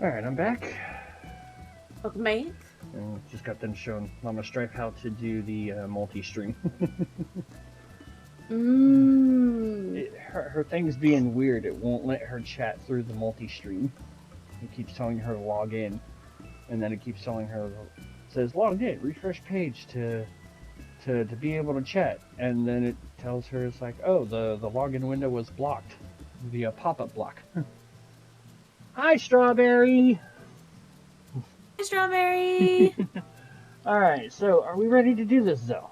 Alright, I'm back. Welcome back. And just got done showing Mama Strife how to do the multi-stream. Her thing's being weird. It won't let her chat through the multi-stream. It keeps telling her to log in. And then it keeps telling her, it says logged in, refresh page to be able to chat. And then it tells her, it's like, oh, the login window was blocked via pop-up block. Hi, Strawberry! Hi, Strawberry! Alright, so are we ready to do this, Zel?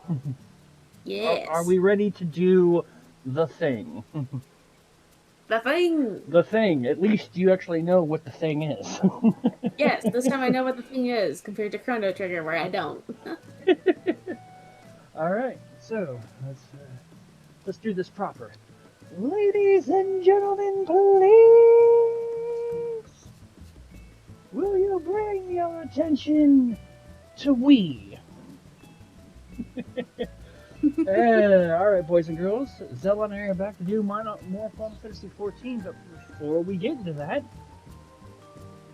Yes. Are we ready to do the thing? The thing! The thing. At least you actually know what the thing is. Yes, this time I know what the thing is, compared to Chrono Trigger, where I don't. Alright, so let's do this proper. Ladies and gentlemen, please, will you bring your attention to we? Alright, boys and girls, Zel and I are back to do more Final Fantasy XIV, but before we get into that,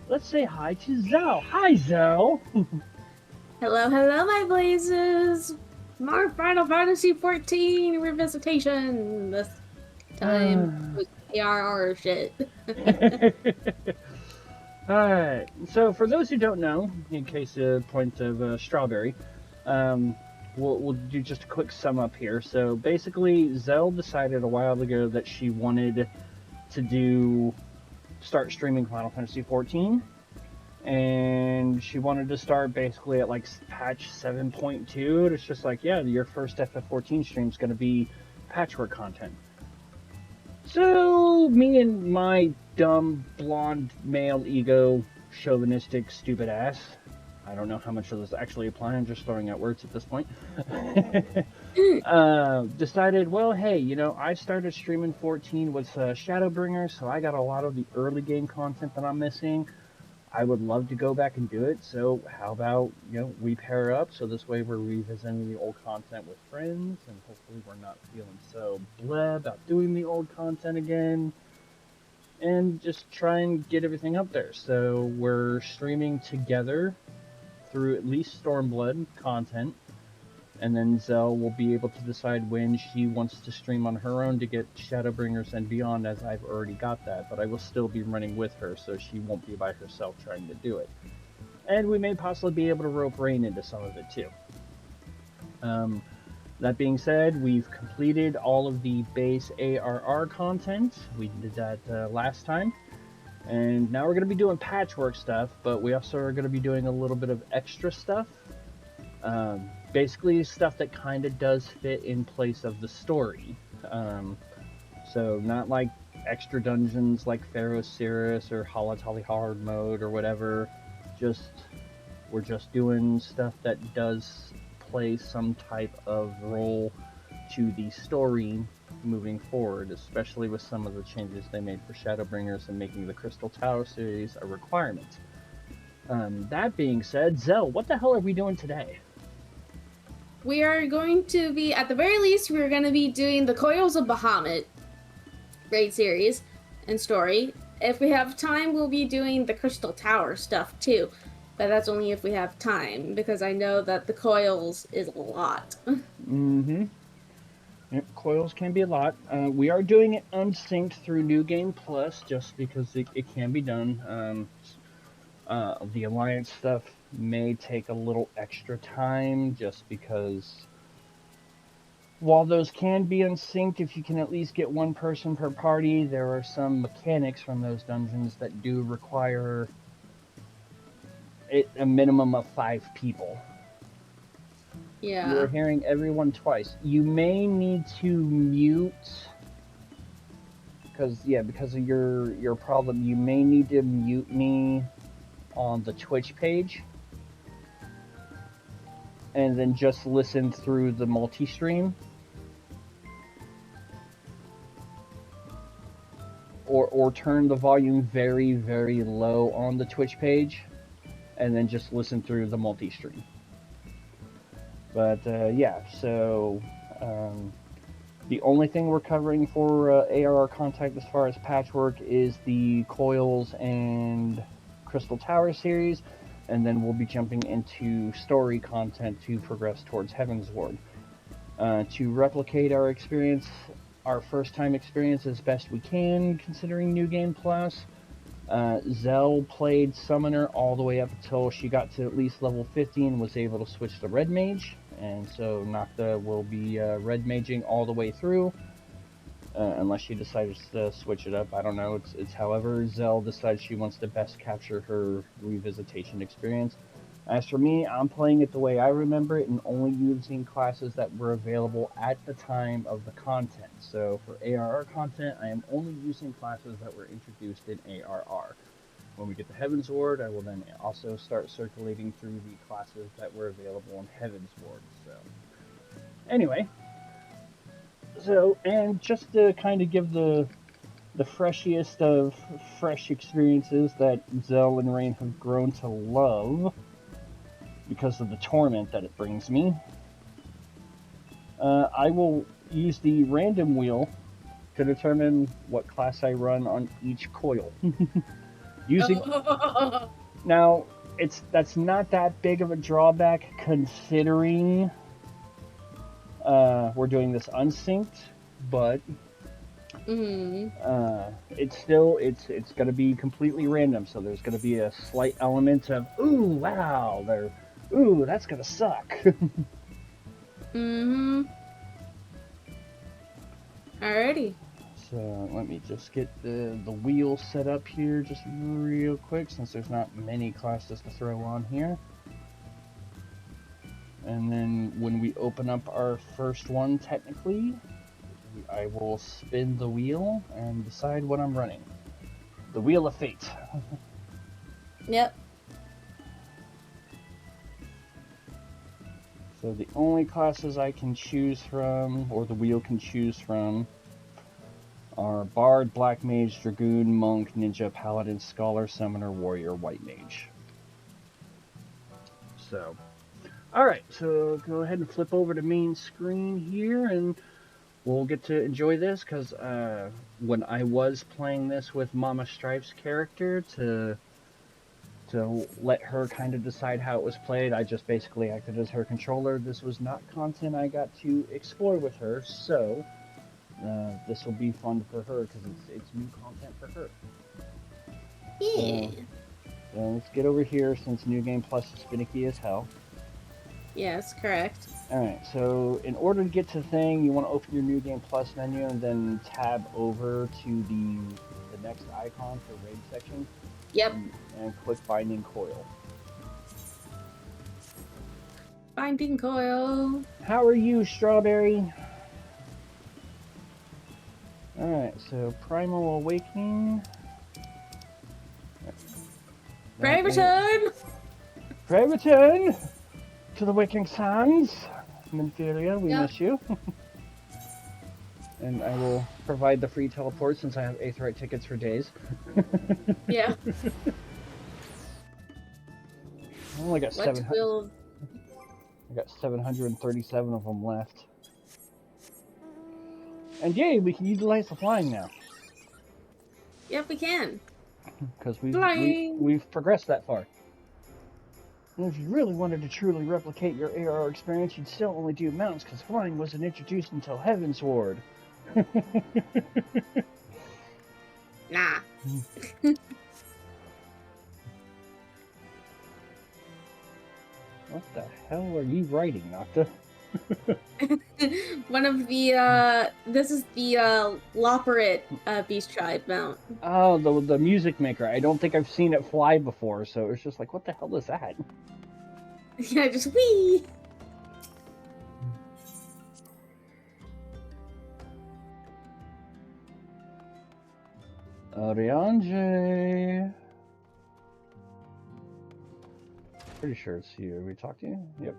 let's say hi to Zel. Hi, Zel! Hello, my blazes! More Final Fantasy XIV revisitation! This time with ARR shit. Alright, so for those who don't know, in case point of Strawberry, we'll do just a quick sum up here. So basically, Zel decided a while ago that she wanted to start streaming Final Fantasy XIV, and she wanted to start basically at like patch 7.2. It's just like, yeah, your first FF14 stream is going to be patchwork content. So me and my dumb blonde male ego chauvinistic stupid ass, I don't know how much of this actually apply, I'm just throwing out words at this point, decided, well, hey, you know, I started streaming 14 with Shadowbringers, so I got a lot of the early game content that I'm missing. I would love to go back and do it, so how about, you know, we pair up, so this way we're revisiting the old content with friends, and hopefully we're not feeling so bleh about doing the old content again, and just try and get everything up there. So we're streaming together through at least Stormblood content, and then Zel will be able to decide when she wants to stream on her own to get Shadowbringers and Beyond, as I've already got that, but I will still be running with her, so she won't be by herself trying to do it. And we may possibly be able to rope Rain into some of it too. That being said, we've completed all of the base ARR content. We did that last time. And now we're going to be doing patchwork stuff, but we also are going to be doing a little bit of extra stuff. Basically stuff that kind of does fit in place of the story. So not like extra dungeons like Pharaoh Cirrus or Halatali Hard mode or whatever. We're just doing stuff that does play some type of role to the story moving forward, especially with some of the changes they made for Shadowbringers and making the Crystal Tower series a requirement. That being said, Zel, what the hell are we doing today? We are going to be, at the very least, we're going to be doing the Coils of Bahamut raid series and story. If we have time, we'll be doing the Crystal Tower stuff too. But that's only if we have time, because I know that the Coils is a lot. Mm-hmm. Yep, Coils can be a lot. We are doing it unsynced through New Game Plus, just because it can be done. The Alliance stuff may take a little extra time, just because while those can be unsynced, if you can at least get one person per party, there are some mechanics from those dungeons that do require a minimum of 5 people. Yeah. You're hearing everyone twice. You may need to mute, because of your problem, you may need to mute me on the Twitch page, and then just listen through the multi-stream. Or turn the volume very, very low on the Twitch page, and then just listen through the multi-stream. But yeah, so the only thing we're covering for ARR contact as far as patchwork is the Coils and Crystal Tower series, and then we'll be jumping into story content to progress towards Heaven's Ward. To replicate our experience, our first time experience as best we can, considering New Game Plus, Zel played Summoner all the way up until she got to at least level 50 and was able to switch to Red Mage, and so Nocta will be Red Maging all the way through. Unless she decides to switch it up, I don't know. It's however Zel decides she wants to best capture her revisitation experience. As for me, I'm playing it the way I remember it and only using classes that were available at the time of the content. So for ARR content, I am only using classes that were introduced in ARR. When we get to Heaven's Ward, I will then also start circulating through the classes that were available in Heaven's Ward. So anyway. So, and just to kind of give the freshiest of fresh experiences that Zel and Rain have grown to love because of the torment that it brings me, I will use the random wheel to determine what class I run on each coil. Using now, that's not that big of a drawback considering we're doing this unsynced, but it's still it's going to be completely random. So there's going to be a slight element of ooh wow, ooh that's going to suck. Alrighty. So let me just get the wheel set up here just real quick, since there's not many classes to throw on here. And then when we open up our first one, technically, I will spin the wheel and decide what I'm running. The Wheel of Fate. Yep. So the only classes I can choose from, or the wheel can choose from, are Bard, Black Mage, Dragoon, Monk, Ninja, Paladin, Scholar, Summoner, Warrior, White Mage. So... Alright, so go ahead and flip over to main screen here, and we'll get to enjoy this, because when I was playing this with Mama Strife's character to let her kind of decide how it was played, I just basically acted as her controller. This was not content I got to explore with her, so this will be fun for her, because it's new content for her. Yeah. So let's get over here, since New Game Plus is finicky as hell. Yes, correct. Alright, so in order to get to the thing, you want to open your New Game Plus menu and then tab over to the next icon for raid section. Yep. And click Binding Coil. Binding Coil. How are you, Strawberry? Alright, so Primal Awakening. Pray return! Pray return! To the Waking Sands, Minfiria, we miss you. And I will provide the free teleport since I have Aetheryte tickets for days. Yeah. I only got 700. I got 737 of them left. And yay, we can utilize the flying now. Yep, we can. Because we've progressed that far. And if you really wanted to truly replicate your ARR experience, you'd still only do mounts, because flying wasn't introduced until Heaven's Ward. Nah. What the hell are you writing, Nocta? One of the, this is the Loporrit Beast Tribe mount. Oh, the music maker. I don't think I've seen it fly before, so it's just like, what the hell is that? Yeah, just whee! Oriange. Pretty sure it's you. We talked to you? Yep.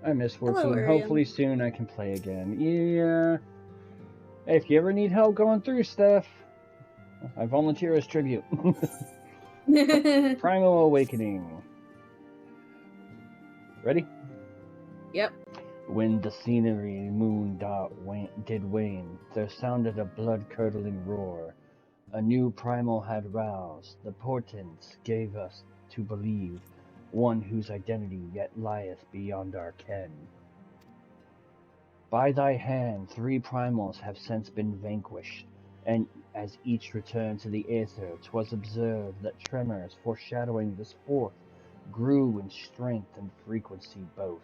I miss Fortune. Hopefully soon I can play again. Yeah. Hey, if you ever need help going through stuff, I volunteer as tribute. Primal Awakening. Ready? Yep. When the scenery moon did wane, there sounded a blood-curdling roar. A new primal had roused, the portents gave us to believe, one whose identity yet lieth beyond our ken. By thy hand 3 primals have since been vanquished, and as each returned to the aether, 'twas observed that tremors foreshadowing this fourth grew in strength and frequency both.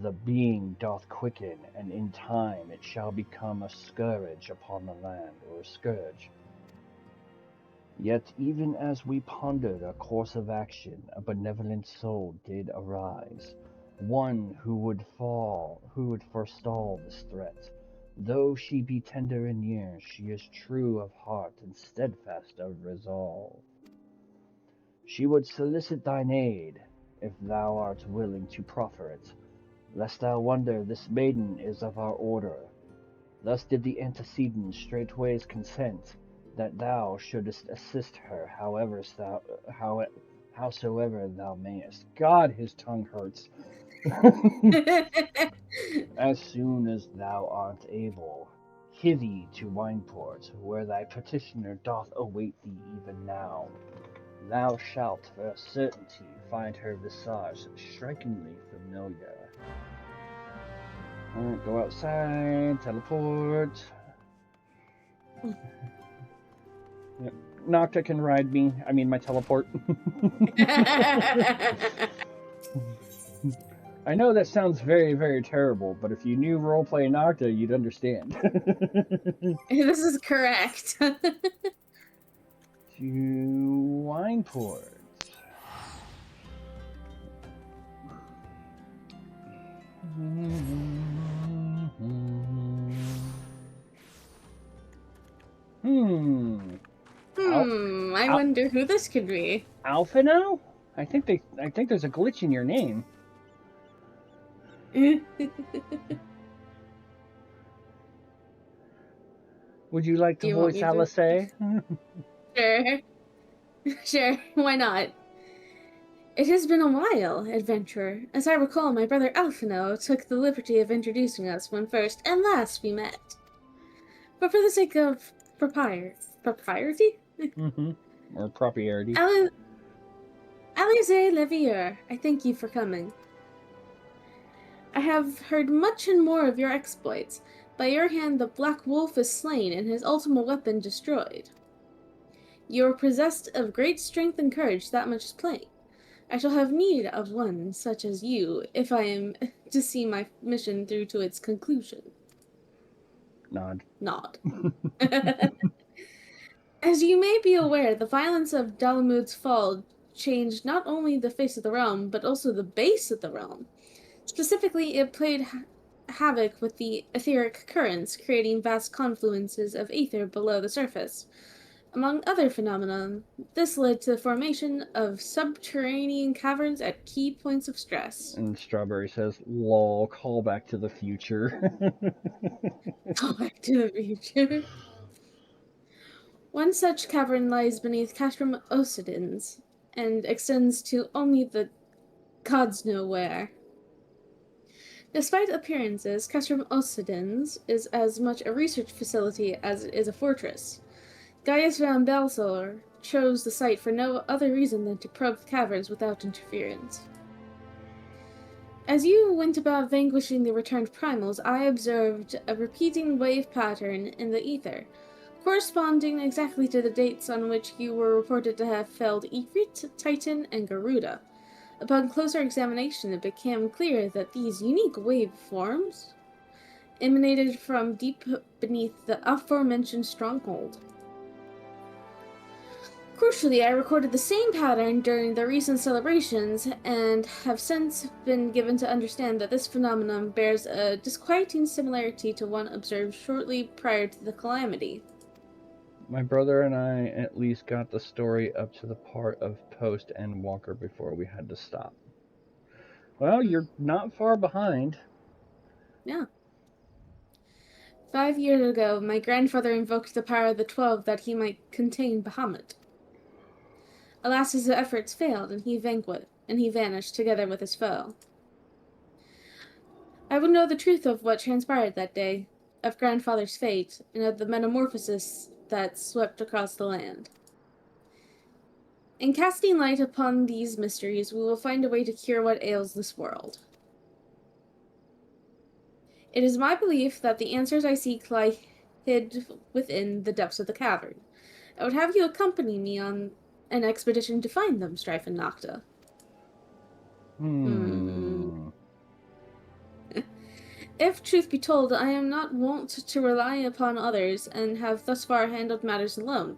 The being doth quicken, and in time it shall become a scourge upon the land, or a scourge. Yet even as we pondered a course of action, a benevolent soul did arise, one who would forestall this threat. Though she be tender in years, she is true of heart and steadfast of resolve. She would solicit thine aid, if thou art willing to proffer it, lest thou wonder this maiden is of our order. Thus did the antecedent straightways consent, that thou shouldest assist her howsoever thou mayest. God, his tongue hurts. As soon as thou art able, hither to Wineport, where thy petitioner doth await thee even now. Thou shalt for a certainty find her visage strikingly familiar. Alright, go outside, teleport. Yep. Nocta can ride me. I mean, my teleport. I know that sounds very, very terrible, but if you knew roleplay Nocta, you'd understand. This is correct. To Wineport. I wonder who this could be. Alphino? I think there's a glitch in your name. Would you like to voice Alice? Sure. Sure, why not? It has been a while, adventurer. As I recall, my brother Alphino took the liberty of introducing us when first and last we met. But for the sake of propriety? Or propriety. Alize Levier, I thank you for coming. I have heard much and more of your exploits. By your hand the Black Wolf is slain and his ultimate weapon destroyed. You are possessed of great strength and courage, that much is plain. I shall have need of one such as you if I am to see my mission through to its conclusion. Nod. As you may be aware, the violence of Dalamud's fall changed not only the face of the realm, but also the base of the realm. Specifically, it played havoc with the etheric currents, creating vast confluences of ether below the surface. Among other phenomena, this led to the formation of subterranean caverns at key points of stress. And Strawberry says, lol, call back to the future. Call back to the future. One such cavern lies beneath Castrum Ocidins, and extends to only the gods know where. Despite appearances, Castrum Ocidins is as much a research facility as it is a fortress. Gaius van Balsor chose the site for no other reason than to probe the caverns without interference. As you went about vanquishing the returned primals, I observed a repeating wave pattern in the ether, corresponding exactly to the dates on which you were reported to have felled Ifrit, Titan, and Garuda. Upon closer examination, it became clear that these unique waveforms emanated from deep beneath the aforementioned stronghold. Crucially, I recorded the same pattern during the recent celebrations, and have since been given to understand that this phenomenon bears a disquieting similarity to one observed shortly prior to the calamity. My brother and I at least got the story up to the part of Post and Walker before we had to stop. Well, you're not far behind. Yeah. 5 years ago, my grandfather invoked the power of the 12 that he might contain Bahamut. Alas, his efforts failed, and he vanished together with his foe. I would know the truth of what transpired that day, of grandfather's fate, and of the metamorphosis that swept across the land. In casting light upon these mysteries, we will find a way to cure what ails this world. It is my belief that the answers I seek lie hid within the depths of the cavern. I would have you accompany me on an expedition to find them, Strife and Nocta. If truth be told, I am not wont to rely upon others and have thus far handled matters alone.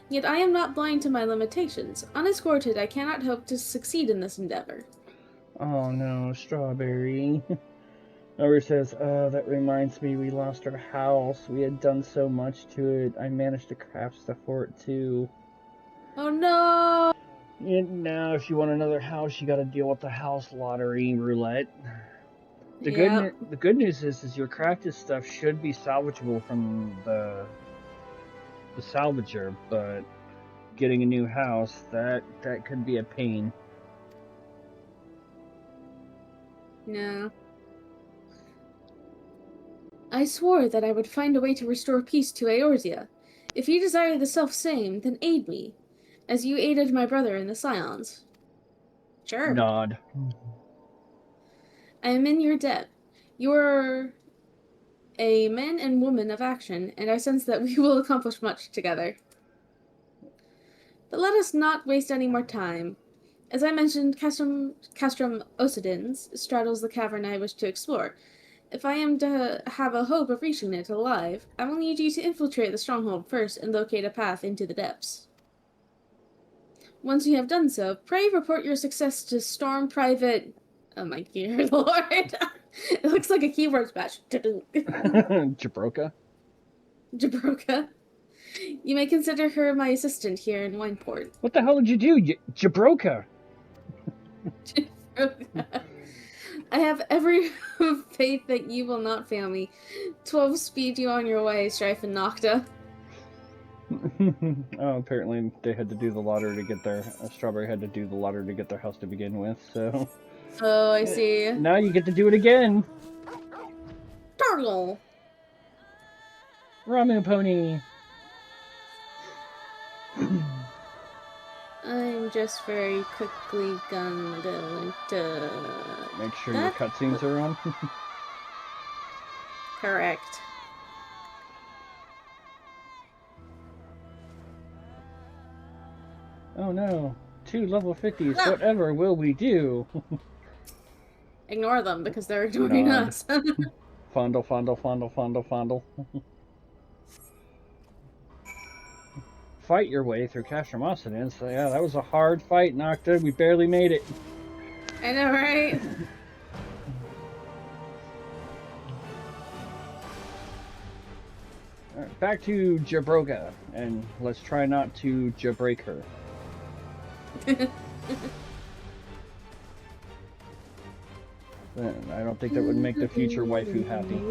Yet I am not blind to my limitations. Unescorted, I cannot hope to succeed in this endeavor. Oh no, Strawberry. Nora says, that reminds me, we lost our house. We had done so much to it. I managed to craft stuff for it too. Oh no! And now if you want another house, you gotta deal with the house lottery roulette. The good news is your crafted stuff should be salvageable from the salvager, but getting a new house, that could be a pain. No. I swore that I would find a way to restore peace to Eorzea. If you desire the self-same, then aid me, as you aided my brother in the Scions. Sure. Nod. I am in your debt. You are a man and woman of action, and I sense that we will accomplish much together. But let us not waste any more time. As I mentioned, Castrum Ocidens straddles the cavern I wish to explore. If I am to have a hope of reaching it alive, I will need you to infiltrate the stronghold first and locate a path into the depths. Once you have done so, pray report your success to Storm Private... Oh my dear lord. It looks like a keywords match. Jabroka? Jabroka. You may consider her my assistant here in Wineport. What the hell did you do, Jabroka? I have every faith that you will not fail me. 12 speed you on your way, Strife and Nocta. Oh, apparently they had to do the lottery to get their... Strawberry had to do the lottery to get their house to begin with, so... Oh, I see. Now you get to do it again! Turtle! Ramu Pony! I'm just very quickly going to... Make sure your cutscenes are on. Correct. Oh no. 2 level 50s. Ah. Whatever will we do? Ignore them because they're ignoring us. Fondle, fondle, fondle, fondle, fondle. Fight your way through Castrum Ocidens. So yeah, that was a hard fight, Nocta. We barely made it. I know, right? Alright, back to Jabroka, and let's try not to jabrake her. I don't think that would make the future waifu happy.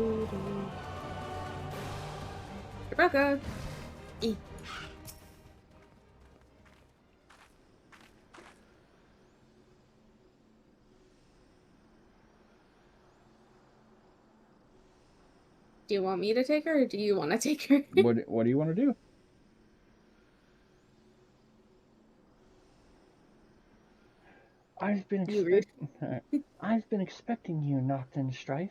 Jabroka! Do you want me to take her, or do you want to take her? What do you want to do? I've been expecting you, Nocta and Strife.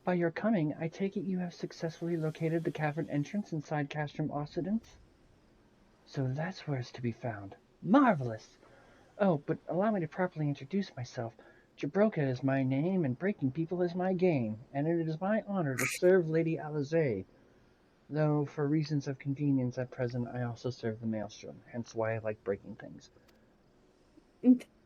By your coming, I take it you have successfully located the cavern entrance inside Castrum Ocidens? So that's where it's to be found. Marvelous! Oh, but allow me to properly introduce myself. Jabroka is my name, and breaking people is my game, and it is my honor to serve Lady Alizae. Though, for reasons of convenience at present, I also serve the Maelstrom, hence why I like breaking things.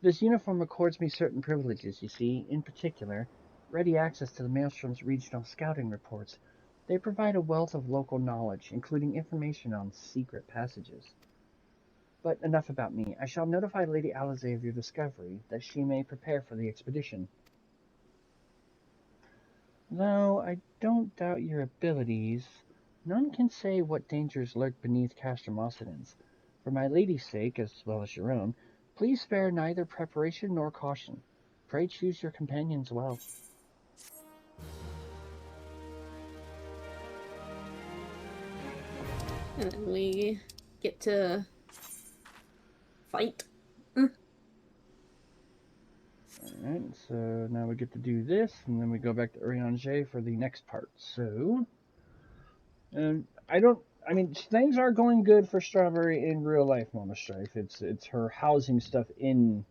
This uniform accords me certain privileges, you see. In particular, ready access to the Maelstrom's regional scouting reports. They provide a wealth of local knowledge, including information on secret passages. But enough about me. I shall notify Lady Alizae of your discovery, that she may prepare for the expedition. Though I don't doubt your abilities, none can say what dangers lurk beneath Castrum Ocidens. For my lady's sake, as well as your own, please spare neither preparation nor caution. Pray choose your companions well. And then we get to fight. Alright, so now we get to do this, and then we go back to Urianger for the next part. So, I mean, things are going good for Strawberry in real life, Mama Strife. It's her housing stuff in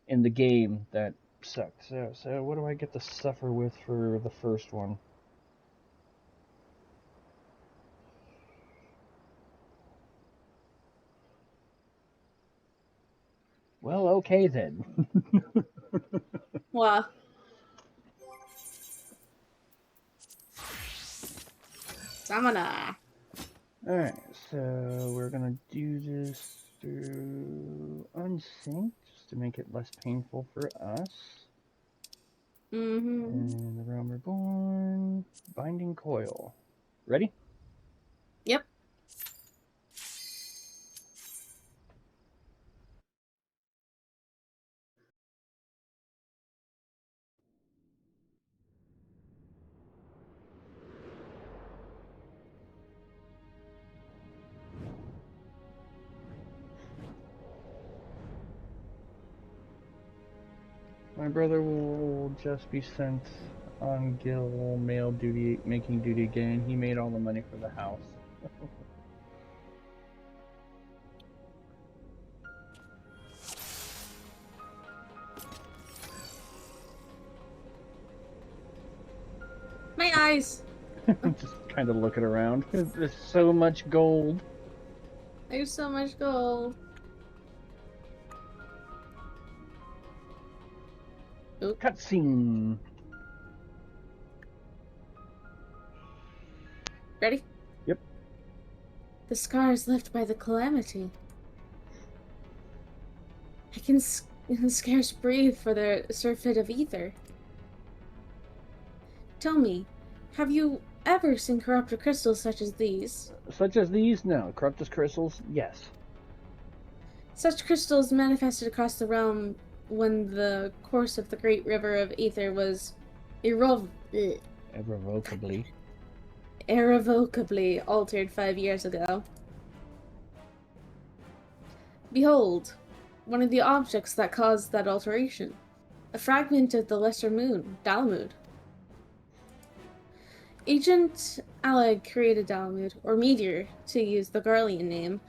the game that sucks. So what do I get to suffer with for the first one? Well, okay then. Wow. Samana. Alright, so we're gonna do this through Unsync, just to make it less painful for us. Mm-hmm. And the Realm Reborn, Binding Coil. Ready? Yep. My brother will just be sent on Gil mail duty, making duty again. He made all the money for the house. My eyes. Just kind of looking around. There's so much gold. There's so much gold. Oop. Cutscene. Ready? Yep. The scars left by the calamity. I can scarce breathe for the surfeit of ether. Tell me, have you ever seen corrupted crystals such as these? Such as these? No. Corruptus crystals? Yes. Such crystals manifested across the realm when the course of the great river of ether was Irrevocably. irrevocably altered 5 years ago. Behold, one of the objects that caused that alteration. A fragment of the lesser moon, Dalamud. Agent Alleg created Dalamud, or Meteor, to use the Garlean name,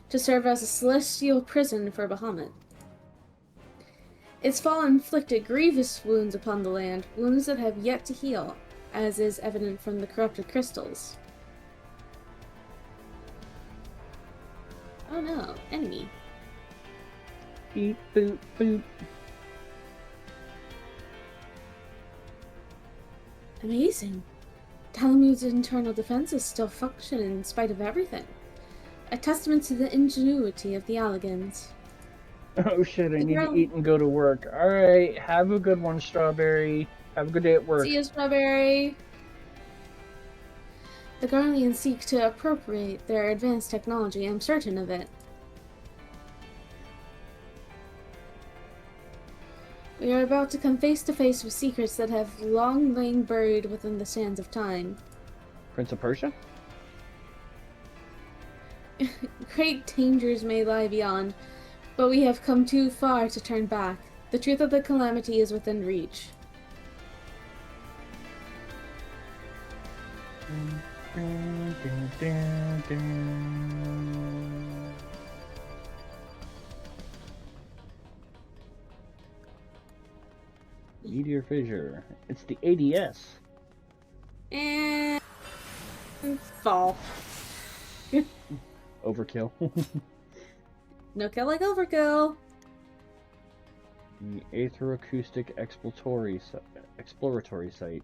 to serve as a celestial prison for Bahamut. Its fall inflicted grievous wounds upon the land, wounds that have yet to heal, as is evident from the corrupted crystals. Oh no, enemy. Beep, boop, boop. Amazing. Dalamud's internal defenses still function in spite of everything. A testament to the ingenuity of the Allegans. Oh shit, I need to eat and go to work. Alright, have a good one, Strawberry. Have a good day at work. See you, Strawberry. The Garleans seek to appropriate their advanced technology, I'm certain of it. We are about to come face to face with secrets that have long lain buried within the sands of time. Prince of Persia? Great dangers may lie beyond, but we have come too far to turn back. The truth of the calamity is within reach. Meteor fissure. It's the ADS. And fall. Overkill. No kill like overkill. The Aetheroacoustic exploratory site.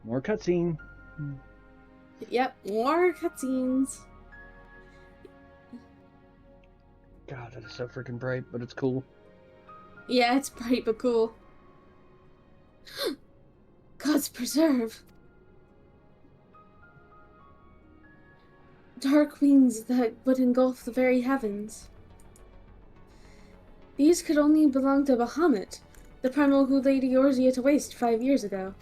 More cutscene. Yep, more cutscenes. God, that is so freaking bright, but it's cool. Yeah, it's bright but cool. God's preserve. Dark wings that would engulf the very heavens. These could only belong to Bahamut, The primal who laid Eorzea to waste 5 years ago.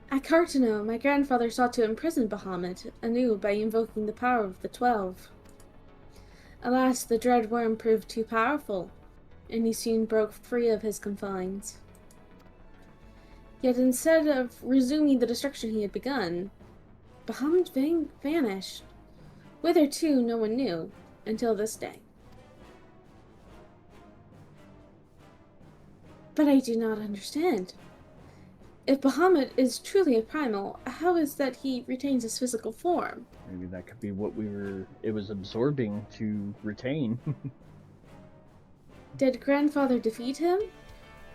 At Cartano, my grandfather sought to imprison Bahamut anew by invoking the power of the 12. Alas, the dread worm proved too powerful, and he soon broke free of his confines. Yet instead of resuming the destruction he had begun, Bahamut vanished. Whither to, no one knew, until this day. But I do not understand. If Bahamut is truly a primal, how is that he retains his physical form? Maybe that could be what it was absorbing to retain. Did grandfather defeat him?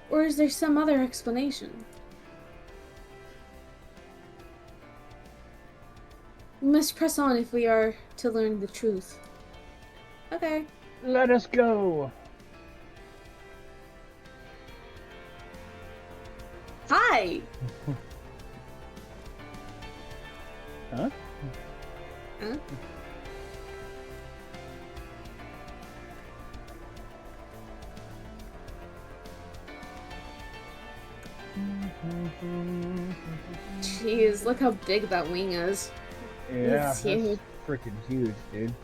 Or is there some other explanation? We must press on if we are to learn the truth. Okay. Let us go! Hi! Huh? Huh? Jeez, look how big that wing is. Yeah, It's huge. that's freaking huge, dude.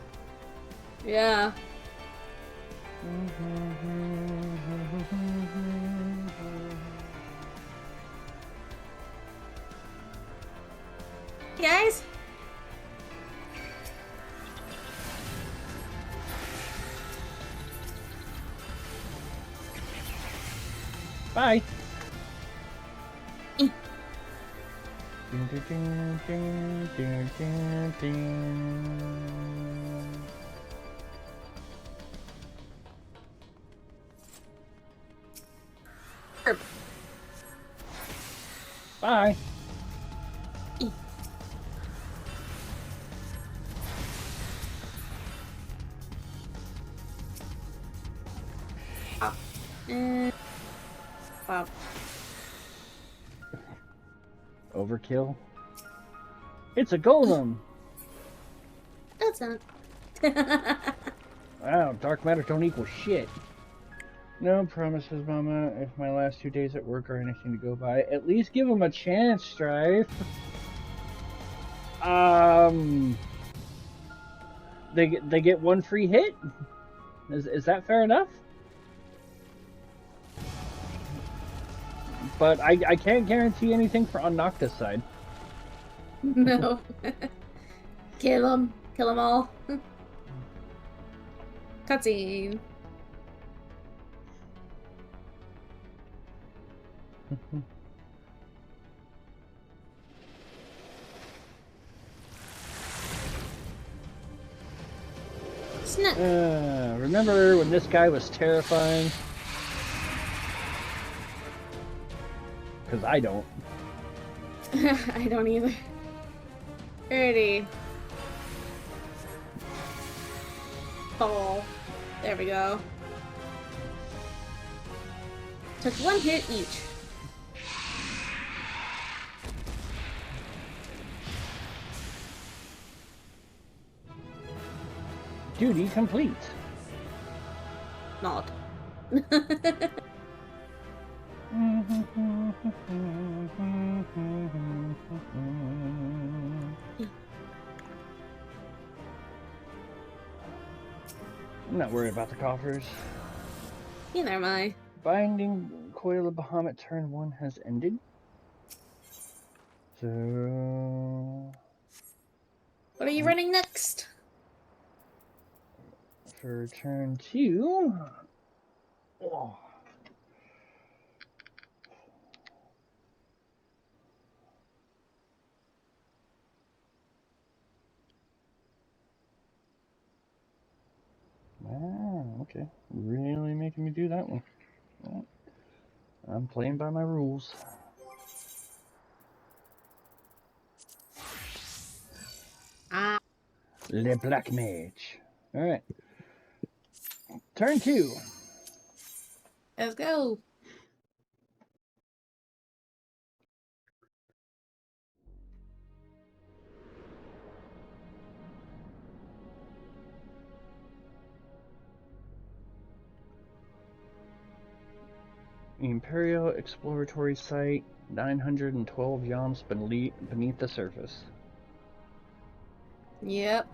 Yeah. Guys? Bye! Eh. Herb. Bye! Eh. Ah. Wow. Overkill? It's a golem! That's not. Wow, dark matter don't equal shit. No promises, Mama. If my last 2 days at work are anything to go by, at least give them a chance, Strife. They get one free hit? Is that fair enough? But I can't guarantee anything for on Noctis' side. No. Kill them. Kill them all. Cutscene. Snap. Remember when this guy was terrifying? Because I don't. I don't either. Alrighty. Oh. There we go. Took one hit each. Duty complete. Not. I'm not worried about the coffers. Neither am I. Binding Coil of Bahamut turn 1 has ended. So What are you running next? for turn 2. Oh. Ah, okay. Really making me do that one. Well, I'm playing by my rules. Ah. Le Black Mage. Alright. Turn 2. Let's go. Imperial exploratory site, 912 yams beneath the surface. Yep.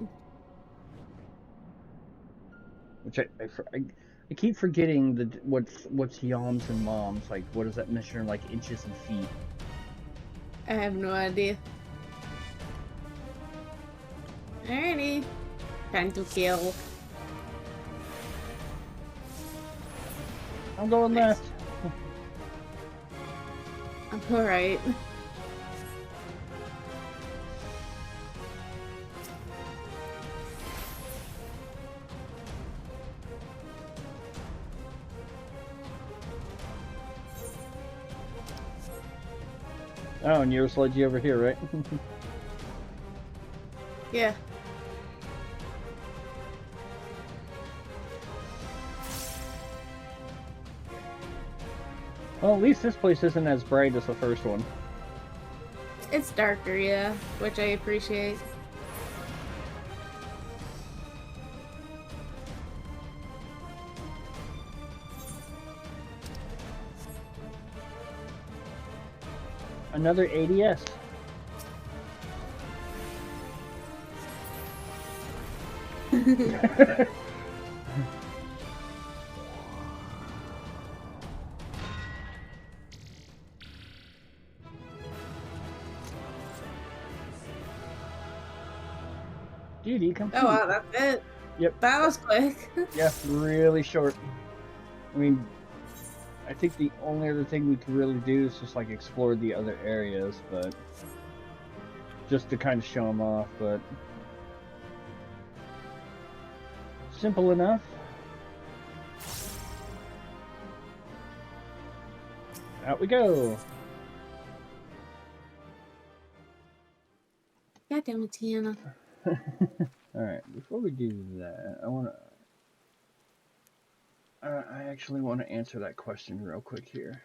Which I keep forgetting what's yams and moms. Like, what does that measure in, like, inches and feet? I have no idea. Alrighty. Time to kill. I'm going Nice. left. Alright. Oh, and yours led you over here, right? Yeah. Well, at least this place isn't as bright as the first one. It's darker, yeah, which I appreciate. Another ADS. Duty complete. Oh wow, that's it. Yep. That was quick. Yeah, really short. I mean, I think the only other thing we could really do is just like explore the other areas, but just to kind of show them off, but simple enough. Out we go. God damn it, Tiana. Alright, before we do that, I actually want to answer that question real quick here.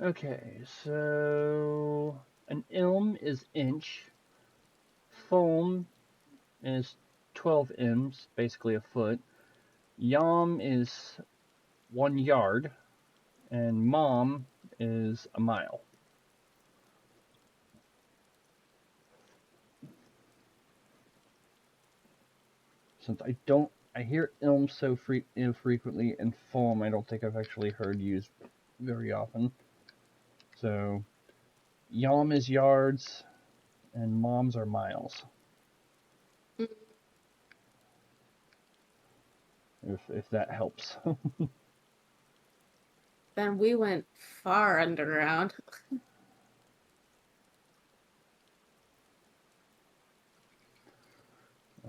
Okay, so an ilm is inch, foam is 12 ims, basically a foot, yam is 1 yard, and mom is a mile. Since I hear ilm so infrequently, and foam I don't think I've actually heard used very often. So, yam is yards, and moms are miles. If that helps. Then we went far underground.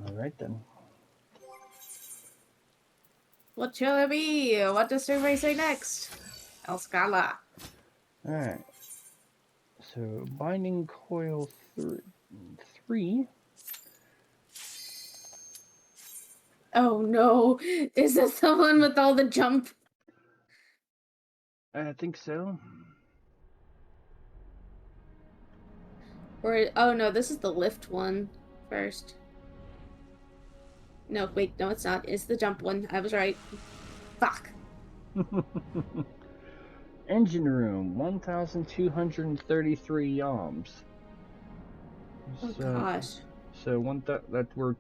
Alright then. What shall it be? What does everybody say next? El Scala. Alright. So, binding coil 3. Oh no. Is this the one with all the jump? I think so. Or oh no, this is the lift one first. No, wait, no it's not. It's the jump one. I was right. Fuck. Engine room, 1,233 yams. Oh gosh. So we're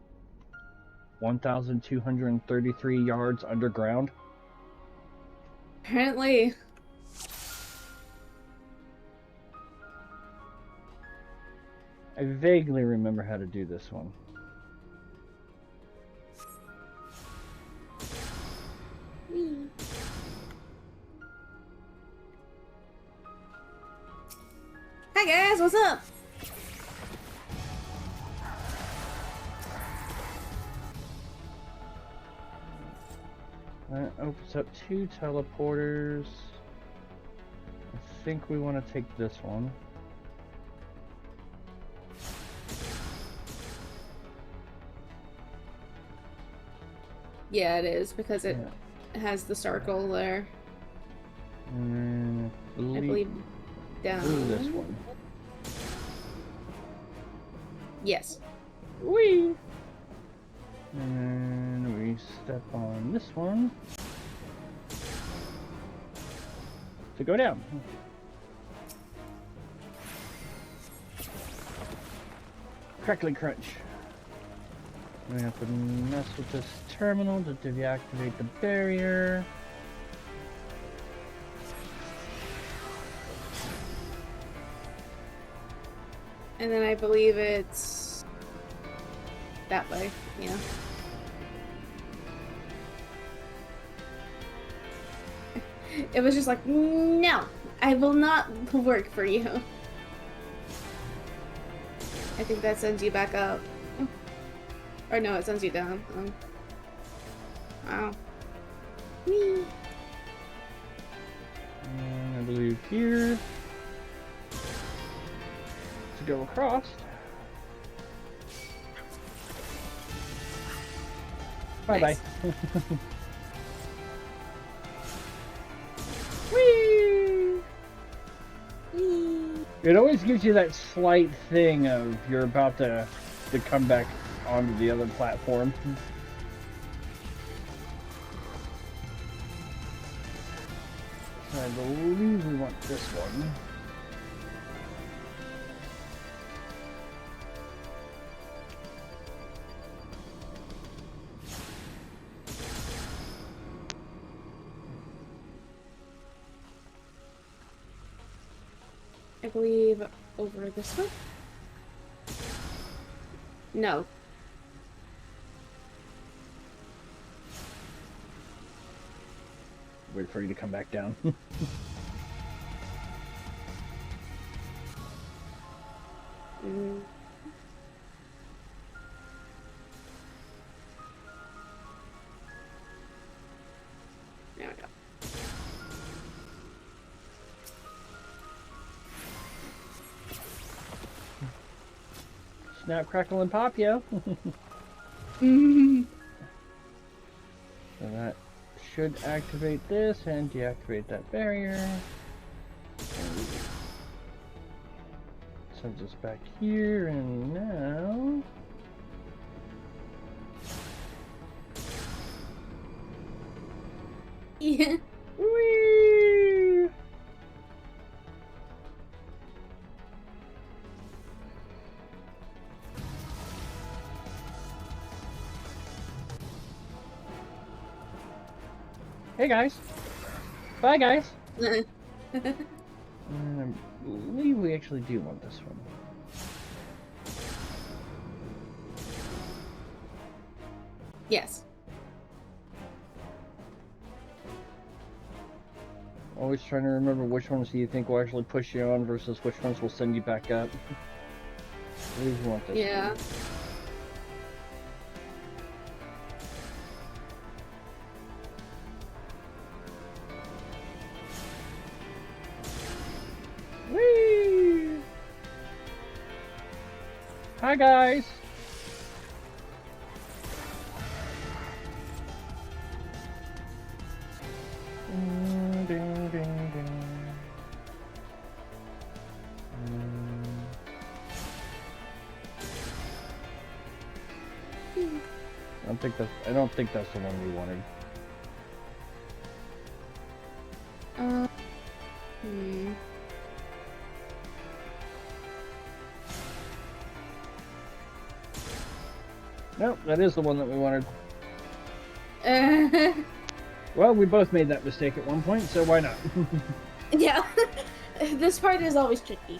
1,233 yards underground. Apparently. I vaguely remember how to do this one. Hi guys, what's up? That opens up 2 teleporters. I think we want to take this one. Yeah, it is, because it has the circle there. And I believe down. this one. Yes. Whee! And then we step on this one to go down. Crackly crunch. We have to mess with this terminal to deactivate the barrier. And then I believe it's that way, yeah. It was just like, no, I will not work for you. I think that sends you back up. Or no, it sends you down. Wow. Whee. And I believe here to go across. Bye bye. Whee! Whee! It always gives you that slight thing of you're about to come back onto the other platform. So I believe we want this one. I believe over this way? No. Wait for you to come back down. Mm. There we go. Snap, crackle, and pop, yo. Mm-hmm. So that should activate this and deactivate that barrier. Sends us back here, and now Yeah. whee! Hey guys. Bye guys. And I believe we actually do want this one. Yes. Always trying to remember which ones do you think will actually push you on versus which ones will send you back up. I believe we want this Yeah. one. Whee! Hi guys! Ding, ding, ding. I don't think that's the one we wanted. Hmm. Nope, that is the one that we wanted. Uh, Well, we both made that mistake at one point, so why not? yeah. This part is always tricky.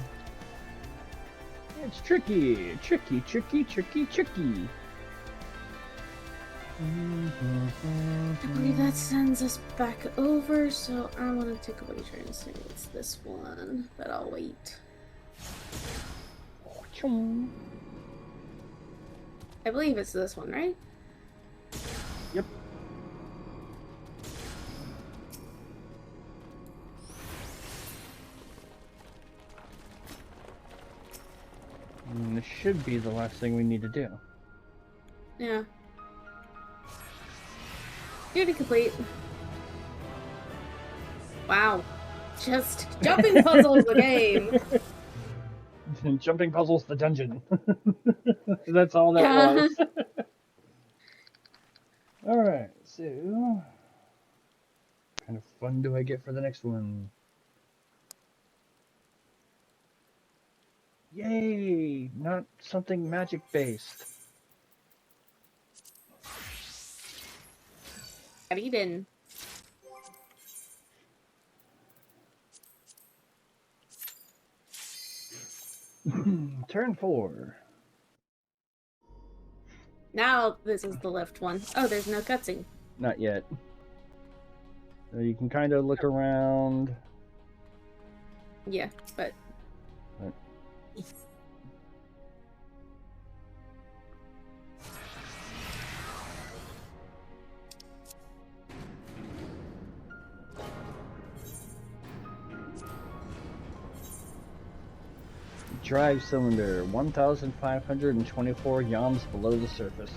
It's tricky, tricky, tricky, tricky, tricky. I believe that sends us back over, so I want to take a wager and say it's this one, but I'll wait. I believe it's this one, right? Yep. And this should be the last thing we need to do. Yeah. Duty complete. Wow. Just jumping puzzles the game. Jumping puzzles the dungeon. That's all that Yeah. was. Alright, so... what kind of fun do I get for the next one? Yay! Not something magic-based. Got eaten. Turn 4. Now this is the left one. Oh, there's no cutscene. Not yet. So you can kind of look around. Yeah, but... Drive cylinder, 1,524 yams below the surface.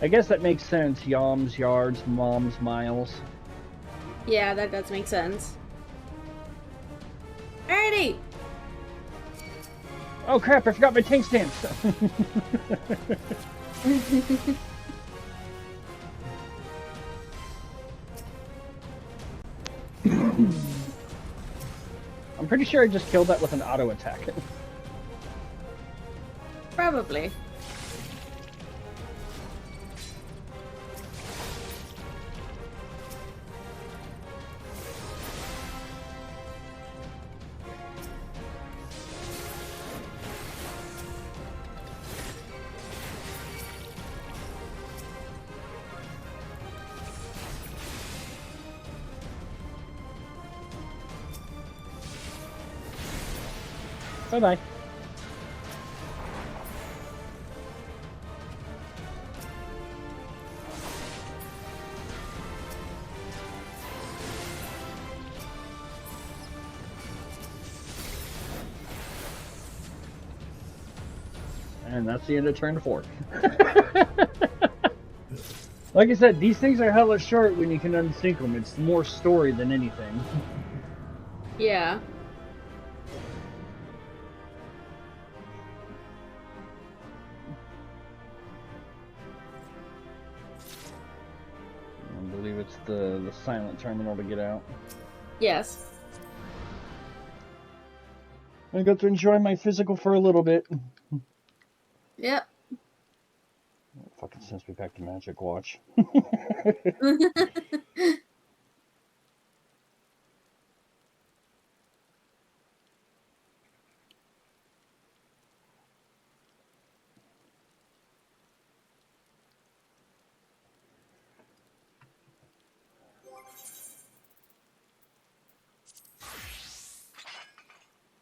I guess that makes sense. Yams, yards, moms, miles. Yeah, that does make sense. Alrighty! Oh crap, I forgot my tank stamps! I'm pretty sure I just killed that with an auto attack. Probably. Bye-bye. And that's the end of turn 4. Like I said, these things are hella short when you can unsync them. It's more story than anything. Yeah. I believe it's the silent terminal to get out. Yes. I got to enjoy my physical for a little bit. Yep. It fucking sends me back to Magic Watch.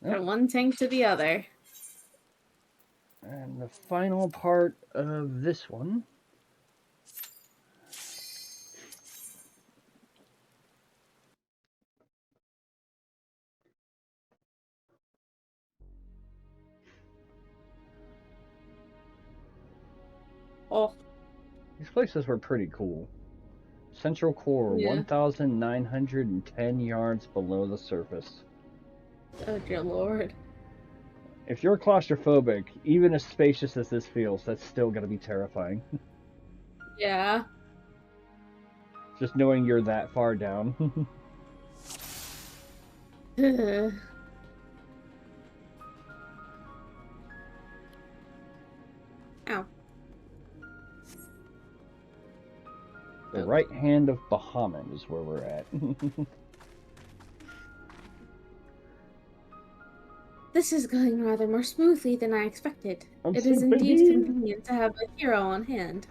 From one tank to the other. And the final part of this one. Oh. These places were pretty cool. Central core, Yeah. 1,910 yards below the surface. Oh dear lord. If you're claustrophobic, even as spacious as this feels, that's still gonna be terrifying. Yeah. Just knowing you're that far down. Ow. The right hand of Bahamut is where we're at. This is going rather more smoothly than I expected. I'm It is so indeed busy. convenient to have a hero on hand.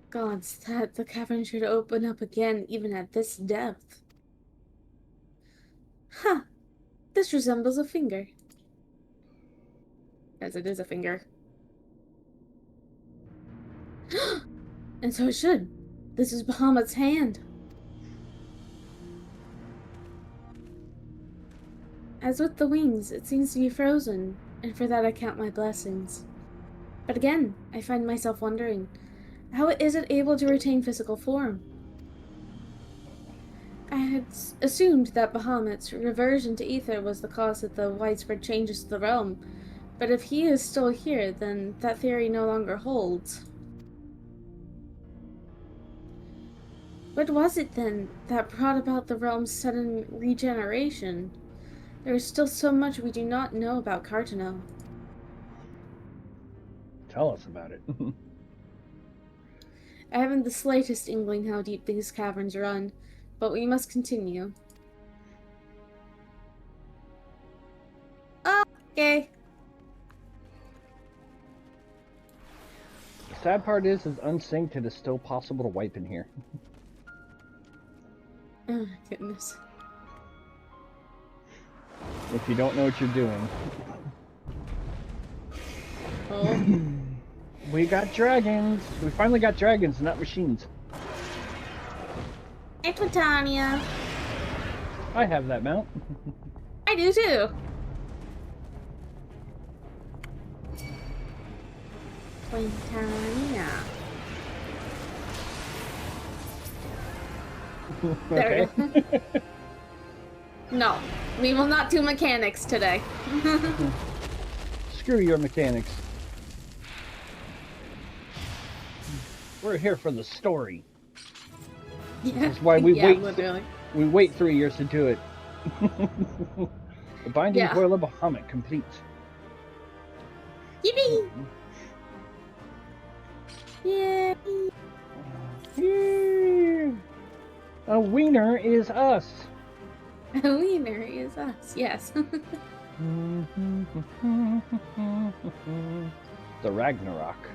Gods, that the cavern should open up again even at this depth. Huh. This resembles a finger. As it is a finger. And so it should. This is Bahamut's hand. As with the wings, it seems to be frozen, and for that I count my blessings. But again, I find myself wondering, how is it able to retain physical form? I had assumed that Bahamut's reversion to ether was the cause of the widespread changes to the realm, but if he is still here, then that theory no longer holds. What was it, then, that brought about the realm's sudden regeneration? There is still so much we do not know about Cartano. Tell us about it. I haven't the slightest inkling how deep these caverns run, but we must continue. Okay. The sad part is unsynced, it is still possible to wipe in here. Oh, goodness. If you don't know what you're doing. Oh. We got dragons. We finally got dragons, not machines. Hey, Platania. I have that mount. I do too. Platania. There we go. No, we will not do mechanics today. Screw your mechanics. We're here for the story. Yeah. That's why we yeah, wait. literally. We wait 3 years to do it. The binding coil of Bahamut complete. Yippee! Yay! Yay! A wiener is us. A wiener is us, yes. The Ragnarok.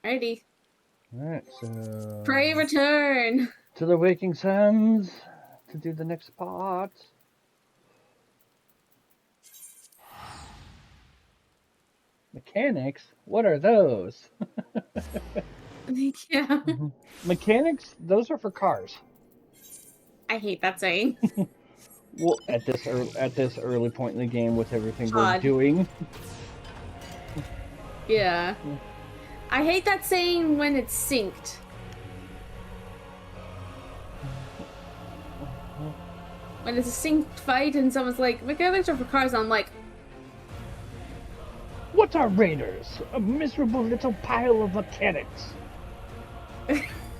Alrighty. Alright, so... Pray return! To the Waking Sands to do the next part. Mechanics? What are those? Yeah. Mechanics? Those are for cars. I hate that saying. Well, at this early point in the game with everything we're doing. Yeah. I hate that saying when it's synced. When it's a synced fight and someone's like, mechanics are for cars, I'm like... What are raiders? A miserable little pile of mechanics.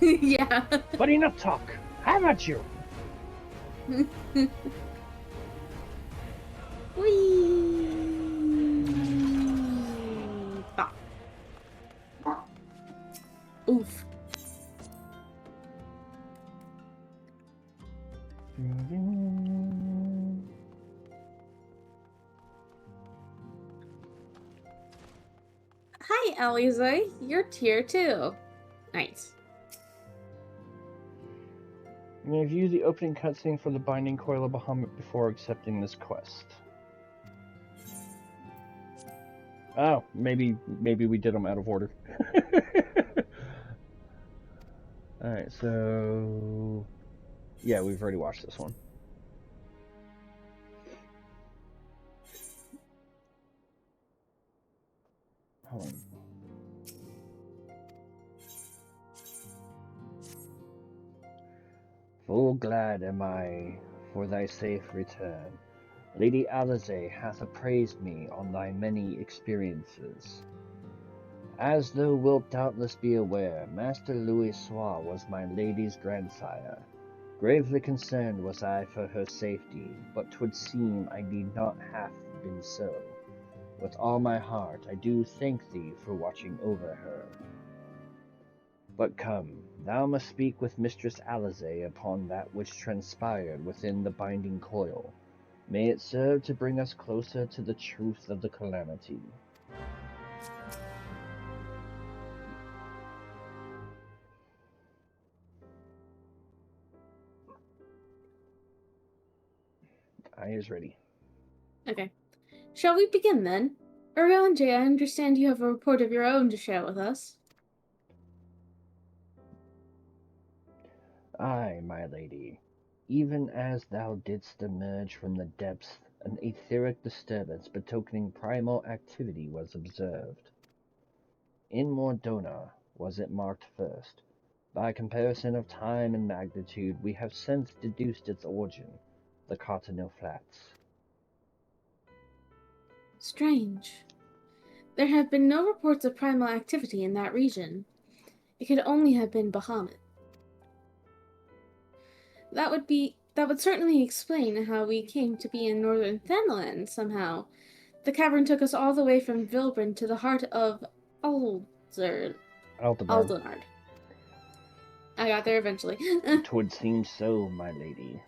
Yeah. But enough talk. How about you? Whee! Bah. Oof. Hi, Aliza. You're here too. Nice. You may view the opening cutscene for the Binding Coil of Bahamut before accepting this quest. Oh, maybe we did them out of order. Alright, so... Yeah, we've already watched this one. Hold on. Full glad am I for thy safe return. Lady Alize hath appraised me on thy many experiences. As thou wilt doubtless be aware, Master Louis Soir was my lady's grandsire. Gravely concerned was I for her safety, but 'twould seem I need not have been so. With all my heart I do thank thee for watching over her. But come, thou must speak with Mistress Alize upon that which transpired within the binding coil. May it serve to bring us closer to the truth of the calamity. I is ready. Okay. Shall we begin then? Uriel and Jay, I understand you have a report of your own to share with us. Aye, my lady. Even as thou didst emerge from the depths, an etheric disturbance betokening primal activity was observed. In Mordona was it marked first. By comparison of time and magnitude, we have since deduced its origin, the Cottonelle Flats. Strange. There have been no reports of primal activity in that region. It could only have been Bahamut. That would certainly explain how we came to be in northern Fenland somehow. The cavern took us all the way from Vilbrin to the heart of Aldenard. I got there eventually. 'Twould seem so, my lady.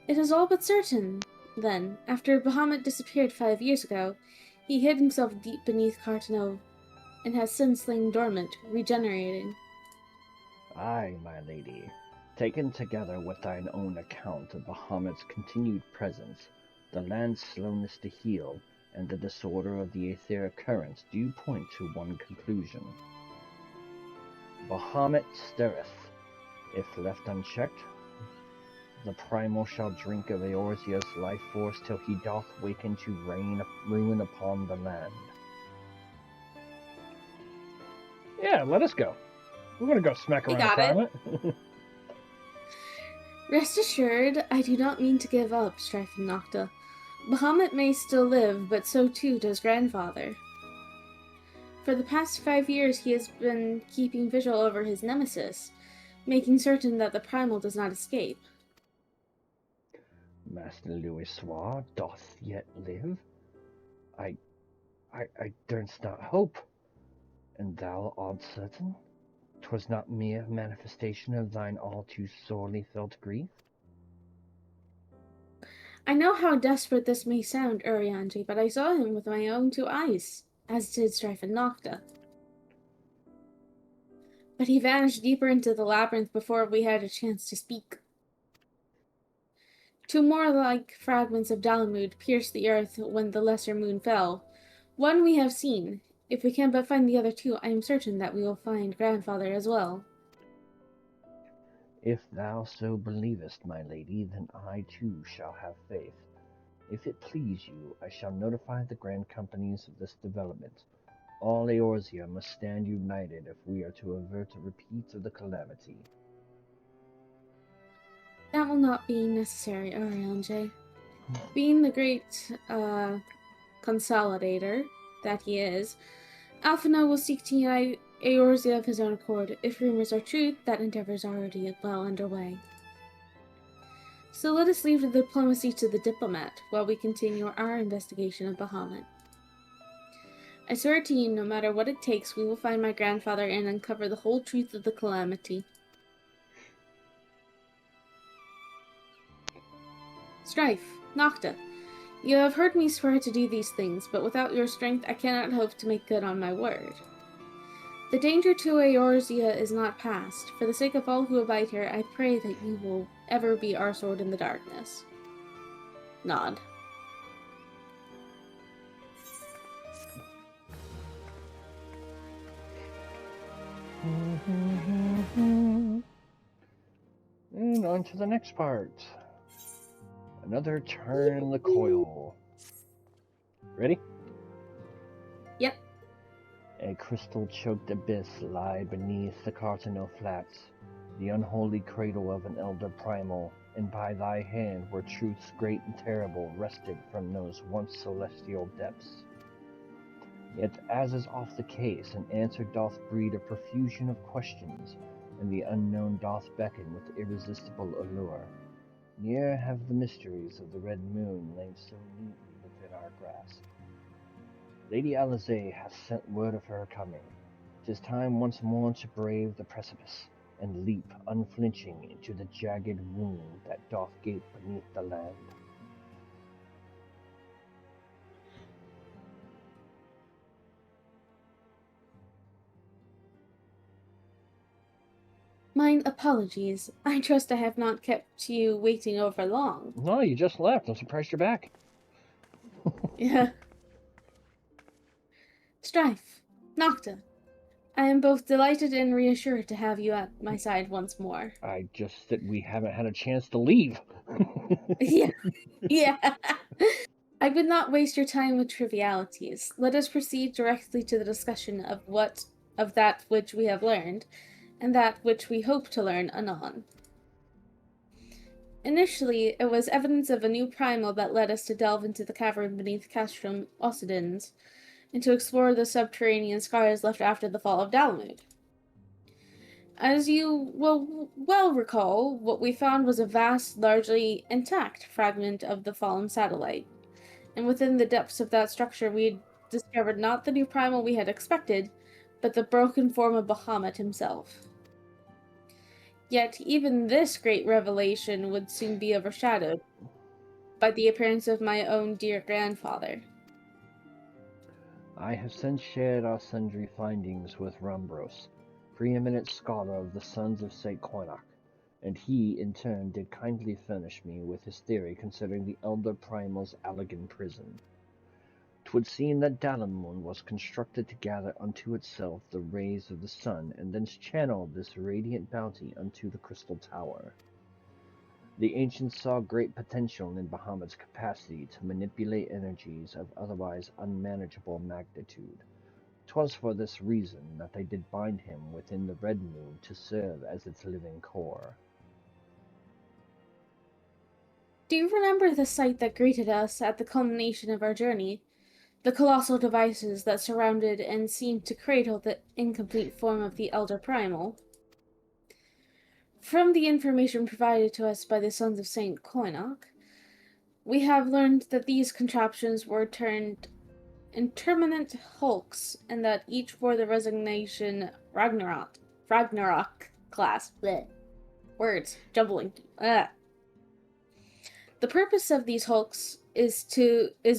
It is all but certain. Then, after Bahamut disappeared 5 years ago, he hid himself deep beneath Cartano and has since lain dormant, regenerating. Aye, my lady. Taken together with thine own account of Bahamut's continued presence, the land's slowness to heal, and the disorder of the etheric currents do point to one conclusion. Bahamut stirreth. If left unchecked, the primal shall drink of Eorzea's life force till he doth waken to ruin upon the land. Yeah, let us go. We're gonna go smack around the Bahamut. Rest assured, I do not mean to give up, Strife and Nocta. Bahamut may still live, but so too does Grandfather. For the past 5 years he has been keeping vigil over his nemesis, making certain that the primal does not escape. Master Louisoix doth yet live? I durst not hope. And thou art certain 'twas not mere manifestation of thine all too sorely felt grief? I know how desperate this may sound, Urianger, but I saw him with my own 2 eyes, as did Strife and Nocta. But he vanished deeper into the labyrinth before we had a chance to speak. 2 more like fragments of Dalamud pierced the earth when the lesser moon fell. One we have seen. If we can but find the other 2, I am certain that we will find Grandfather as well. If thou so believest, my lady, then I too shall have faith. If it please you, I shall notify the Grand Companies of this development. All Eorzea must stand united if we are to avert a repeat of the calamity. That will not be necessary, Urianger. Being the great consolidator that he is, Alphinaud will seek to unite Eorzea of his own accord. If rumors are true, that endeavor is already well underway. So let us leave the diplomacy to the diplomat while we continue our investigation of Bahamut. I swear to you, no matter what it takes, we will find my grandfather and uncover the whole truth of the calamity. Strife, Nocta, you have heard me swear to do these things, but without your strength I cannot hope to make good on my word. The danger to Eorzea is not past. For the sake of all who abide here, I pray that you will ever be our sword in the darkness. Nod. And on to the next part. Another turn in the coil. Ready? Yep. A crystal-choked abyss lie beneath the Cartano Flats, the unholy cradle of an elder primal, and by thy hand where truths great and terrible rested from those once celestial depths. Yet, as is oft the case, an answer doth breed a profusion of questions, and the unknown doth beckon with irresistible allure. Ne'er have the mysteries of the Red Moon lain so neatly within our grasp. Lady Alisaie hath sent word of her coming. 'Tis time once more to brave the precipice, and leap unflinching into the jagged wound that doth gape beneath the land. Mine apologies. I trust I have not kept you waiting over long. No, you just left. I'm surprised you're back. Yeah. Strife, Nocta, I am both delighted and reassured to have you at my side once more. I just that we haven't had a chance to leave. Yeah, yeah. I would not waste your time with trivialities. Let us proceed directly to the discussion of that which we have learned, and that which we hope to learn anon. Initially, it was evidence of a new primal that led us to delve into the cavern beneath Castrum Occidens, and to explore the subterranean scars left after the fall of Dalamud. As you will well recall, what we found was a vast, largely intact fragment of the fallen satellite, and within the depths of that structure we discovered not the new primal we had expected, but the broken form of Bahamut himself. Yet even this great revelation would soon be overshadowed by the appearance of my own dear grandfather. I have since shared our sundry findings with Rambros, preeminent scholar of the Sons of St. Quinnock, and he, in turn, did kindly furnish me with his theory concerning the Elder Primal's Allegan prison. 'Twould seem that Dalamud was constructed to gather unto itself the rays of the sun, and thence channel this radiant bounty unto the Crystal Tower. The ancients saw great potential in Bahamut's capacity to manipulate energies of otherwise unmanageable magnitude. 'Twas for this reason that they did bind him within the Red Moon to serve as its living core. Do you remember the sight that greeted us at the culmination of our journey? The colossal devices that surrounded and seemed to cradle the incomplete form of the Elder Primal? From the information provided to us by the Sons of St. Quinnock, we have learned that these contraptions were turned interminate hulks, and that each bore the resignation Ragnarok class. Blech. Words jumbling. The purpose of these hulks is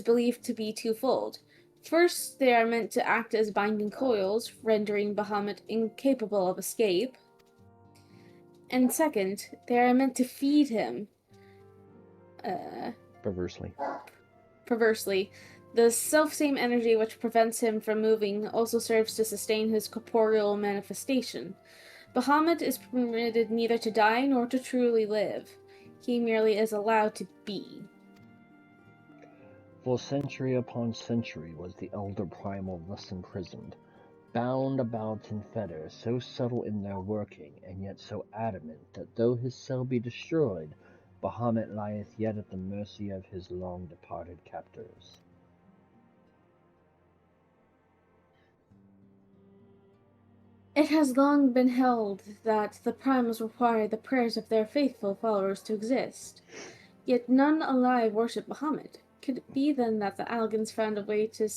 believed to be twofold. First, they are meant to act as binding coils, rendering Bahamut incapable of escape. And second, they are meant to feed him. Perversely. The self-same energy which prevents him from moving also serves to sustain his corporeal manifestation. Bahamut is permitted neither to die nor to truly live. He merely is allowed to be. For century upon century was the Elder Primal thus imprisoned, bound about in fetters so subtle in their working, and yet so adamant that though his cell be destroyed, Bahamut lieth yet at the mercy of his long-departed captors. It has long been held that the primals require the prayers of their faithful followers to exist. Yet none alive worship Bahamut. Could it be then that the Algans found a way to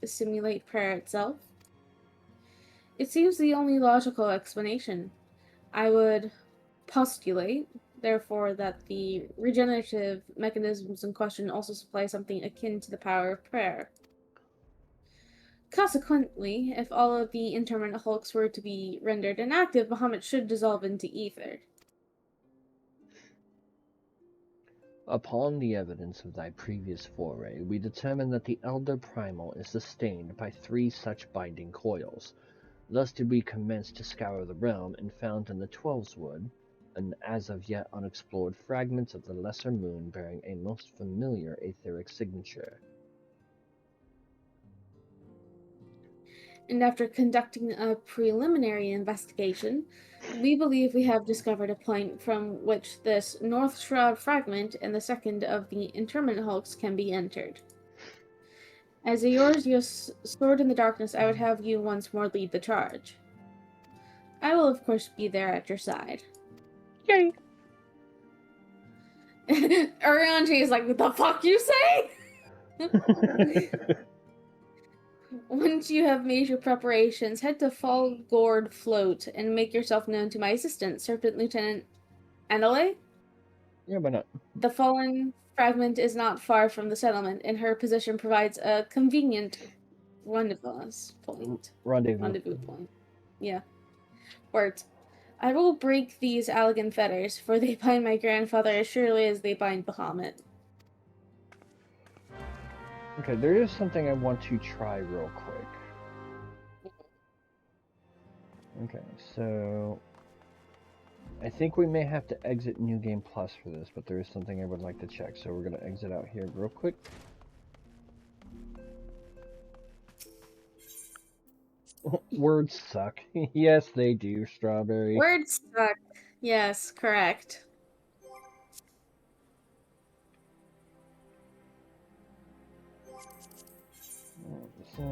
simulate prayer itself? It seems the only logical explanation. I would postulate, therefore, that the regenerative mechanisms in question also supply something akin to the power of prayer. Consequently, if all of the intermittent hulks were to be rendered inactive, Bahamut should dissolve into ether. Upon the evidence of thy previous foray, we determined that the Elder Primal is sustained by 3 such binding coils. Thus did we commence to scour the realm, and found in the Twelveswood an as of yet unexplored fragment of the Lesser Moon bearing a most familiar etheric signature. And after conducting a preliminary investigation, we believe we have discovered a point from which this North Shroud fragment and the second of the intermittent hulks can be entered. As a Eorzeus sword in the darkness, I would have you once more lead the charge. I will, of course, be there at your side. Yay! Arianji is like, what the fuck you say? Once you have made your preparations, head to Falgord Float and make yourself known to my assistant, Serpent Lieutenant Anale. Yeah, why not? The fallen fragment is not far from the settlement, and her position provides a convenient rendezvous point. Yeah. Words. I will break these Allegan fetters, for they bind my grandfather as surely as they bind Bahamut. Okay, there is something I want to try real quick. Okay, so I think we may have to exit New Game Plus for this, but there is something I would like to check, so we're gonna exit out here real quick. Words suck. Yes, they do, Strawberry. Words suck. Yes, correct. So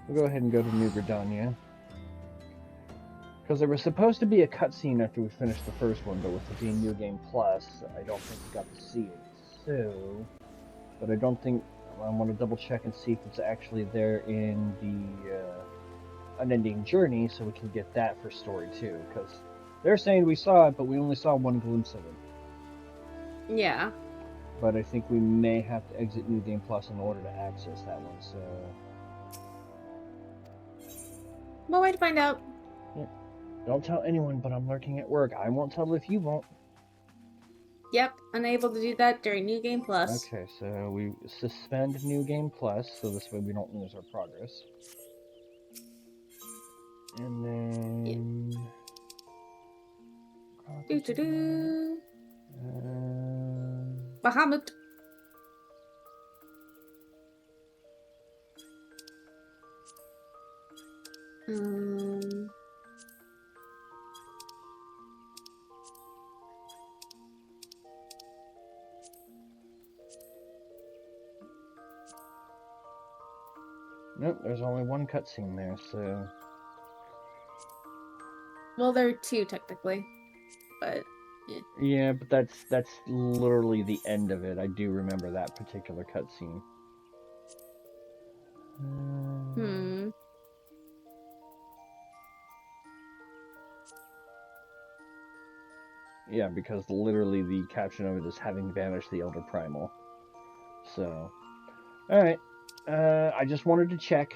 we'll go ahead and go to New Gridania. Because there was supposed to be a cutscene after we finished the first one, but with it being New Game Plus, I don't think we got to see it. So, but I don't think, I want to double check and see if it's actually there in the Unending Journey, so we can get that for story too. Because they're saying we saw it, but we only saw one glimpse of it. Yeah. But I think we may have to exit New Game Plus in order to access that one, so... We'll wait to find out. Yeah. Don't tell anyone, but I'm lurking at work. I won't tell if you won't. Yep, unable to do that during New Game Plus. Okay, so we suspend New Game Plus, so this way we don't lose our progress. And then... Do-do-do. Bahamut. Nope, there's only one cutscene there, so... Well, there are two technically, but... Yeah. Yeah, but that's literally the end of it. I do remember that particular cutscene. Yeah, because literally the caption of it is having banished the Elder Primal. So, alright. I just wanted to check.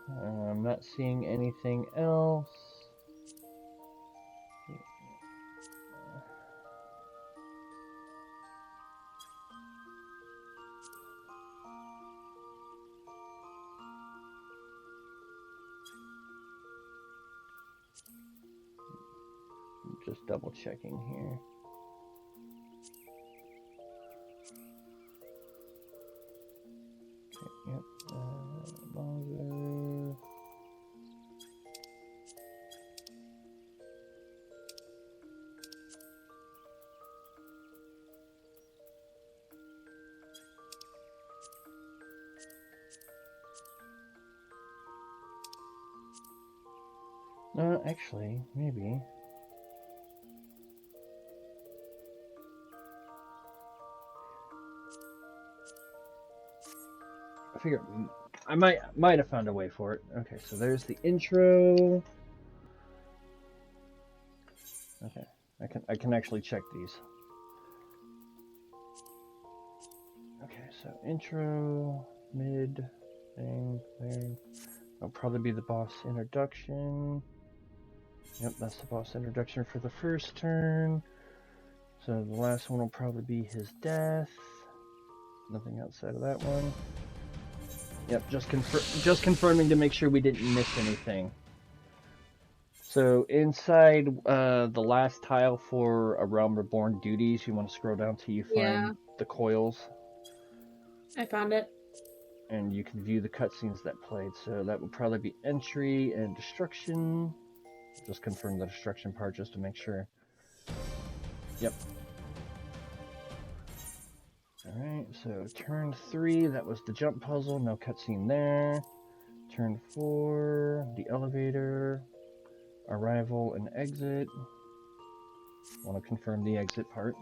I'm not seeing anything else. Just double checking here. Okay, yep. Longer. Actually, maybe. I figure I might have found a way for it. Okay, so there's the intro. Okay, I can actually check these. Okay, so intro, mid, thing. That'll probably be the boss introduction. Yep, that's the boss introduction for the first turn. So the last one will probably be his death. Nothing outside of that one. Yep, just confirming to make sure we didn't miss anything. So inside the last tile for A Realm Reborn duties, you want to scroll down till you find the Coils. I found it. And you can view the cutscenes that played. So that would probably be entry and destruction. Just confirm the destruction part just to make sure. Yep. Alright, so turn 3, that was the jump puzzle, no cutscene there. Turn 4, the elevator, arrival and exit. Want to confirm the exit part.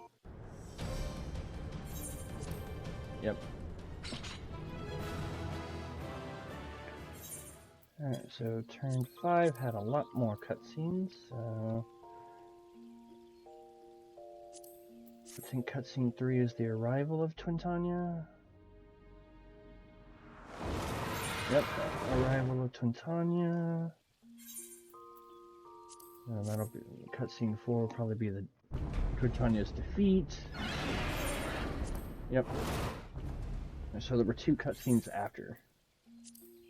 Yep. Alright, so turn 5 had a lot more cutscenes, so... I think cutscene 3 is the arrival of Twintania. Yep, arrival of Twintania. That'll be cutscene 4 will probably be the Twintania's defeat. Yep. So there were 2 cutscenes after.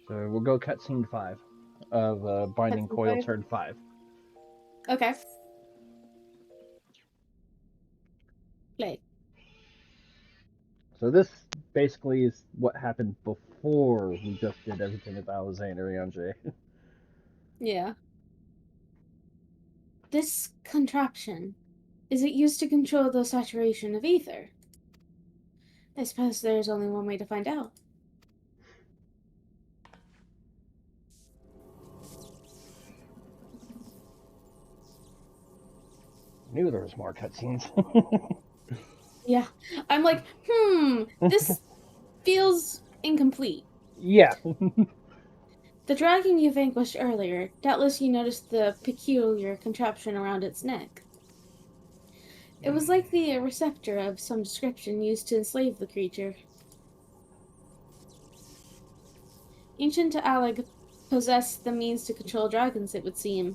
So we'll go cutscene 5. of Binding Cutscene Coil 5. Turn 5. Okay. Play. So this basically is what happened before we just did everything with Alizé and Urianger. Yeah. This contraption, is it used to control the saturation of ether? I suppose there's only one way to find out. Knew there was more cutscenes. Yeah. I'm like, this feels incomplete. Yeah. The dragon you vanquished earlier, doubtless you noticed the peculiar contraption around its neck. It was like the receptor of some description used to enslave the creature. Ancient Alag possessed the means to control dragons, it would seem.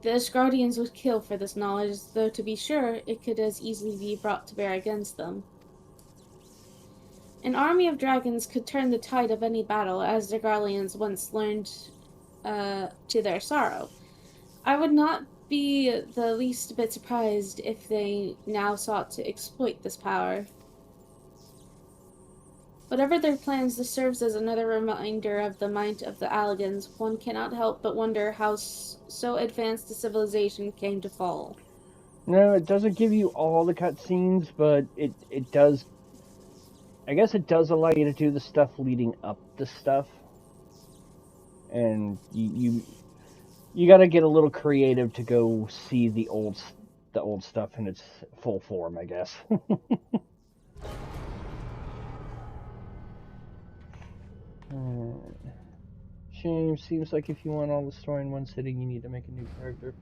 The Asgardians would kill for this knowledge, though to be sure, it could as easily be brought to bear against them. An army of dragons could turn the tide of any battle, as the Garleans once learned to their sorrow. I would not be the least bit surprised if they now sought to exploit this power. Whatever their plans, this serves as another reminder of the might of the Allagans. One cannot help but wonder how so advanced a civilization came to fall. No, it doesn't give you all the cutscenes, but it does. I guess it does allow you to do the stuff leading up to stuff, and you got to get a little creative to go see the old stuff in its full form, I guess. Shame. Seems like if you want all the story in one sitting, you need to make a new character.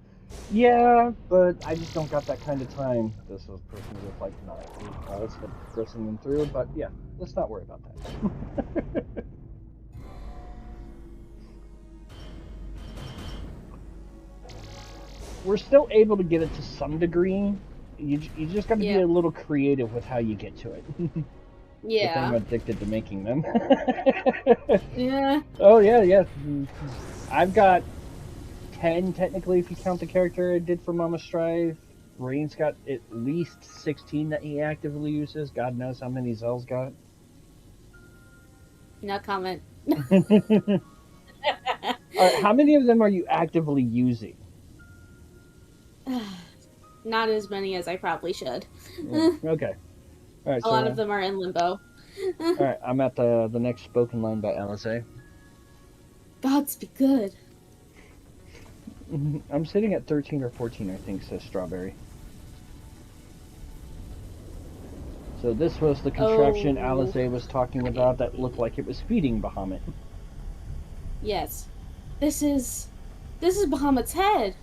Yeah, but I just don't got that kind of time. This was a person with like 9 calls of pressing them through, but yeah, let's not worry about that. We're still able to get it to some degree. You just got to be a little creative with how you get to it. Good thing I'm addicted to making them. Yeah. Oh yeah. I've got 10 technically if you count the character I did for Mama Strife. Rain's got at least 16 that he actively uses. God knows how many Zel's got. No comment. Alright, how many of them are you actively using? Not as many as I probably should. Okay. Alright, A lot of them are in limbo. Alright, I'm at the next spoken line by Alizé. Gods be good. I'm sitting at 13 or 14, I think, says Strawberry. So this was the contraption Alizé was talking about that looked like it was feeding Bahamut. Yes. This is Bahamut's head.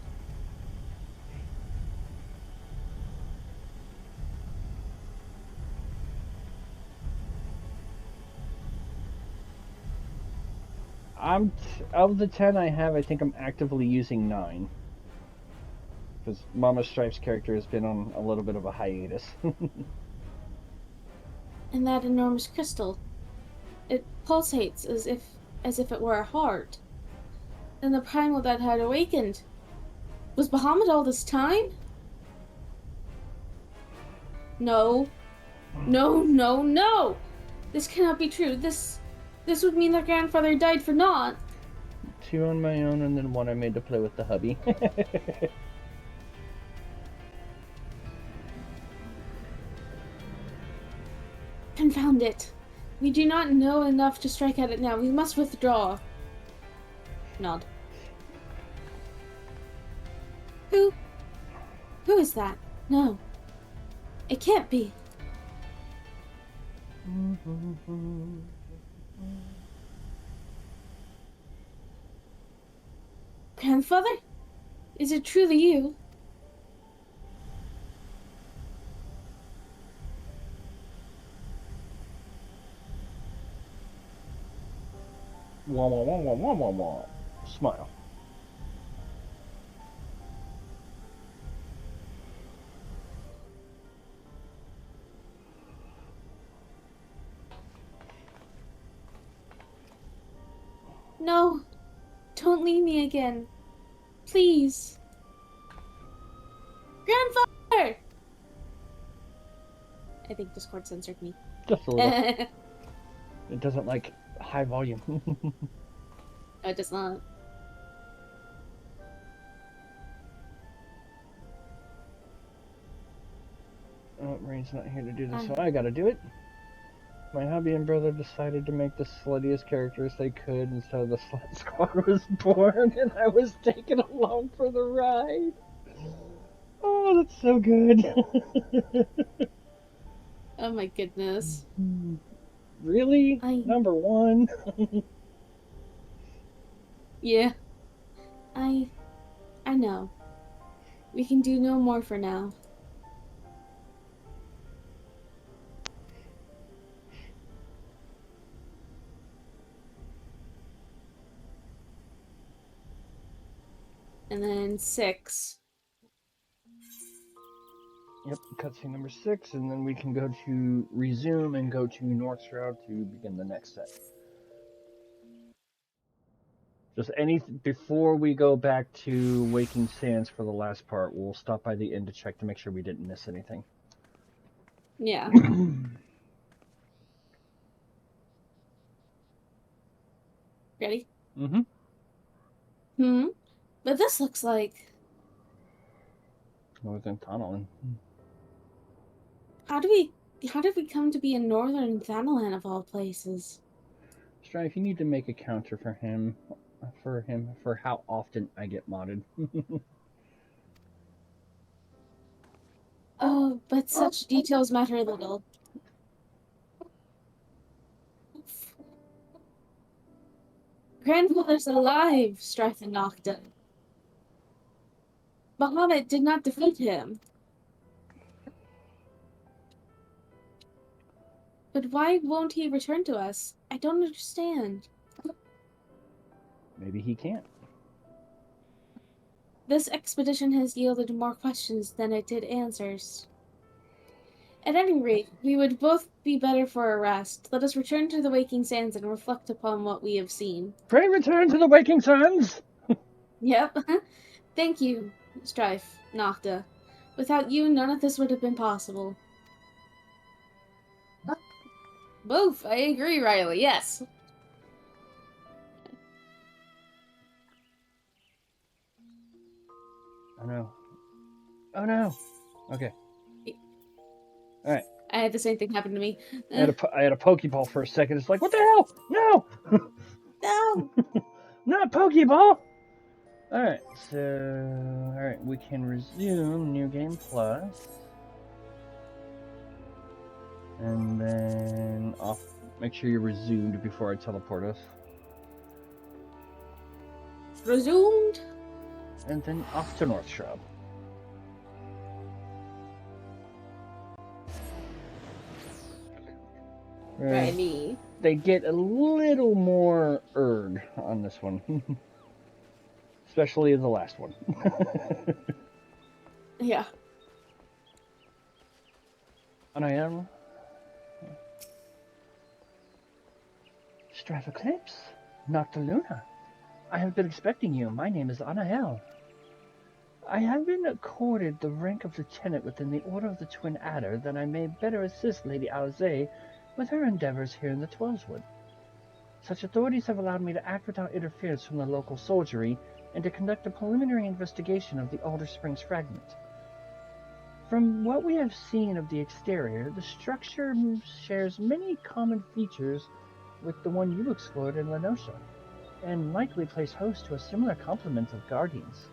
Of the 10 I have, I think I'm actively using 9. Because Mama Strife's character has been on a little bit of a hiatus. And that enormous crystal. It pulsates as if it were a heart. And the primal that had awakened. Was Bahamut all this time? No. No. This cannot be true. This would mean that grandfather died for naught. 2 on my own, and then 1 I made to play with the hubby. Confound it. We do not know enough to strike at it now. We must withdraw. Nod. Who is that? No. It can't be. Grandfather? Is it truly you? Wah, wah, wah, wah, wah, wah, wah. Smile. No. Don't leave me again. Please. Grandfather! I think Discord censored me. Just a little. It doesn't like high volume. No, it does not. Oh, Rain's not here to do this, so I gotta do it. My hubby and brother decided to make the sluttiest characters they could, and so the Slut Squad was born, and I was taken along for the ride. Oh, that's so good. Oh my goodness. Really? Number one? Yeah. I know. We can do no more for now. And then 6. Yep, cutscene number 6, and then we can go to resume and go to North Shroud to begin the next set. Just before we go back to Waking Sands for the last part, we'll stop by the inn to check to make sure we didn't miss anything. Yeah. Ready? Mm-hmm. But this looks like... Northern Thanalan. How did we come to be in Northern Thanalan of all places? Strife, you need to make a counter for how often I get modded. Oh, but such details matter little. Grandfather's alive, Strife and Nocta. Bahamut did not defeat him. But why won't he return to us? I don't understand. Maybe he can't. This expedition has yielded more questions than it did answers. At any rate, we would both be better for a rest. Let us return to the Waking Sands and reflect upon what we have seen. Pray return to the Waking Sands! Yep. Thank you, Strife, Nocta. Without you, none of this would have been possible. Both, I agree, Riley, yes. Oh no. Oh no! Okay. Alright. I had the same thing happen to me. I had a Pokeball for a second. It's like, what the hell? No! No! Not Pokeball! Alright, so... Alright, we can resume New Game Plus. And then make sure you're resumed before I teleport us. Resumed? And then off to North Shroud. Riley. They get a little more erg on this one. Especially the last one. Yeah. And I am... Strife Eclipse, Noctiluna. I have been expecting you. My name is Anael. I have been accorded the rank of lieutenant within the Order of the Twin Adder that I may better assist Lady Alzay with her endeavors here in the Twellswood. Such authorities have allowed me to act without interference from the local soldiery and to conduct a preliminary investigation of the Alder Springs fragment. From what we have seen of the exterior, the structure shares many common features with the one you explored in Lenosha, and likely plays host to a similar complement of guardians.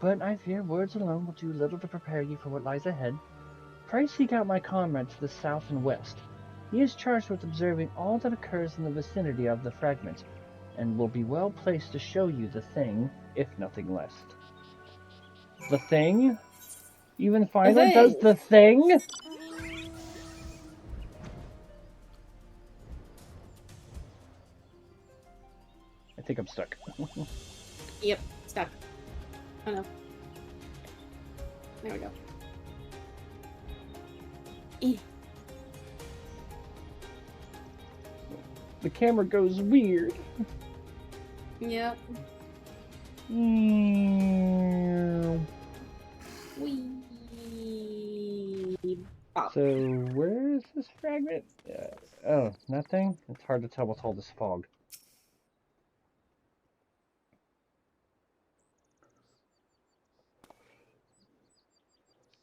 But I fear words alone will do little to prepare you for what lies ahead. Pray seek out my comrade to the south and west. He is charged with observing all that occurs in the vicinity of the fragment, and will be well placed to show you the thing, if nothing less. The thing? Even Filer does the thing? I think I'm stuck. Yep, stuck. Oh no. There we go. The camera goes weird. Yep. Wee. Oh. So, where is this fragment? Oh, nothing? It's hard to tell with all this fog.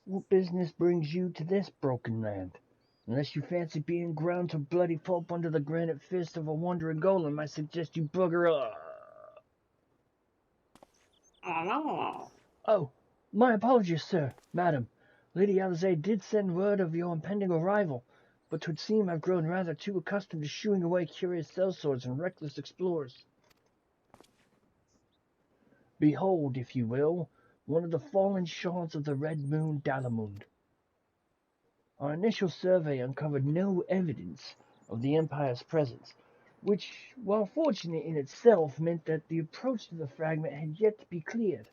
What business brings you to this broken land? Unless you fancy being ground to bloody pulp under the granite fist of a wandering golem, I suggest you bugger up. Oh, my apologies, sir, madam. Lady Alizé did send word of your impending arrival, but 'twould seem I've grown rather too accustomed to shooing away curious sellswords and reckless explorers. Behold, if you will, one of the fallen shards of the Red Moon Dalamund. Our initial survey uncovered no evidence of the Empire's presence, which, while fortunate in itself, meant that the approach to the fragment had yet to be cleared.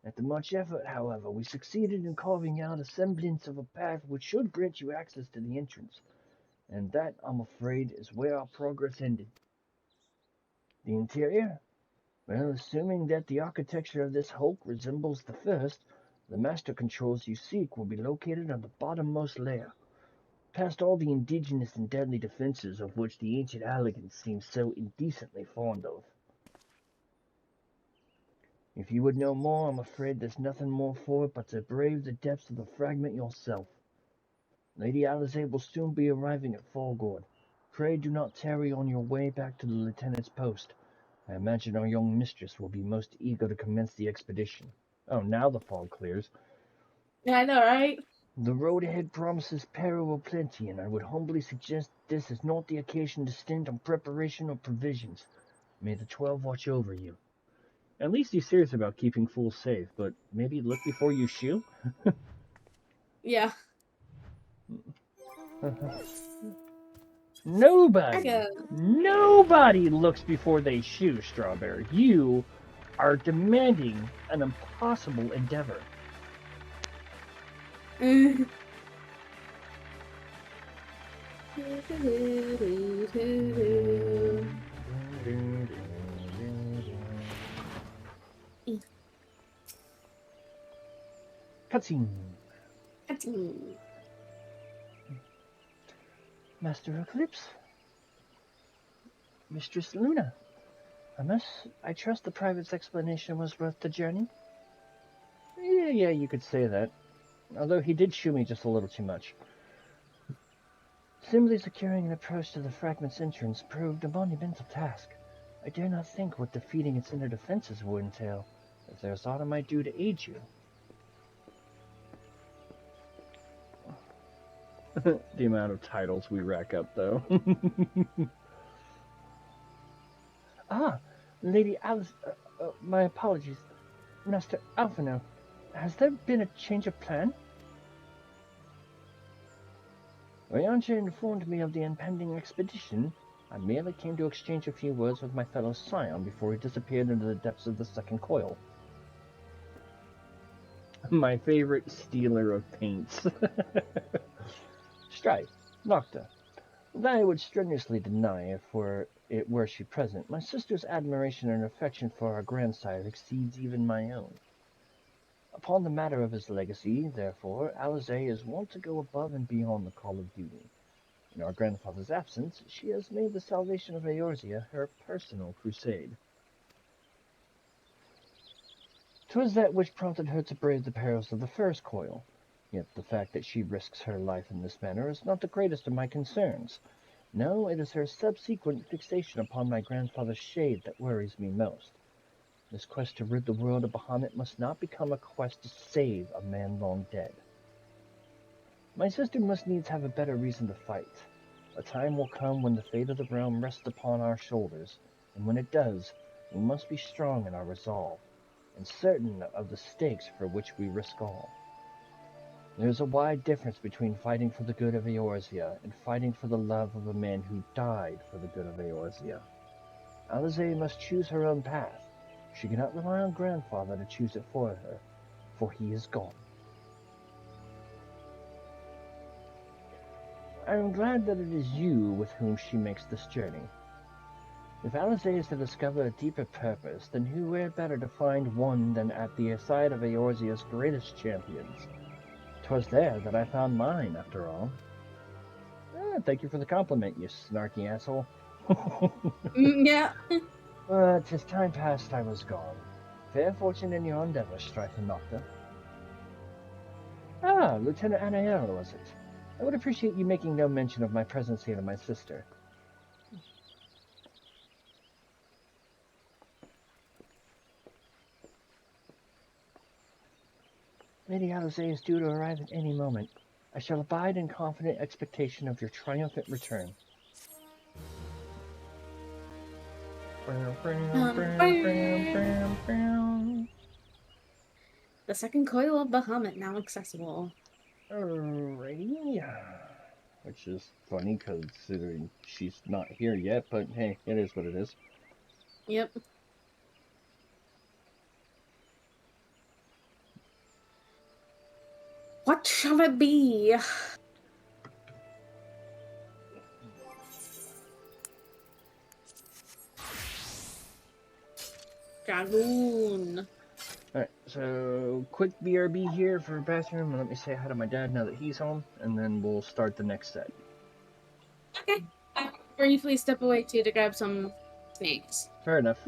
After much effort, however, we succeeded in carving out a semblance of a path which should grant you access to the entrance, and that, I'm afraid, is where our progress ended. The interior? Well, assuming that the architecture of this hulk resembles the first, the master controls you seek will be located on the bottommost layer, past all the indigenous and deadly defenses of which the ancient elegants seem so indecently fond of. If you would know more, I'm afraid there's nothing more for it but to brave the depths of the fragment yourself. Lady Alizé will soon be arriving at Falgord. Pray do not tarry on your way back to the lieutenant's post. I imagine our young mistress will be most eager to commence the expedition. Oh, now the fog clears. Yeah, I know, right? The road ahead promises peril aplenty, and I would humbly suggest this is not the occasion to stint on preparation or provisions. May the 12 watch over you. At least he's serious about keeping fools safe, but maybe look before you shoot? Yeah. Nobody, Okay. nobody looks before they shoot, Strawberry. You are demanding an impossible endeavor. Cutscene. Master Eclipse, Mistress Luna. I trust the private's explanation was worth the journey. Yeah, you could say that. Although he did shoot me just a little too much. Simply securing an approach to the fragment's entrance proved a monumental task. I dare not think what defeating its inner defenses would entail. If there's aught I might do to aid you. The amount of titles we rack up, though. Ah, Lady Alice. My apologies. Master Alphino. Has there been a change of plan? Ryanja informed me of the impending expedition. I merely came to exchange a few words with my fellow scion before he disappeared into the depths of the second coil. My favorite stealer of paints. Strife, Nocta. Though I would strenuously deny if it were she present, my sister's admiration and affection for our grandsire exceeds even my own. Upon the matter of his legacy, therefore, Alizé is wont to go above and beyond the call of duty. In our grandfather's absence, she has made the salvation of Eorzea her personal crusade. 'Twas that which prompted her to brave the perils of the first coil. Yet the fact that she risks her life in this manner is not the greatest of my concerns. No, it is her subsequent fixation upon my grandfather's shade that worries me most. This quest to rid the world of Bahamut must not become a quest to save a man long dead. My sister must needs have a better reason to fight. A time will come when the fate of the realm rests upon our shoulders, and when it does, we must be strong in our resolve, and certain of the stakes for which we risk all. There is a wide difference between fighting for the good of Eorzea and fighting for the love of a man who died for the good of Eorzea. Alizé must choose her own path. She cannot rely on grandfather to choose it for he is gone. I am glad that it is you with whom she makes this journey. If Alizé is to discover a deeper purpose, then who were better to find one than at the side of Eorzea's greatest champions? 'Twas there that I found mine, after all. Thank you for the compliment, you snarky asshole. Yeah. But 'tis time past I was gone. Fair fortune in your endeavors, Strife and Nocta. Ah, Lieutenant Anael, was it? I would appreciate you making no mention of my presence here to my sister. Lady Alizé is due to arrive at any moment. I shall abide in confident expectation of your triumphant return. The second coil of Bahamut now accessible. Alrighty. Which is funny considering she's not here yet, but hey, it is what it is. Yep. What shall it be? Dragoon. Alright, so quick BRB here for a bathroom. Let me say hi to my dad now that he's home, and then we'll start the next set. Okay. I briefly step away too to grab some snakes. Fair enough.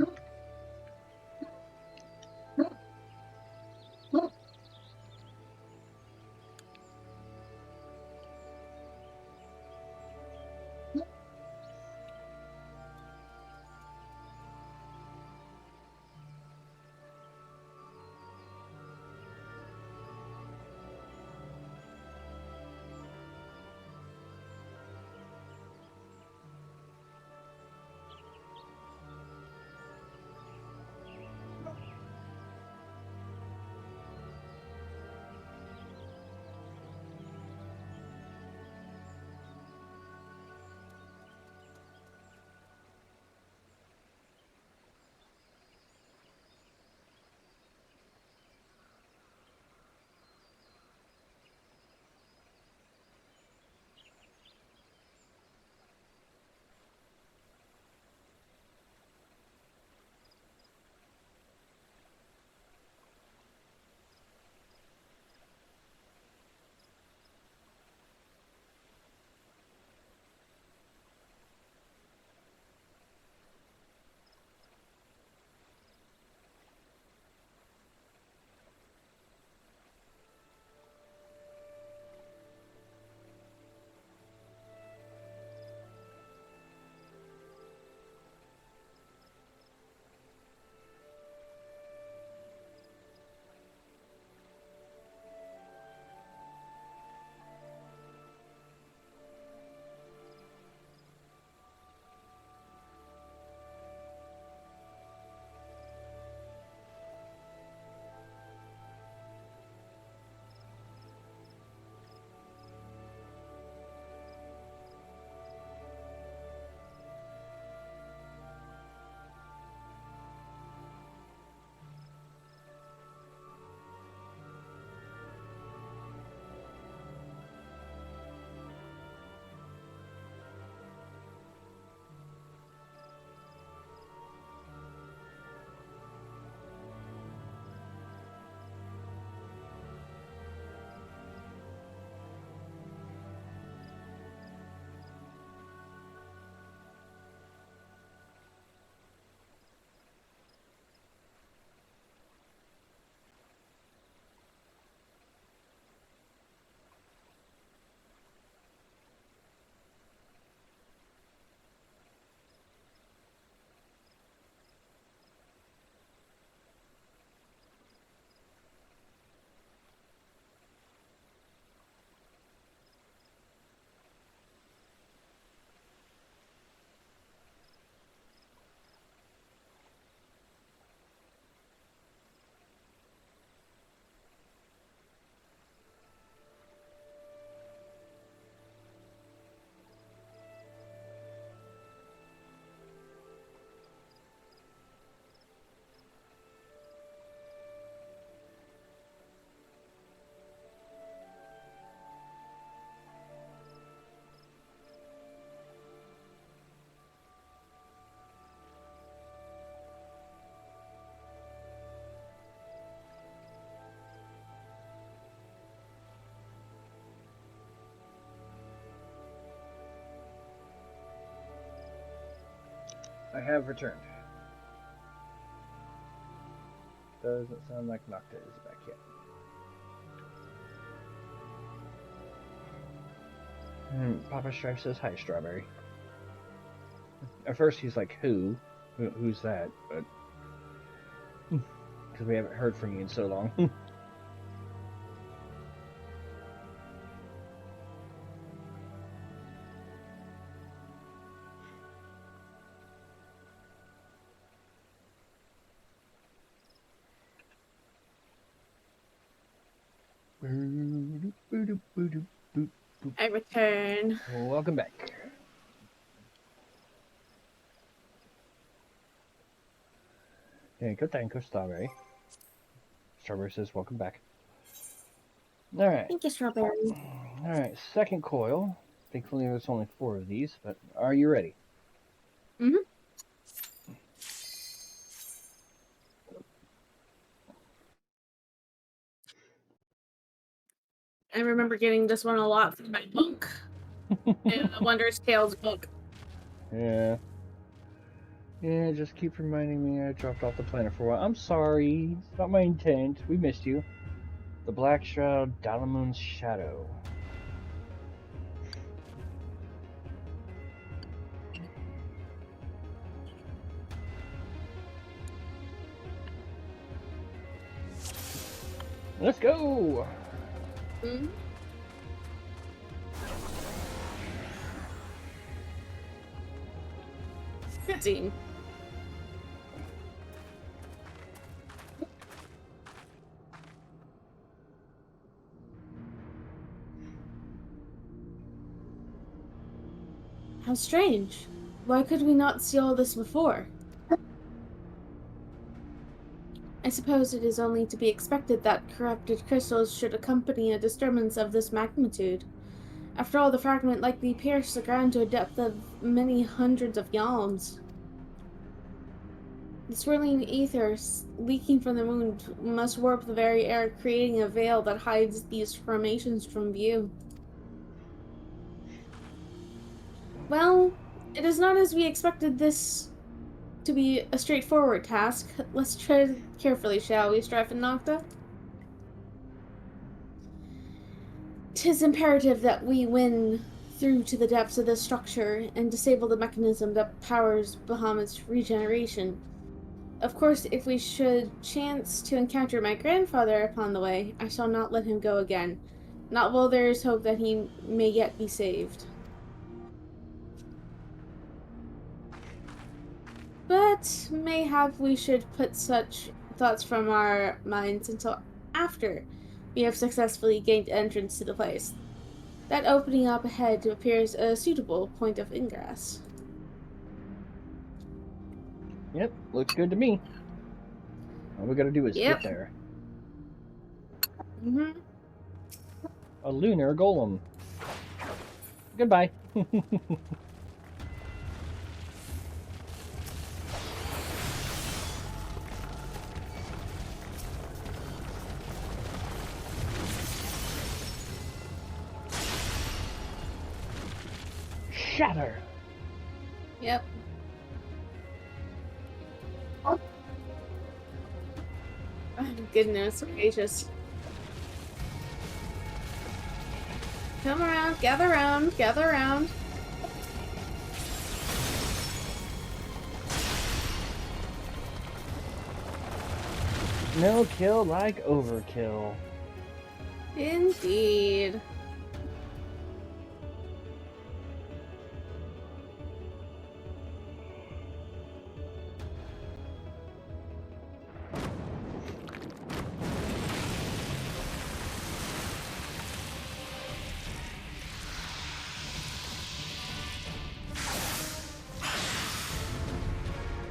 I have returned. Doesn't sound like Nocta is back yet. Papa Strife says, hi, Strawberry. At first he's like, Who's that? But because we haven't heard from you in so long. I return. Welcome back. Thank you, Strawberry. Strawberry says, welcome back. Alright. Thank you, Strawberry. Alright, second coil. Thankfully there's only 4 of these, but are you ready? Mm-hmm. I remember getting this one a lot from my book. In the Wondrous Tales book. Yeah. Yeah, just keep reminding me I dropped off the planet for a while. I'm sorry. It's not my intent. We missed you. The Black Shroud, Dalamun's Shadow. Let's go! Mm-hmm. Good scene. How strange. Why could we not see all this before? I suppose it is only to be expected that corrupted crystals should accompany a disturbance of this magnitude. After all, the fragment likely pierced the ground to a depth of many hundreds of yalms. The swirling ether leaking from the moon must warp the very air, creating a veil that hides these formations from view. Well, it is not as we expected this to be a straightforward task. Let's tread carefully, shall we, Strife and Nocta? 'Tis imperative that we win through to the depths of this structure and disable the mechanism that powers Bahamut's regeneration. Of course, if we should chance to encounter my grandfather upon the way, I shall not let him go again. Not while there is hope that he may yet be saved. But mayhap we should put such thoughts from our minds until after we have successfully gained entrance to the place. That opening up ahead appears a suitable point of ingress. Yep, looks good to me. All we gotta do is get there. Mm-hmm. A lunar golem. Goodbye. Shatter. Yep. Oh, goodness gracious. Come around, gather around, gather around. No kill like overkill. Indeed.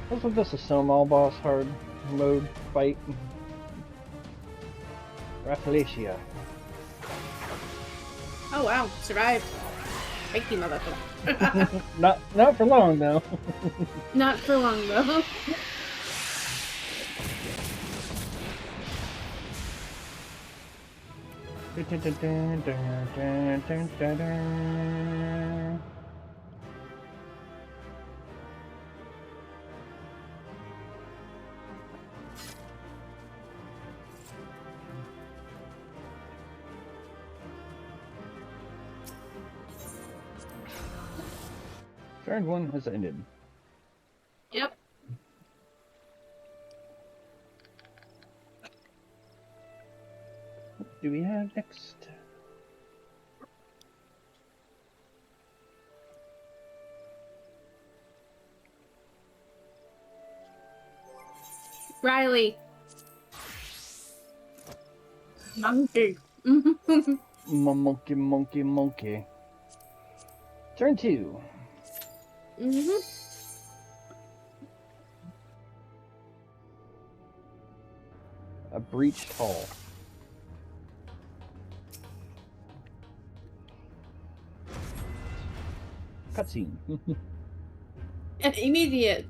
Wasn't this a Snowball boss hard mode fight? Rafflesia. Oh wow, survived. Thank you, motherfucker. Not for long though. Not for long though. Turn 1 has ended. Yep. What do we have next? Riley. Monkey. Monkey, monkey, monkey. Turn 2. A breached hall. Cutscene. Immediate.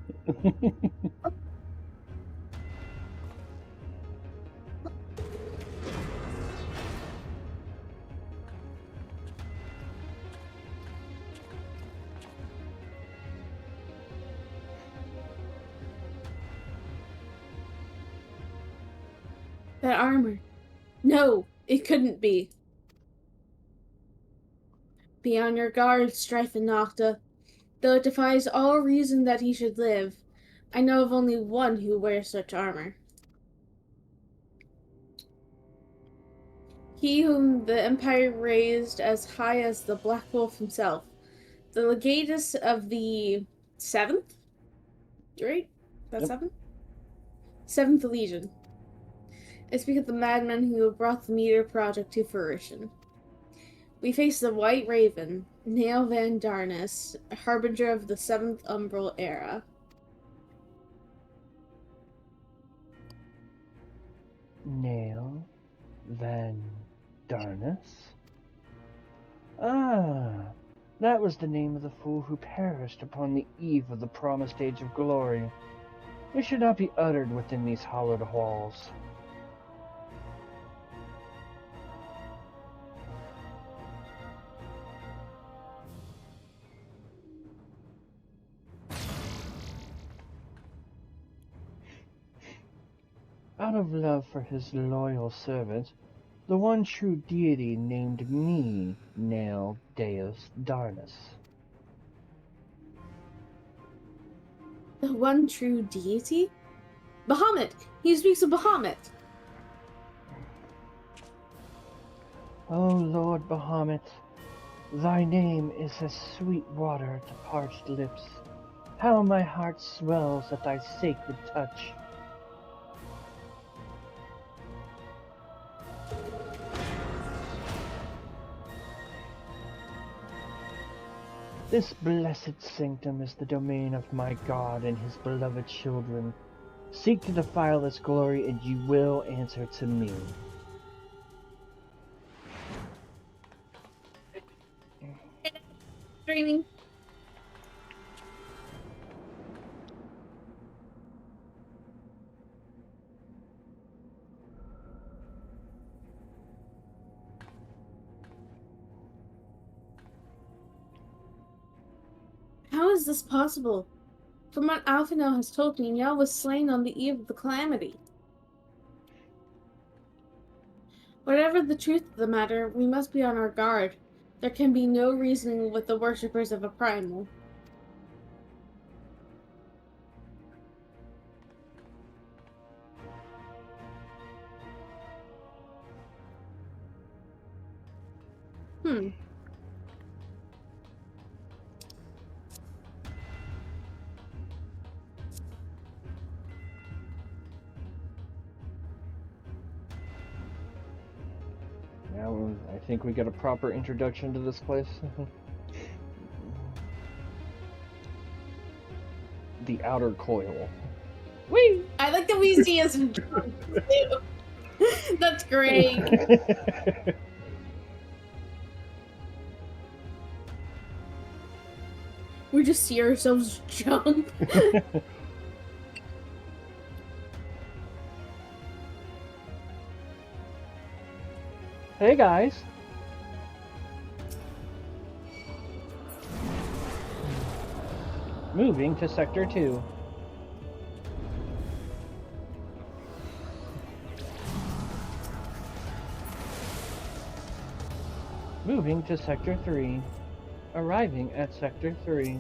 That armor. No, it couldn't be. Be on your guard, Strife and Nocta. Though it defies all reason that he should live, I know of only one who wears such armor. He whom the Empire raised as high as the Black Wolf himself, the legatus of the 7th? Right? That's Yep. 7th? 7th Legion. I speak of the madman who brought the Meteor Project to fruition. We face the White Raven, Nail Van Darnus, a harbinger of the 7th Umbral era. Nail Van Darnus? Ah, that was the name of the fool who perished upon the eve of the promised Age of Glory. It should not be uttered within these hallowed halls. Out of love for his loyal servant, the one true deity named me Nail Deus Darnus. The one true deity? Bahamut! He speaks of Bahamut! O Lord Bahamut, thy name is as sweet water to parched lips. How my heart swells at thy sacred touch. This blessed sanctum is the domain of my God and his beloved children. Seek to defile this glory, and you will answer to me. Dreaming. How is this possible? From what Alphinaud has told me, Niall was slain on the eve of the calamity. Whatever the truth of the matter, we must be on our guard. There can be no reasoning with the worshippers of a primal. Now I think we got a proper introduction to this place. The outer coil. Whee! I like that we see us in drunk too. That's great. We just see ourselves jump. Hey guys. Moving to Sector 2. Moving to Sector 3. Arriving at Sector 3.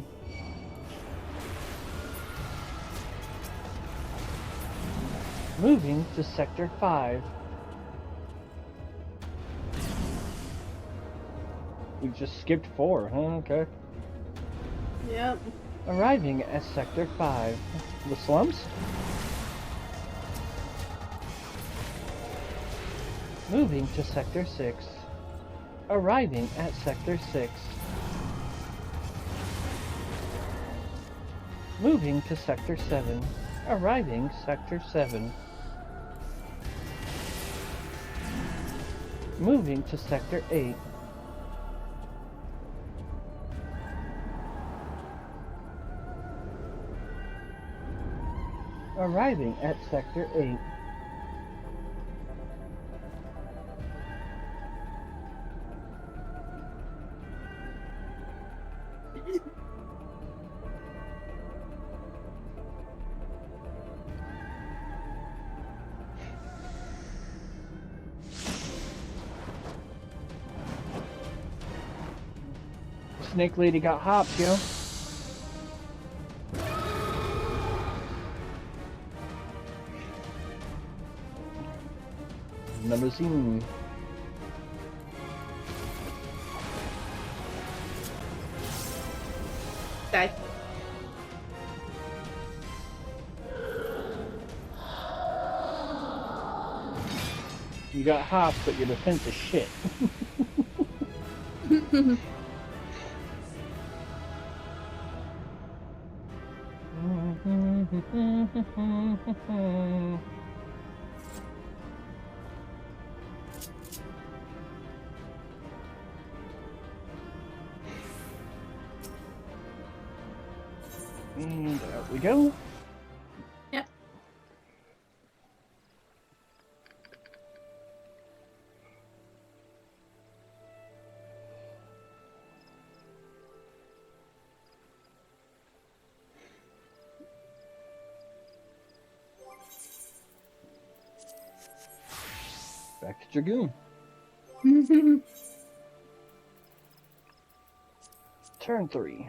Moving to Sector 5. We just skipped 4, huh? Okay. Yep. Arriving at Sector 5. The slums? Moving to Sector 6. Arriving at Sector 6. Moving to Sector 7. Arriving Sector 7. Moving to Sector 8. Arriving at Sector 8. Snake Lady got hopped, yo. Never seen. Die. You got hopped, but your defense is shit. And out we go. Yep. Back to Dragoon. Turn 3.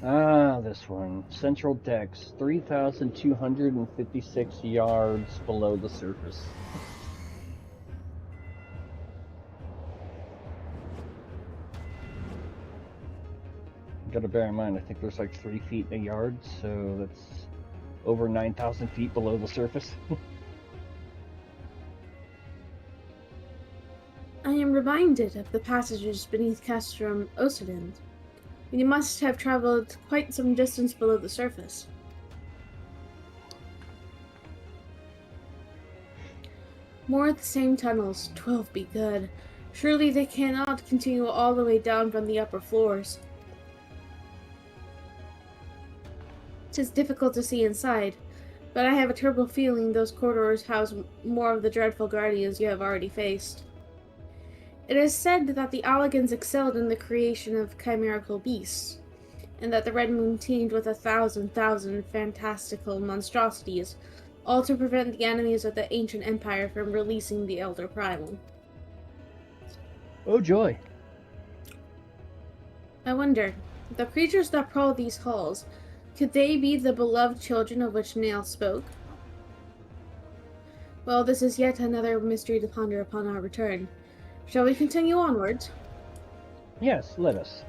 Ah, this one. Central decks, 3,256 yards below the surface. Gotta bear in mind, I think there's like 3 feet a yard, so that's over 9,000 feet below the surface. I am reminded of the passages beneath Castrum Occident. You must have traveled quite some distance below the surface. More of the same tunnels, 12 be good. Surely they cannot continue all the way down from the upper floors. 'Tis difficult to see inside, but I have a terrible feeling those corridors house more of the dreadful guardians you have already faced. It is said that the Alligans excelled in the creation of chimerical beasts, and that the Red Moon teemed with 1,000 fantastical monstrosities, all to prevent the enemies of the ancient empire from releasing the Elder Primal. Oh joy. I wonder, the creatures that prowl these halls, could they be the beloved children of which Nail spoke? Well, this is yet another mystery to ponder upon our return. Shall we continue onwards? Yes, let us.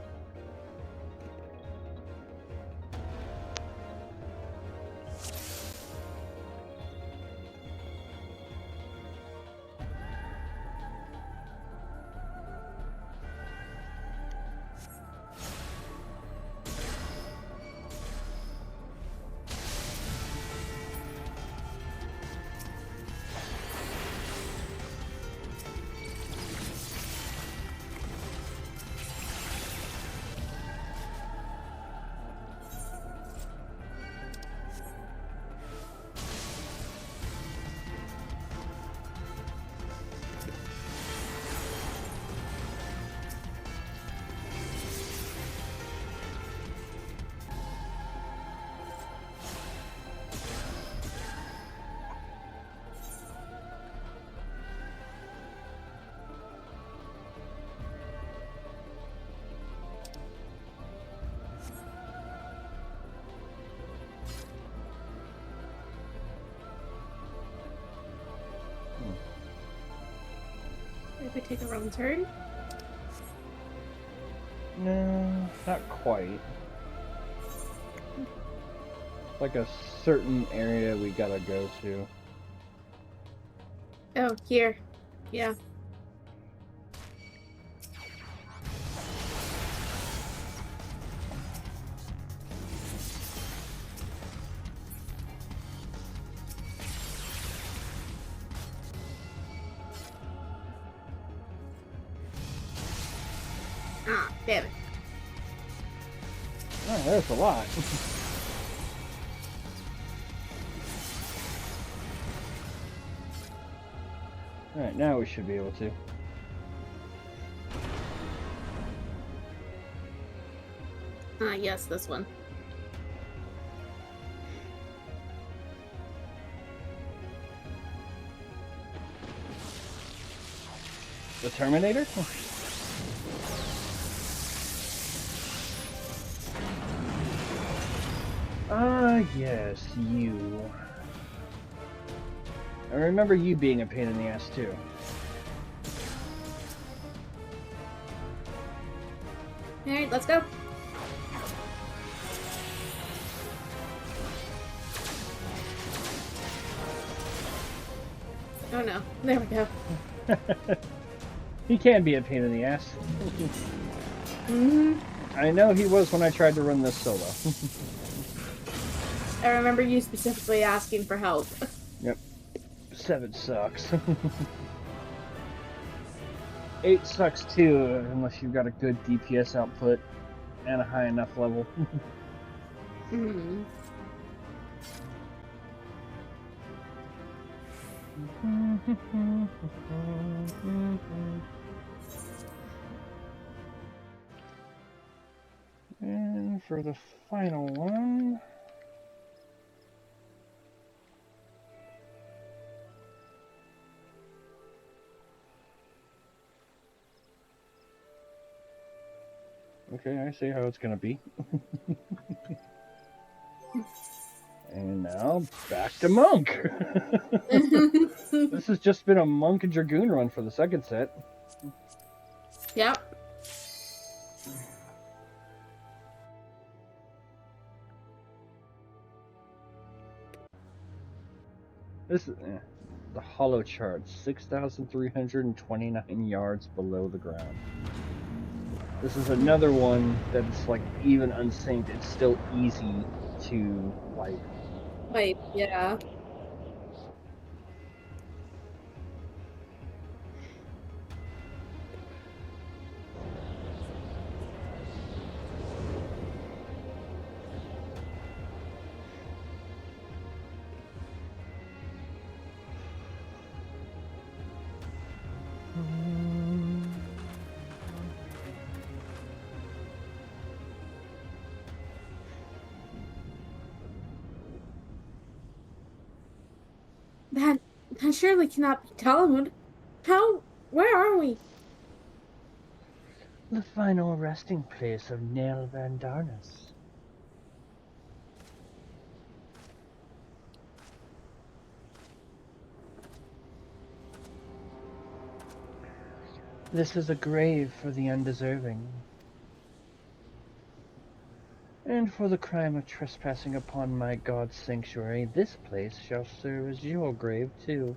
if we take a wrong turn? No, not quite. Like a certain area we gotta go to. Oh, here. Yeah. Ah, damn it. Oh, there's a lot. Alright, now we should be able to. Ah, yes, this one. The Terminator? Ah, yes, you. I remember you being a pain in the ass, too. Alright, let's go. Oh no, there we go. He can be a pain in the ass. Mm-hmm. I know he was when I tried to run this solo. I remember you specifically asking for help. Yep. 7 sucks. 8 sucks too, unless you've got a good DPS output and a high enough level. Mm-hmm. And for the final one... Okay, I see how it's gonna be. And now, back to Monk! This has just been a Monk and Dragoon run for the second set. Yep. This is the hollow chart, 6,329 yards below the ground. This is another one that's like even unsynced, it's still easy to wipe. Wait, yeah. That surely cannot be Talmud. How? Where are we? The final resting place of Nell Van Darnus. This is a grave for the undeserving. And for the crime of trespassing upon my god's sanctuary, this place shall serve as your grave too.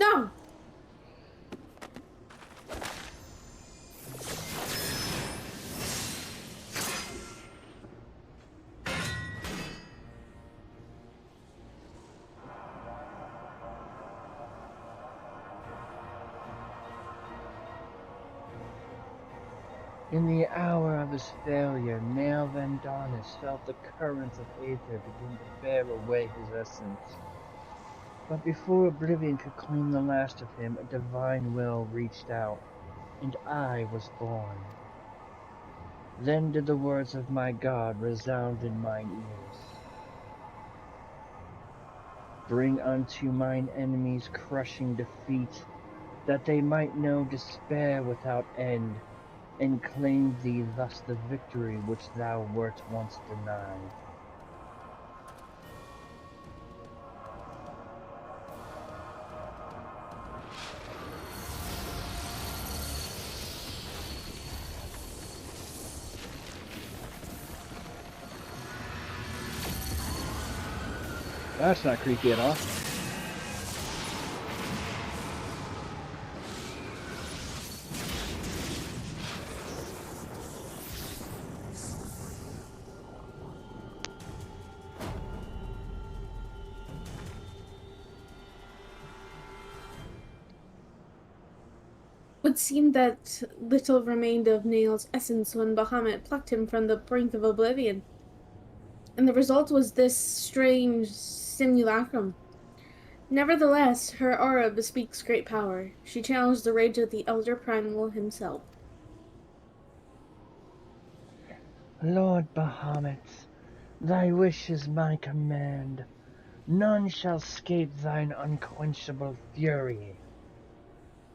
No! In the hour of his failure, Nell Van Darnus felt the currents of Aether begin to bear away his essence. But before oblivion could claim the last of him, a divine will reached out, and I was born. Then did the words of my God resound in mine ears. Bring unto mine enemies crushing defeat, that they might know despair without end, and claim thee thus the victory which thou wert once denied. That's not creepy at all. It seemed that little remained of Nail's essence when Bahamut plucked him from the brink of oblivion. And the result was this strange simulacrum. Nevertheless, her aura bespeaks great power. She challenged the rage of the Elder Primal himself. Lord Bahamut, thy wish is my command. None shall escape thine unquenchable fury.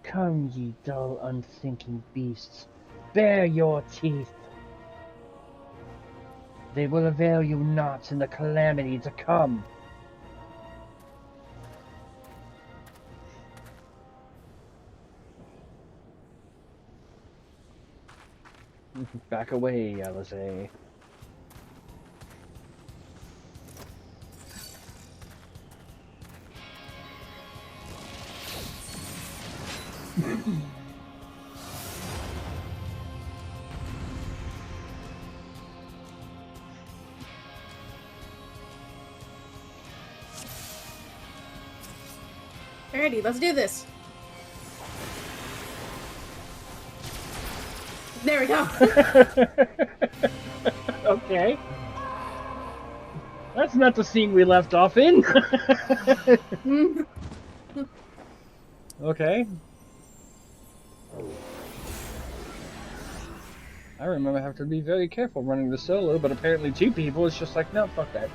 Come, ye dull, unthinking beasts, bare your teeth. They will avail you not in the calamity to come. Back away, Alizé. Alrighty, let's do this. There we go. Okay. That's not the scene we left off in. Okay. I remember having to be very careful running the solo, but apparently 2 people is just like, no, fuck that.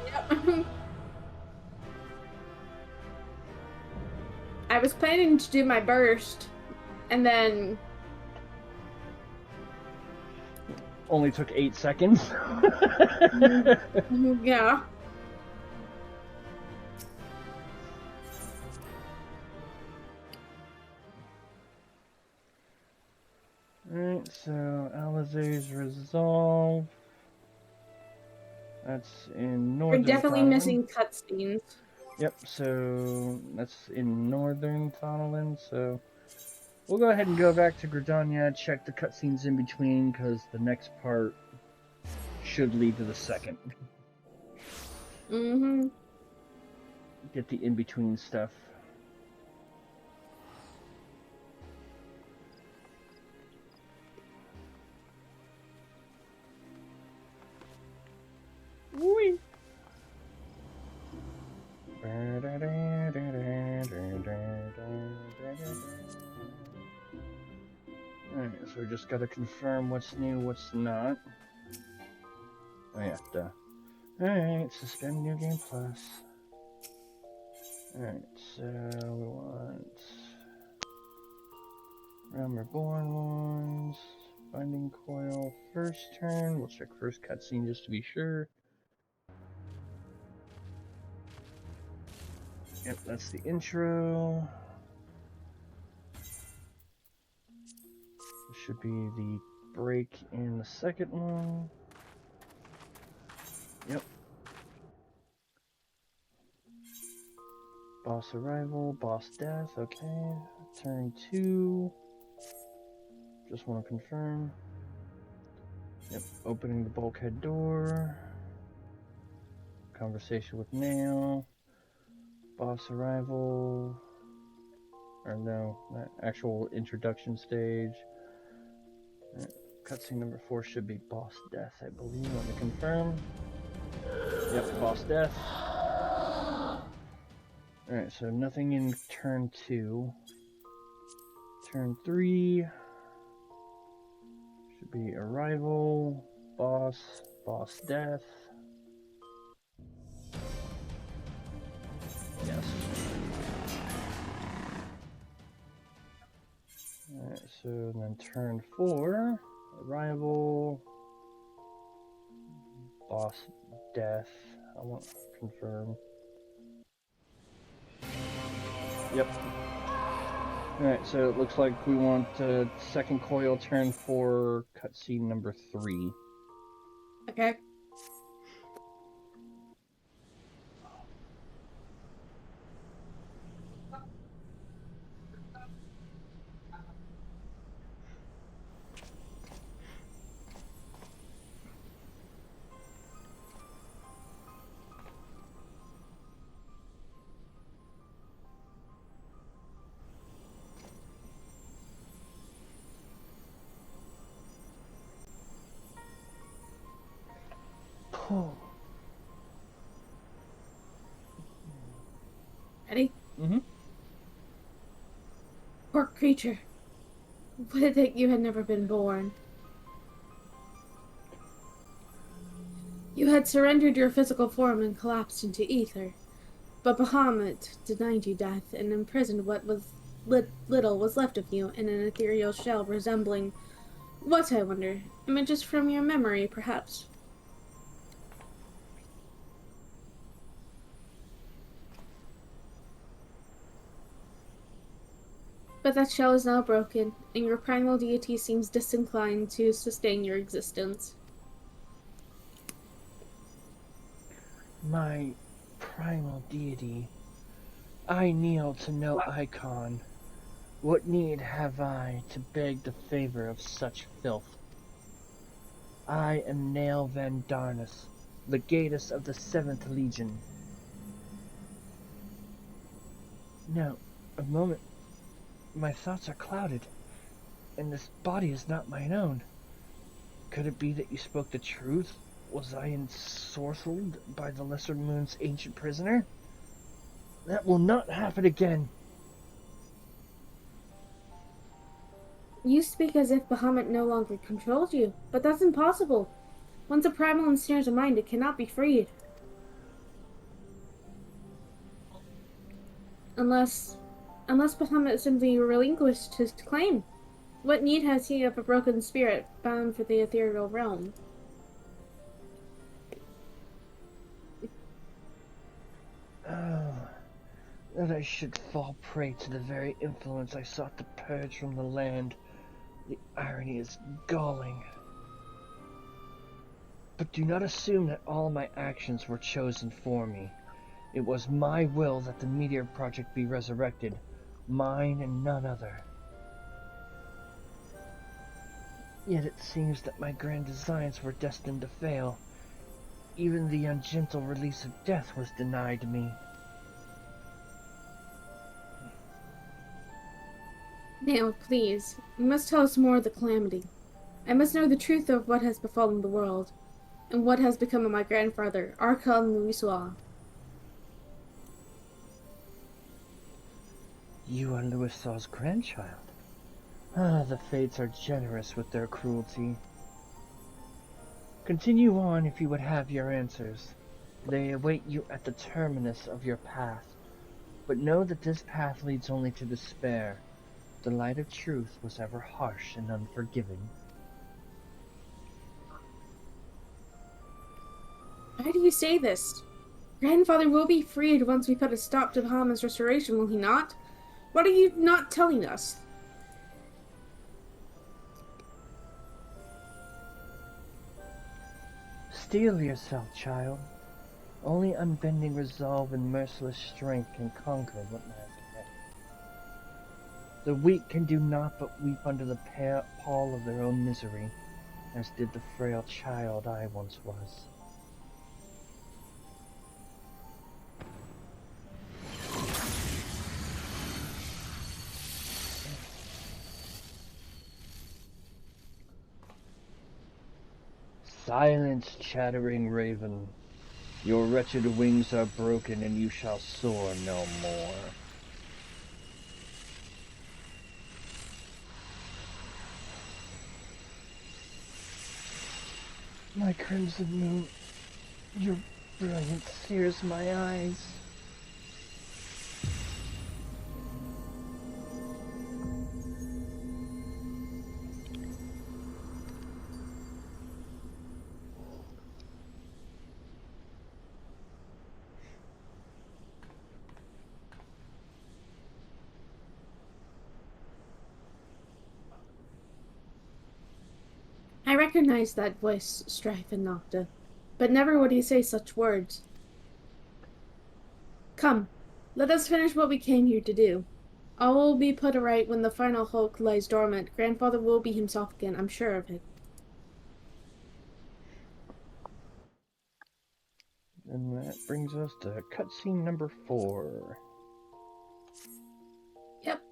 Yep. I was planning to do my burst, and then... Only took 8 seconds. Yeah. Alright, so Alizé's resolve. That's in northern. We're definitely Thailand. missing cutscenes. Yep, so that's in northern Thailand, so we'll go ahead and go back to Gridania, check the cutscenes in between, because the next part should lead to the second. Mm-hmm. Get the in-between stuff. Whee! Alright, so we just gotta confirm what's new, what's not. Oh yeah, duh. Alright, suspend New Game Plus. Alright, so we want Reborn ones. Binding Coil first turn. We'll check first cutscene just to be sure. Yep, that's the intro. This should be the break in the second one. Yep. Boss arrival, boss death, okay. Turn 2. Just want to confirm. Yep, opening the bulkhead door. Conversation with Nail. Boss arrival. Or no, actual introduction stage. Cutscene number 4 should be boss death, I believe. Let me confirm. Yep, boss death. Alright, so nothing in turn 2. Turn 3 should be arrival, boss, boss death. Yes. Alright, so then turn 4, arrival, boss death. I want to confirm. Yep. Alright, so it looks like we want second coil turn 4, cutscene number 3. Okay. Ready? Mm-hmm. Poor creature. Would that you had never been born. You had surrendered your physical form and collapsed into ether. But Bahamut denied you death and imprisoned what was little was left of you in an ethereal shell resembling what, I wonder? Images from your memory, perhaps? But that shell is now broken, and your primal deity seems disinclined to sustain your existence. My primal deity. I kneel to no icon. What need have I to beg the favor of such filth? I am Nail Van Darnus, legatus of the 7th Legion. No, a moment. My thoughts are clouded, and this body is not mine own. Could it be that you spoke the truth? Was I ensorcelled by the Lesser Moon's ancient prisoner? That will not happen again. You speak as if Bahamut no longer controls you, but that's impossible. Once a primal ensnares a mind, it cannot be freed. Unless Bahamut simply relinquished his claim. What need has he of a broken spirit bound for the ethereal realm? Oh, that I should fall prey to the very influence I sought to purge from the land. The irony is galling. But do not assume that all my actions were chosen for me. It was my will that the Meteor Project be resurrected, mine and none other. Yet it seems that my grand designs were destined to fail. Even the ungentle release of death was denied me. Now, please, you must tell us more of the calamity. I must know the truth of what has befallen the world, and what has become of my grandfather, Archon Louisois. You are Louisaw's grandchild. Ah, the fates are generous with their cruelty. Continue on if you would have your answers. They await you at the terminus of your path. But know that this path leads only to despair. The light of truth was ever harsh and unforgiving. Why do you say this? Grandfather will be freed once we put a stop to Bahamut's restoration, will he not? What are you not telling us? Steel yourself, child. Only unbending resolve and merciless strength can conquer what lies ahead. The weak can do naught but weep under the pall of their own misery, as did the frail child I once was. Silence, chattering raven. Your wretched wings are broken, and you shall soar no more. My crimson moon, your brilliance sears my eyes. I recognize that voice, Strife and Nocta, but never would he say such words. Come, let us finish what we came here to do. All will be put aright when the final hulk lies dormant. Grandfather will be himself again, I'm sure of it. And that brings us to cutscene number 4. Yep.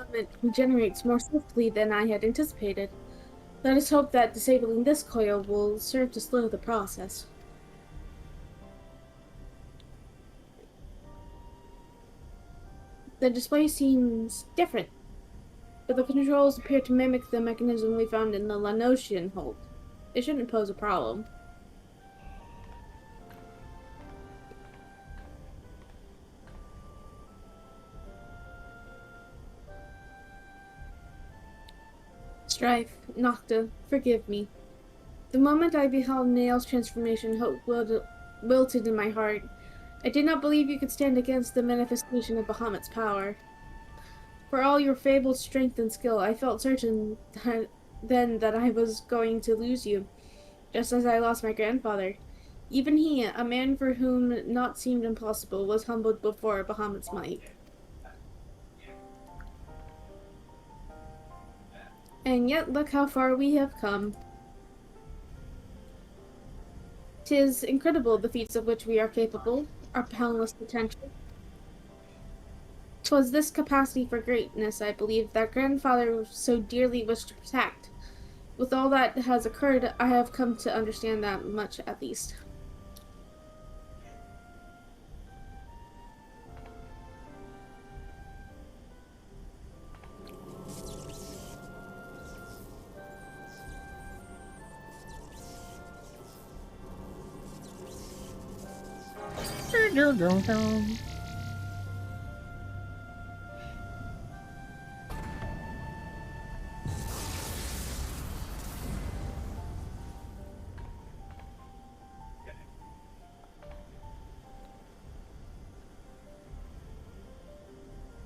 element regenerates more swiftly than I had anticipated. Let us hope that disabling this coil will serve to slow the process. The display seems different, but the controls appear to mimic the mechanism we found in the Lanosian hold. It shouldn't pose a problem. Strife, Nocta, forgive me. The moment I beheld Nail's transformation, hope wilted in my heart. I did not believe you could stand against the manifestation of Bahamut's power. For all your fabled strength and skill, I felt certain then that I was going to lose you, just as I lost my grandfather. Even he, a man for whom naught seemed impossible, was humbled before Bahamut's might. And yet look how far we have come. 'Tis incredible the feats of which we are capable, our boundless potential. 'Twas this capacity for greatness, I believe, that grandfather so dearly wished to protect. With all that has occurred, I have come to understand that much at least.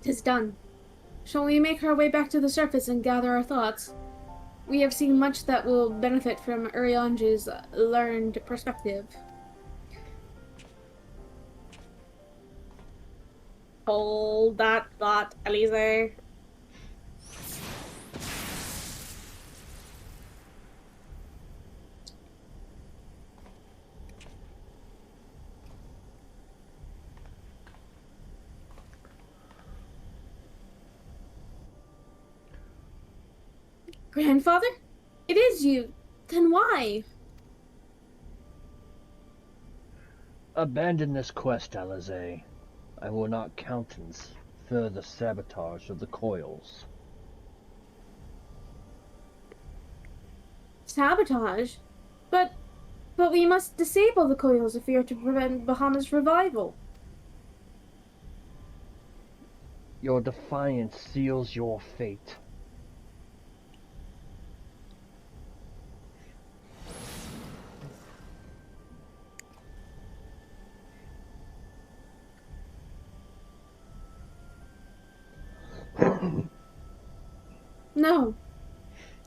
"'Tis done. Shall we make our way back to the surface and gather our thoughts? We have seen much that will benefit from Uriange's learned perspective." Hold that thought, Elise. Grandfather? It is you. Then why? Abandon this quest, Alize. I will not countenance further sabotage of the Coils. Sabotage? But we must disable the coils if we are to prevent Bahamut's revival. Your defiance seals your fate. No.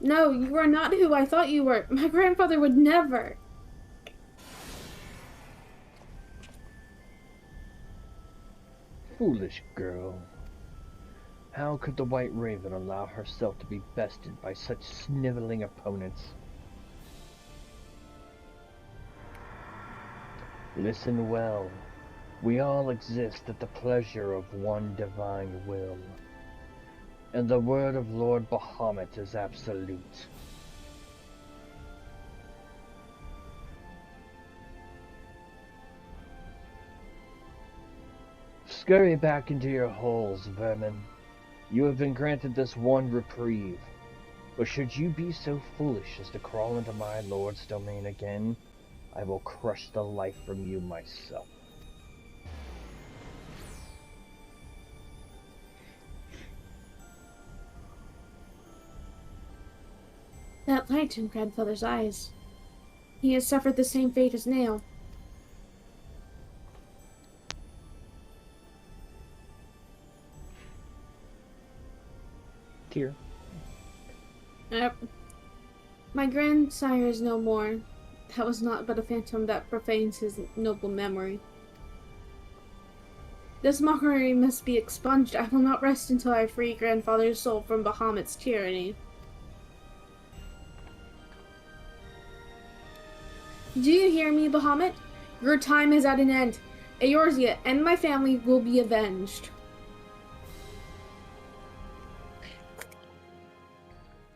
No, you are not who I thought you were. My grandfather would never. Foolish girl. How could the White Raven allow herself to be bested by such sniveling opponents? Listen well. We all exist at the pleasure of one divine will. And the word of Lord Bahamut is absolute. Scurry back into your holes, vermin. You have been granted this one reprieve. But should you be so foolish as to crawl into my lord's domain again, I will crush the life from you myself. That light in grandfather's eyes. He has suffered the same fate as Nail. Tear. Yep. My grandsire is no more. That was not but a phantom that profanes his noble memory. This mockery must be expunged. I will not rest until I free grandfather's soul from Bahamut's tyranny. Do you hear me, Bahamut? Your time is at an end. Eorzea and my family will be avenged.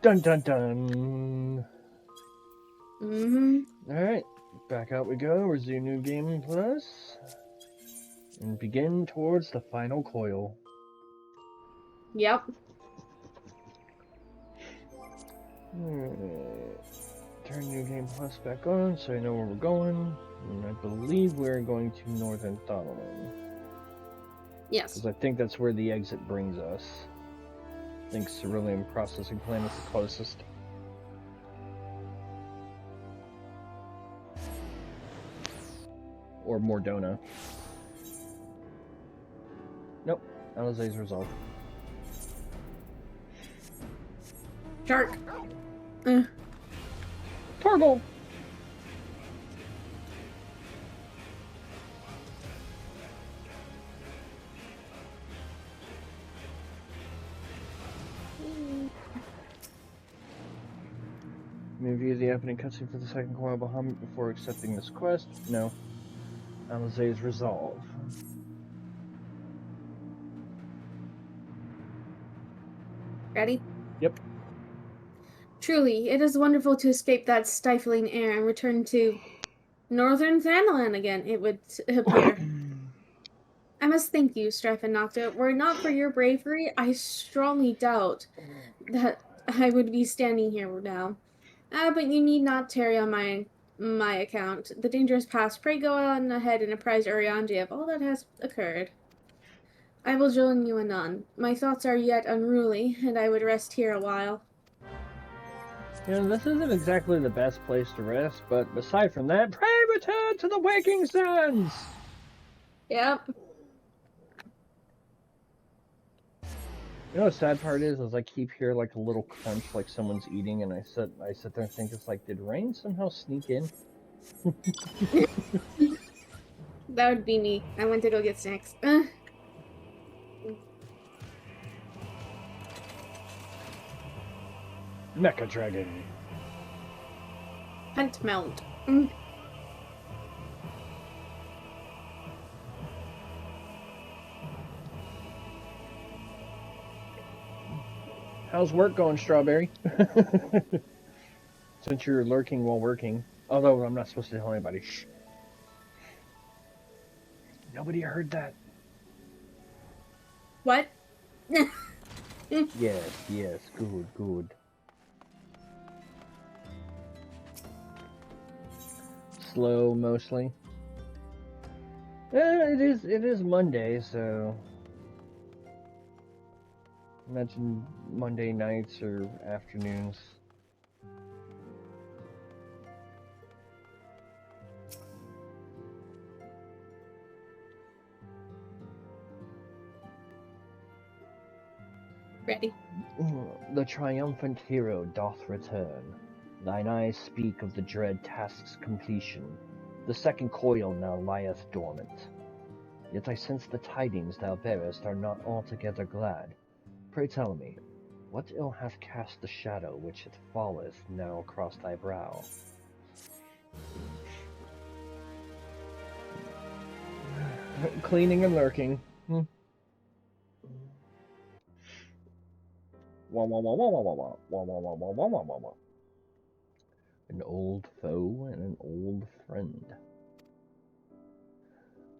Dun dun dun. Mm-hmm. Alright, back out we go. Resume new game plus. And begin towards the final coil. Yep. Turn new game plus back on so I know where we're going. And I believe we're going to Northern Thanalan. Yes. Because I think that's where the exit brings us. I think Cerulean Processing Plant is the closest. Or Mordona. Nope. Alizé's resolved. Shark. Torgal! Review the opening cutscene for the second coil bahamut before accepting this quest. No. Alizé's resolve. Ready? Yep. Truly, it is wonderful to escape that stifling air and return to Northern Thanalan again, it would appear. I must thank you, Strife and Nocta. Were it not for your bravery, I strongly doubt that I would be standing here now. But you need not tarry on my account. The danger is past. Pray go on ahead and apprise Urianger of all that has occurred. I will join you anon. My thoughts are yet unruly, and I would rest here a while. You know, this isn't exactly the best place to rest, but aside from that, pray return to the waking sands! Yep. You know what the sad part is I keep hearing like a little crunch like someone's eating, and I sit there and think, it's like, did rain somehow sneak in? That would be me. I went to go get snacks. Mecha Dragon. Hunt mount. How's work going, Strawberry? Since you're lurking while working. Although I'm not supposed to tell anybody. Shh. Nobody heard that. What? Yes, good. Slow, mostly. It is Monday, so imagine Monday nights or afternoons. Ready. The triumphant hero doth return. Thine eyes speak of the dread task's completion. The second coil now lieth dormant. Yet I sense the tidings thou bearest are not altogether glad. Pray tell me, what ill hath cast the shadow which it falleth now across thy brow? Cleaning and lurking. An old foe and an old friend.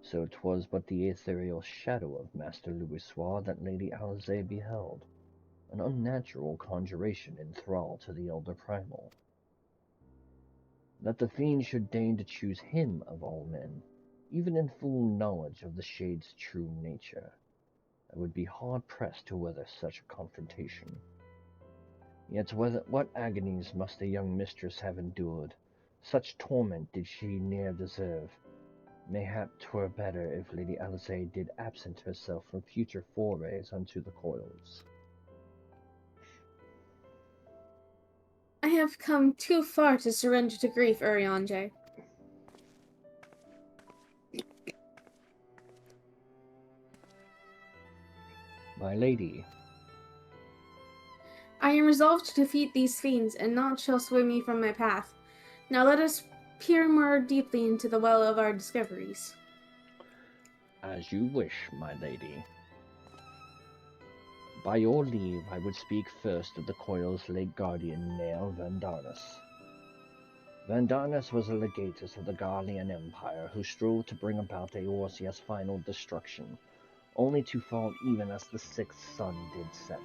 So 'twas but the ethereal shadow of Master Louisoix that Lady Alizé beheld, an unnatural conjuration in thrall to the elder primal. That the fiend should deign to choose him of all men, even in full knowledge of the shade's true nature, I would be hard-pressed to weather such a confrontation. Yet what agonies must the young mistress have endured? Such torment did she ne'er deserve. Mayhap 'twere better if Lady Alizé did absent herself from future forays unto the coils. I have come too far to surrender to grief, Urianger. My lady. I am resolved to defeat these fiends, and naught shall sway me from my path. Now let us peer more deeply into the well of our discoveries. As you wish, my lady. By your leave, I would speak first of the Coils' late guardian, Nael Vandarnus. Vandarnus was a legatus of the Garlean Empire who strove to bring about Eorzea's final destruction, only to fall even as the sixth sun did set.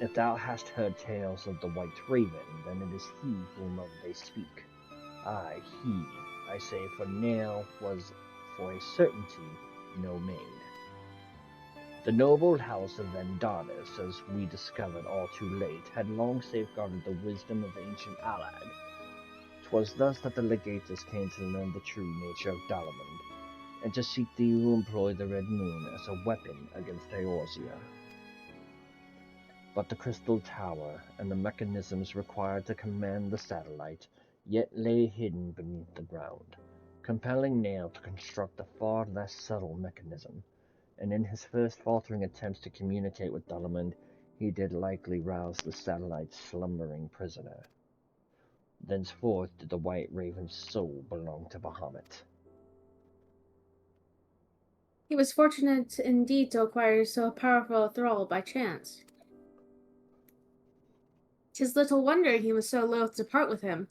If thou hast heard tales of the White Raven, then it is he whom of they speak. Aye, he, I say, for Nael was for a certainty no maid. The noble house of Vandarnus, as we discovered all too late, had long safeguarded the wisdom of ancient Alad. 'Twas thus that the legatus came to learn the true nature of Dalamund, and to seek thee who employ the Red Moon as a weapon against Eorzea. But the Crystal Tower and the mechanisms required to command the satellite yet lay hidden beneath the ground, compelling Nael to construct a far less subtle mechanism, and in his first faltering attempts to communicate with Dalamund, he did likely rouse the satellite's slumbering prisoner. Thenceforth did the White Raven's soul belong to Bahamut. He was fortunate indeed to acquire so powerful a thrall by chance. 'Tis little wonder he was so loath to part with him.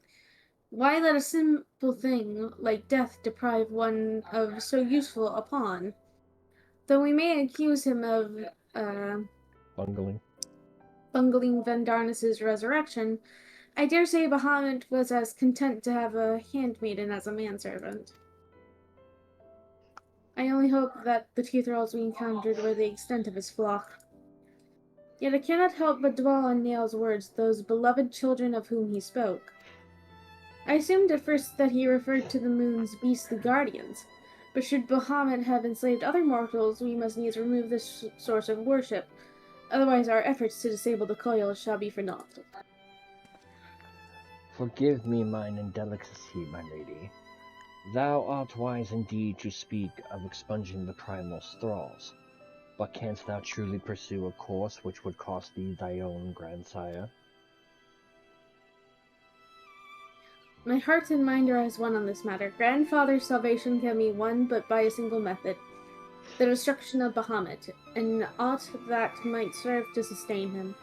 Why let a simple thing like death deprive one of so useful a pawn? Though we may accuse him of Bungling. bungling Vandarnus's resurrection, I dare say Bahamut was as content to have a handmaiden as a manservant. I only hope that the two thralls we encountered were the extent of his flock. Yet I cannot help but dwell on Nael's words, those beloved children of whom he spoke. I assumed at first that he referred to the moon's beastly guardians, but should Bahamut have enslaved other mortals, we must needs remove this source of worship, otherwise our efforts to disable the Coils shall be for naught. Forgive me mine indelicacy, my lady. Thou art wise indeed to speak of expunging the primal thralls, but canst thou truly pursue a course which would cost thee thy own grandsire? My heart and mind are as one on this matter. Grandfather's salvation can be won but by a single method, the destruction of Bahamut, and aught that might serve to sustain him.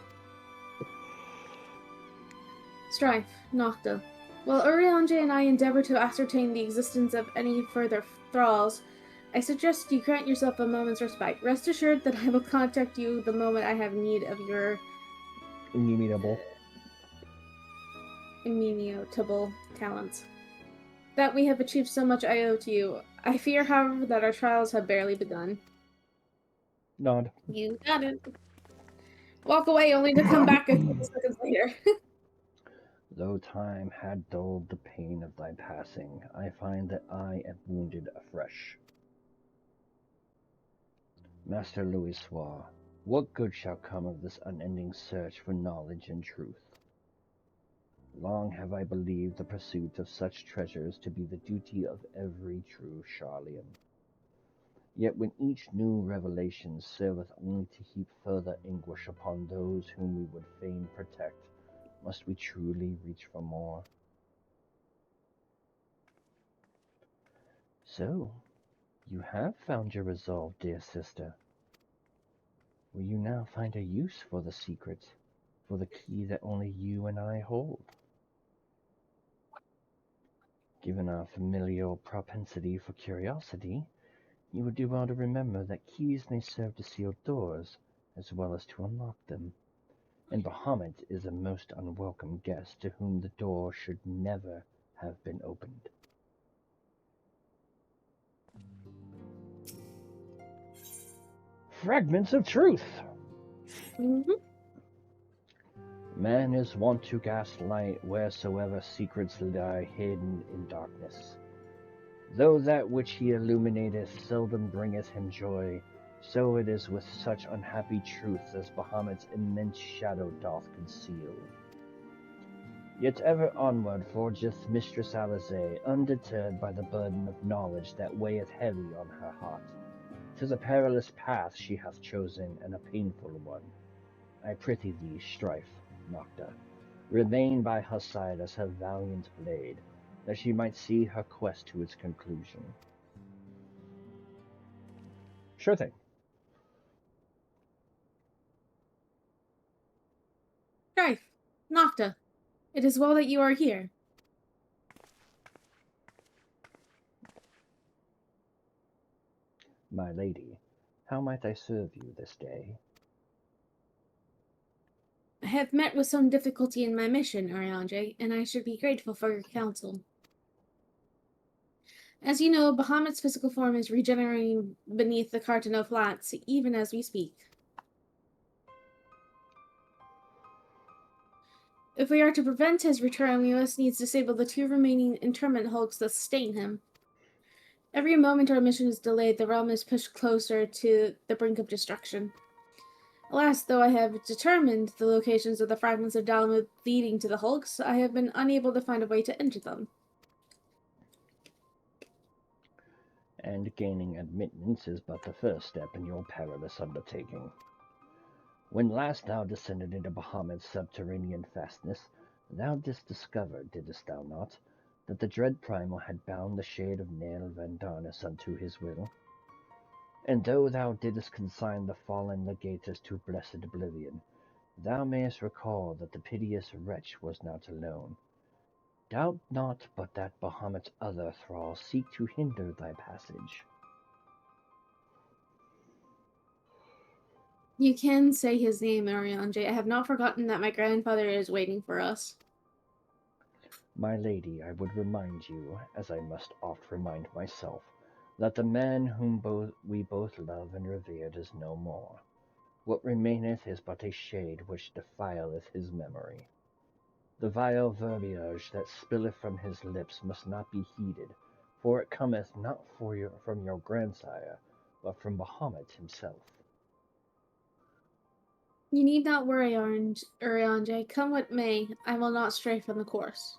Strife, Nocta. While Urianger and I endeavor to ascertain the existence of any further thralls, I suggest you grant yourself a moment's respite. Rest assured that I will contact you the moment I have need of your Inimitable talents. That we have achieved so much I owe to you. I fear, however, that our trials have barely begun. nod. You got it. Walk away only to come back a couple seconds later. Though time had dulled the pain of thy passing, I find that I am wounded afresh. Master Louis Soir, what good shall come of this unending search for knowledge and truth? Long have I believed the pursuit of such treasures to be the duty of every true Charlian. Yet when each new revelation serveth only to heap further anguish upon those whom we would fain protect, must we truly reach for more? So, you have found your resolve, dear sister. Will you now find a use for the secret, for the key that only you and I hold? Given our familial propensity for curiosity, you would do well to remember that keys may serve to seal doors as well as to unlock them, and Bahamut is a most unwelcome guest to whom the door should never have been opened. Fragments of truth! Man is wont to gaslight wheresoever secrets lie hidden in darkness. Though that which he illuminateth seldom bringeth him joy, so it is with such unhappy truths as Bahamut's immense shadow doth conceal. Yet ever onward forgeth Mistress Alizé, undeterred by the burden of knowledge that weigheth heavy on her heart. 'Tis a perilous path she hath chosen, and a painful one. I prithee thee, Strife, Nocta, remain by her side as her valiant blade, that she might see her quest to its conclusion. Sure thing. It is well that you are here. My lady, how might I serve you this day? I have met with some difficulty in my mission, Ariandre, and I should be grateful for your counsel. As you know, Bahamut's physical form is regenerating beneath the Cartano Flats, even as we speak. If we are to prevent his return, we must needs disable the 2 remaining interment hulks that sustain him. Every moment our mission is delayed, the realm is pushed closer to the brink of destruction. Alas, though I have determined the locations of the fragments of Dalamud leading to the hulks, I have been unable to find a way to enter them. And gaining admittance is but the first step in your perilous undertaking. When last thou descended into Bahamut's subterranean fastness, thou didst discover, didst thou not, that the dread primal had bound the shade of Nail Vandarnus unto his will? And though thou didst consign the fallen legatus to blessed oblivion, thou mayest recall that the piteous wretch was not alone. Doubt not but that Bahamut's other thralls seek to hinder thy passage. You can say his name, Ariandre. I have not forgotten that my grandfather is waiting for us. My lady, I would remind you, as I must oft remind myself, that the man whom we both love and revered is no more. What remaineth is but a shade which defileth his memory. The vile verbiage that spilleth from his lips must not be heeded, for it cometh not from your grandsire, but from Bahamut himself. You need not worry, Ariandre. Come what may, I will not stray from the course.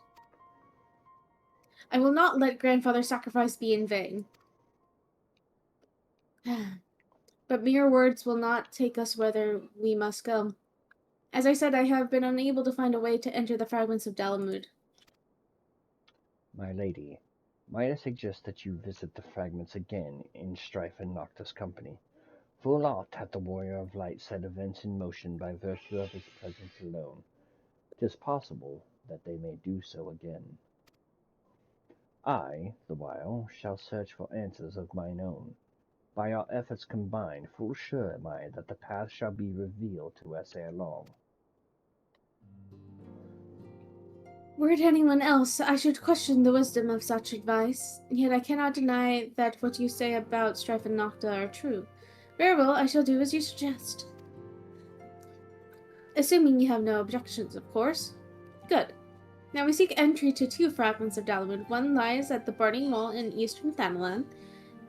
I will not let grandfather's sacrifice be in vain. But mere words will not take us whither we must go. As I said, I have been unable to find a way to enter the fragments of Dalamud. My lady, might I suggest that you visit the fragments again in Strife and Noctis' company? Full oft hath the warrior of light set events in motion by virtue of his presence alone. 'Tis possible that they may do so again. I, the while, shall search for answers of mine own. By our efforts combined, full sure am I that the path shall be revealed to us ere long. Were it anyone else, I should question the wisdom of such advice, yet I cannot deny that what you say about Strife and Nocta are true. Very well, I shall do as you suggest. Assuming you have no objections, of course. Good. Now we seek entry to 2 fragments of Dalamud. One lies at the Burning Wall in eastern Thanalan,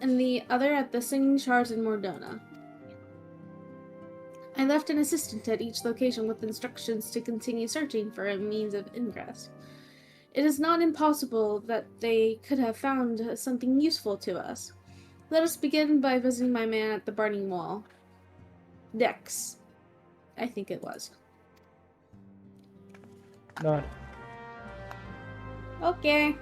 and the other at the Singing Shards in Mordona. I left an assistant at each location with instructions to continue searching for a means of ingress. It is not impossible that they could have found something useful to us. Let us begin by visiting my man at the Burning Wall. Dex, I think it was. Not. Okay.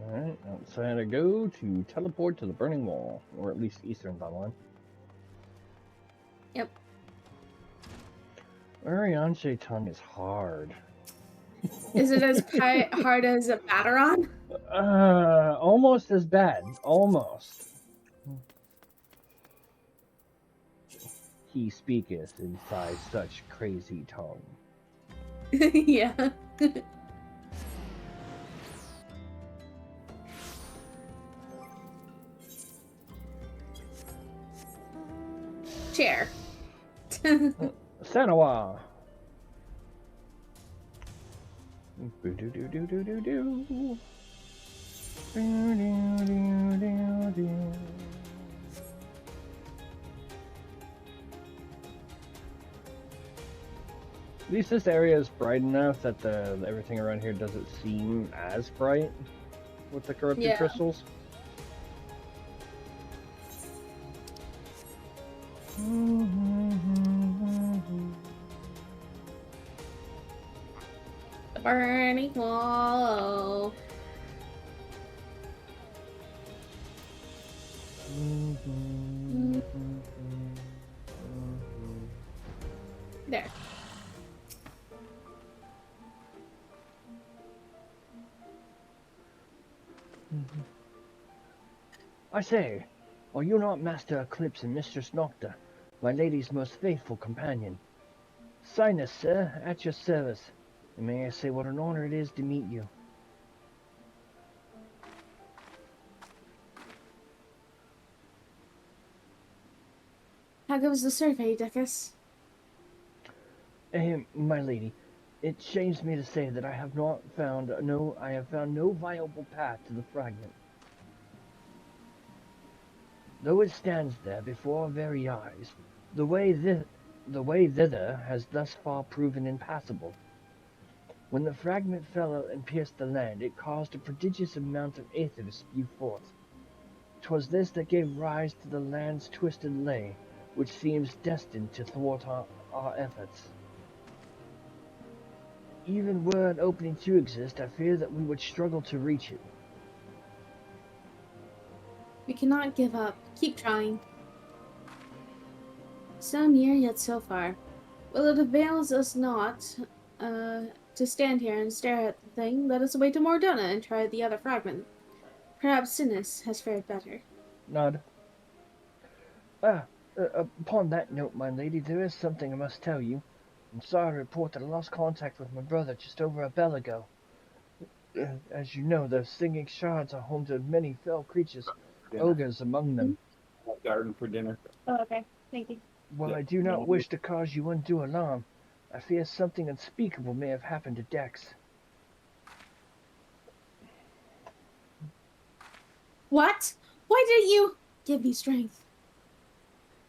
Alright, outside I go to teleport to the Burning Wall, or at least Eastern Thanalan. Yep. Arianche tongue is hard. Is it as hard as a Battaron? Almost as bad. Almost. He speaketh in such crazy tongue. Yeah. Chair. Sanawa. Boo-doo-doo-doo-doo-doo-doo. Boo-doo-doo-doo-doo. At least this area is bright enough that everything around here doesn't seem as bright with the corrupted crystals. The Burning Wall. There. I say, are you not Master Eclipse and Mistress Nocta, my lady's most faithful companion? Sinus, sir, at your service, and may I say what an honor it is to meet you. How goes the survey, Decus? My lady, it shames me to say that I have found no viable path to the fragment. Though it stands there before our very eyes, the way thither has thus far proven impassable. When the fragment fell and pierced the land, it caused a prodigious amount of aether to spew forth. 'Twas this that gave rise to the land's twisted lay, which seems destined to thwart our efforts. Even were an opening to exist, I fear that we would struggle to reach it. We cannot give up. Keep trying. So near, yet so far. Well, it avails us not to stand here and stare at the thing. Let us away to Mordona and try the other fragment. Perhaps Sinus has fared better. Nod. Upon that note, my lady, there is something I must tell you. I'm sorry to report that I lost contact with my brother just over a bell ago. As you know, the singing shards are home to many fell creatures, ogres among them. Garden for dinner. Oh, okay. Thank you. While I do not wish to cause you undue alarm, I fear something unspeakable may have happened to Dex. What? Why didn't you give me strength?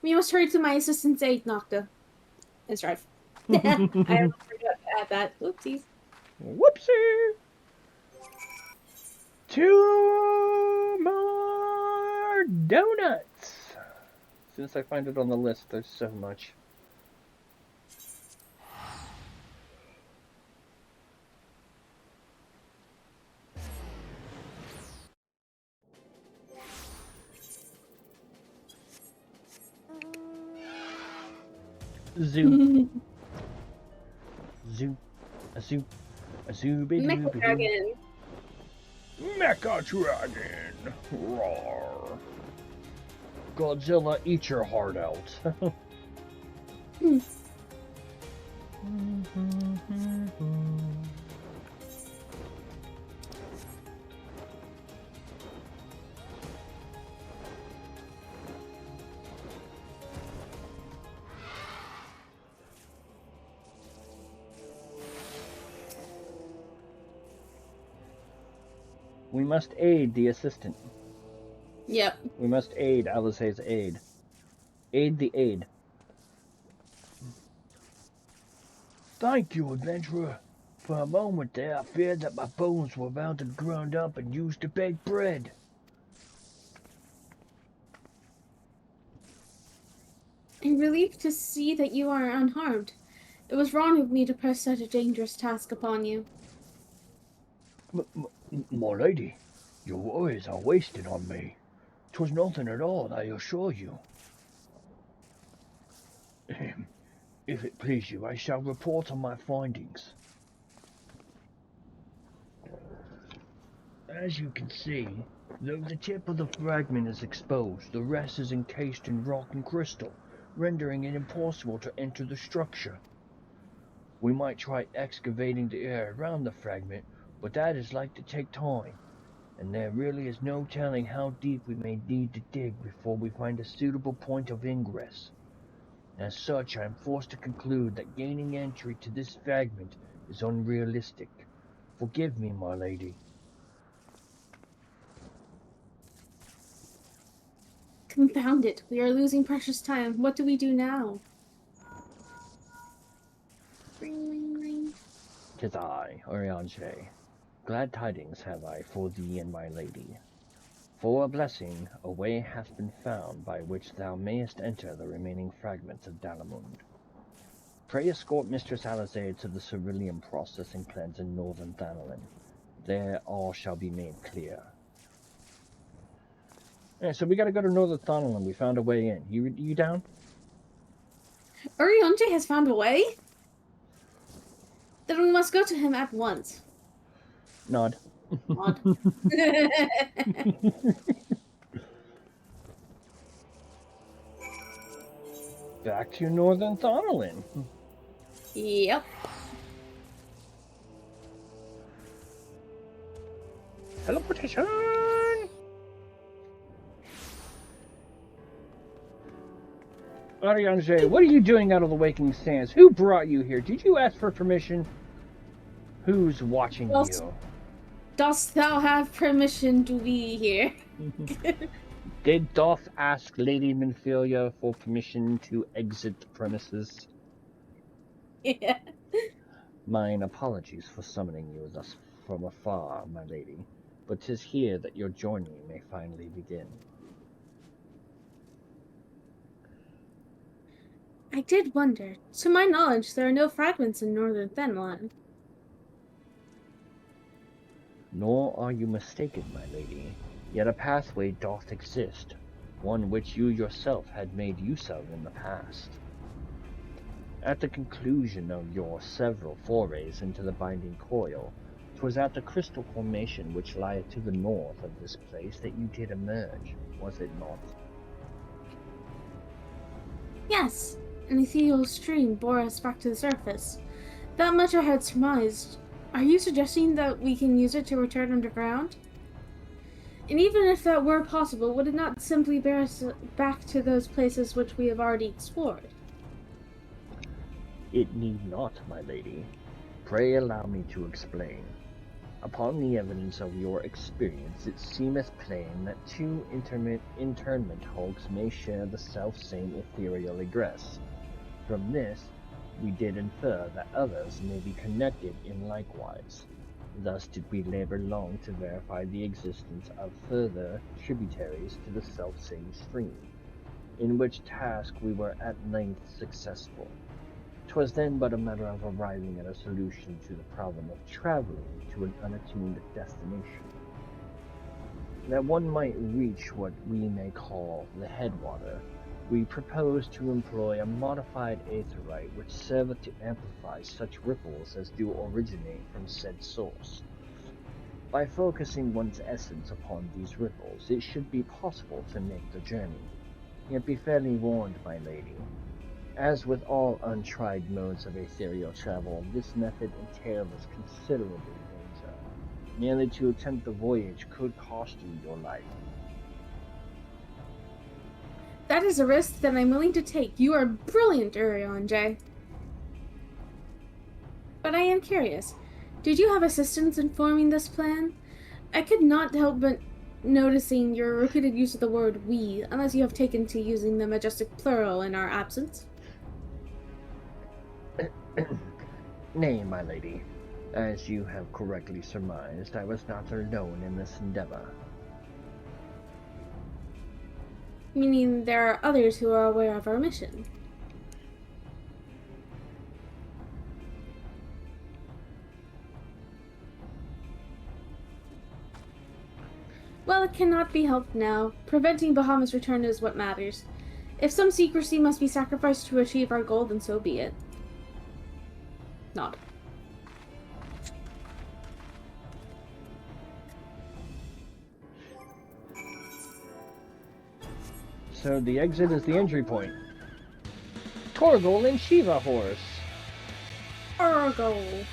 We must hurry to my assistant's aid, Nocta. And Strife. I forgot to add that. Oopsies. Whoopsie! 2 more donuts! As soon as I find it on the list, there's so much. Zoo. Zoo. A zoo. A zoo, baby. Mecha Dragon. Mecha Dragon. Roar. Godzilla, eat your heart out. We must aid the assistant. Yep. We must aid Alice's aid. Aid the aid. Thank you, adventurer. For a moment there, I feared that my bones were about to ground up and used to bake bread. I'm relieved to see that you are unharmed. It was wrong of me to press such a dangerous task upon you. My lady, your worries are wasted on me. 'Twas nothing at all, I assure you. If it please you, I shall report on my findings. As you can see, though the tip of the fragment is exposed, the rest is encased in rock and crystal, rendering it impossible to enter the structure. We might try excavating the air around the fragment, but that is like to take time, and there really is no telling how deep we may need to dig before we find a suitable point of ingress. As such, I am forced to conclude that gaining entry to this fragment is unrealistic. Forgive me, my lady. Confound it. We are losing precious time. What do we do now? Ring, ring, ring. 'Tis I, Orianche. Glad tidings have I for thee and my lady. For a blessing, a way hath been found by which thou mayest enter the remaining fragments of Dalamund. Pray escort Mistress Alizade to the Cerulean processing plants in northern Thanalan. There all shall be made clear. Yeah, so we gotta go to northern Thanalan. We found a way in. You down? Urionte has found a way? Then we must go to him at once. Nod. Odd. Back to Northern Thonolin. Yep. Teleportation! Ariane, what are you doing out of the Waking Sands? Who brought you here? Did you ask for permission? Who's watching you? Dost thou have permission to be here? Did Doth ask Lady Minfilia for permission to exit the premises? Yeah. Mine apologies for summoning you thus from afar, my lady, but 'tis here that your journey may finally begin. I did wonder. To my knowledge, there are no fragments in Northern Thenwan. Nor are you mistaken, my lady, yet a pathway doth exist, one which you yourself had made use of in the past. At the conclusion of your several forays into the binding coil, 'twas at the crystal formation which lieth to the north of this place that you did emerge, was it not? Yes, an ethereal stream bore us back to the surface. That much I had surmised. Are you suggesting that we can use it to return underground? And even if that were possible, would it not simply bear us back to those places which we have already explored? It need not, my lady. Pray allow me to explain. Upon the evidence of your experience, it seemeth plain that two internment hulks may share the self-same ethereal egress. From this, we did infer that others may be connected in likewise. Thus did we labor long to verify the existence of further tributaries to the self-same stream, in which task we were at length successful. 'Twas then but a matter of arriving at a solution to the problem of traveling to an unattuned destination. That one might reach what we may call the headwater, we propose to employ a modified aetherite which serveth to amplify such ripples as do originate from said source. By focusing one's essence upon these ripples, it should be possible to make the journey. Yet be fairly warned, my lady. As with all untried modes of ethereal travel, this method entails considerable danger. Merely to attempt the voyage could cost you your life. That is a risk that I'm willing to take. You are brilliant, Urion J. But I am curious. Did you have assistance in forming this plan? I could not help but noticing your repeated use of the word we, unless you have taken to using the majestic plural in our absence. Nay, my lady. As you have correctly surmised, I was not alone in this endeavor. Meaning there are others who are aware of our mission. Well, it cannot be helped now. Preventing Bahamut's return is what matters. If some secrecy must be sacrificed to achieve our goal, then so be it. Nod. So the exit is the entry point. Torgal and Shiva Horse. Torgal.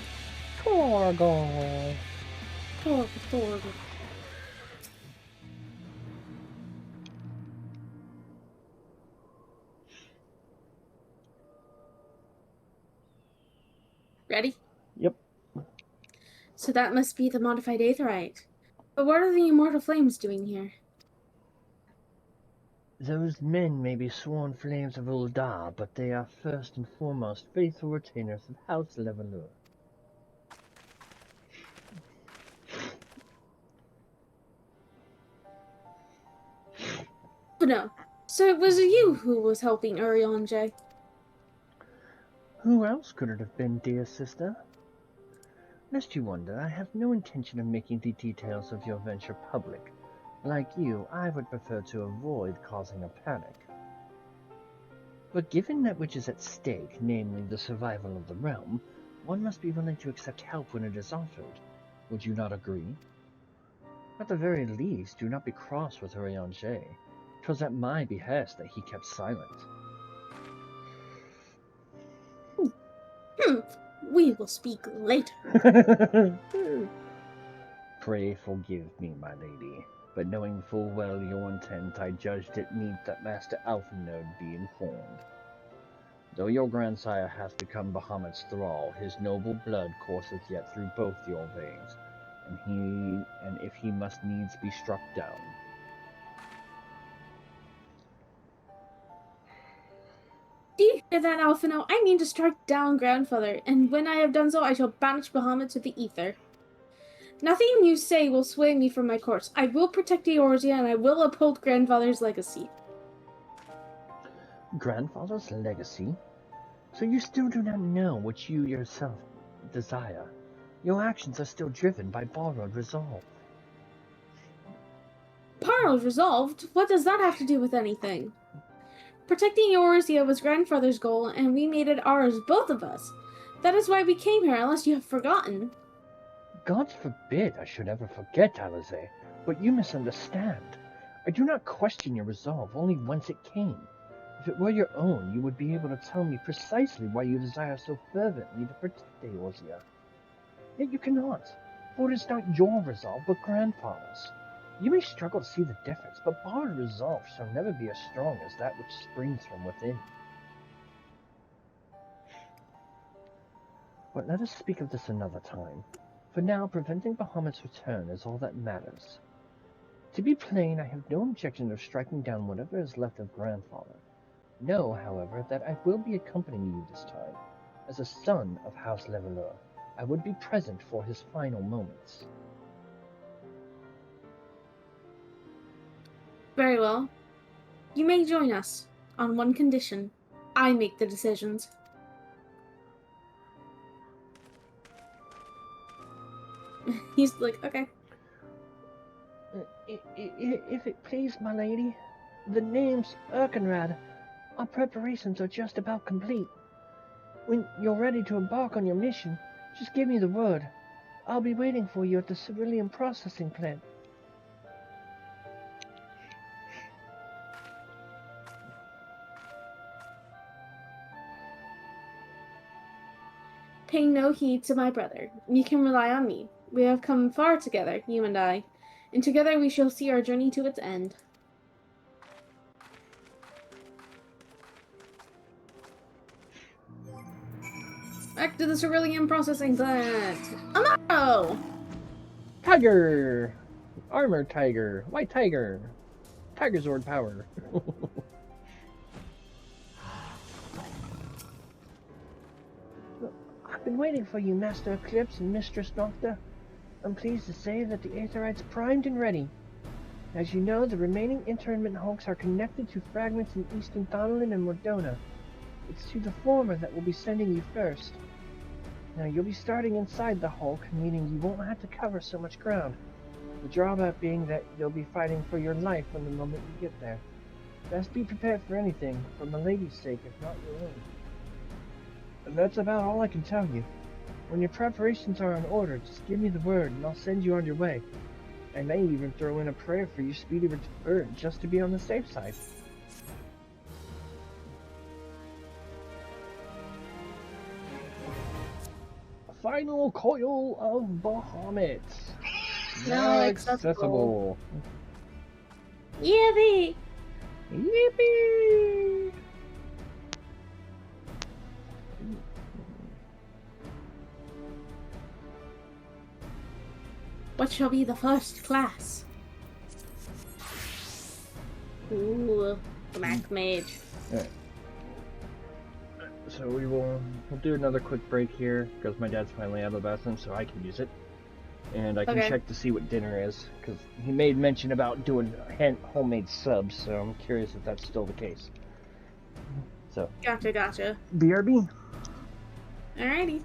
Torgal. Torgal. Ready? Yep. So that must be the modified aetherite. But what are the immortal flames doing here? Those men may be sworn flames of Uldar, but they are first and foremost faithful retainers of House Levalur. Oh no. So it was you who was helping Urion J. Who else could it have been, dear sister? Lest you wonder, I have no intention of making the details of your venture public. Like you, I would prefer to avoid causing a panic. But given that which is at stake, namely the survival of the realm, one must be willing to accept help when it is offered. Would you not agree? At the very least, do not be cross with Urianger. 'Twas at my behest that he kept silent. We will speak later. Pray forgive me, my lady, but knowing full well your intent, I judged it meet that Master Alphinaud be informed. Though your grandsire hath become Bahamut's thrall, his noble blood courseth yet through both your veins, and if he must needs be struck down. Do you hear that, Alphino? I mean to strike down grandfather, and when I have done so, I shall banish Bahamut to the ether. Nothing you say will sway me from my course. I will protect Eorzea, and I will uphold grandfather's legacy. Grandfather's legacy? So you still do not know what you yourself desire. Your actions are still driven by borrowed resolve. Borrowed resolved? What does that have to do with anything? Protecting Eorzea was grandfather's goal, and we made it ours, both of us. That is why we came here, unless you have forgotten. God forbid I should ever forget, Alize, but you misunderstand. I do not question your resolve, only whence it came. If it were your own, you would be able to tell me precisely why you desire so fervently to protect Eorzea. Yet you cannot, for it is not your resolve, but grandfather's. You may struggle to see the difference, but borrowed resolve shall never be as strong as that which springs from within. But let us speak of this another time. For now, preventing Bahamut's return is all that matters. To be plain, I have no objection of striking down whatever is left of grandfather. Know, however, that I will be accompanying you this time. As a son of House Leveleur, I would be present for his final moments. Very well. You may join us, on one condition. I make the decisions. He's like, okay. If it please my lady, the name's Erkenrad. Our preparations are just about complete. When you're ready to embark on your mission, just give me the word. I'll be waiting for you at the civilian processing plant. Pay no heed to my brother. You can rely on me. We have come far together, you and I, and together we shall see our journey to its end. Back to the cerulean processing plant. Amaro! Tiger! Armor Tiger! White Tiger! Tiger Zord power! I've been waiting for you, Master Eclipse and Mistress Nocta. I'm pleased to say that the Aetherites primed and ready. As you know, the remaining internment hulks are connected to fragments in Eastern Thonolin and Mordona. It's to the former that we'll be sending you first. Now, you'll be starting inside the hulk, meaning you won't have to cover so much ground. The drawback being that you'll be fighting for your life from the moment you get there. Best be prepared for anything, for my lady's sake, if not your own. And that's about all I can tell you. When your preparations are in order, just give me the word and I'll send you on your way. I may even throw in a prayer for your speedy return, just to be on the safe side. Final coil of Bahamut. Now accessible. Yippee! Yippee! Yippee! What shall be the first class? Ooh, Black Mage. Alright. So we'll do another quick break here because my dad's finally out of the bathroom, so I can use it, and I can check to see what dinner is because he made mention about doing homemade subs, so I'm curious if that's still the case. So. Gotcha. BRB. Alrighty.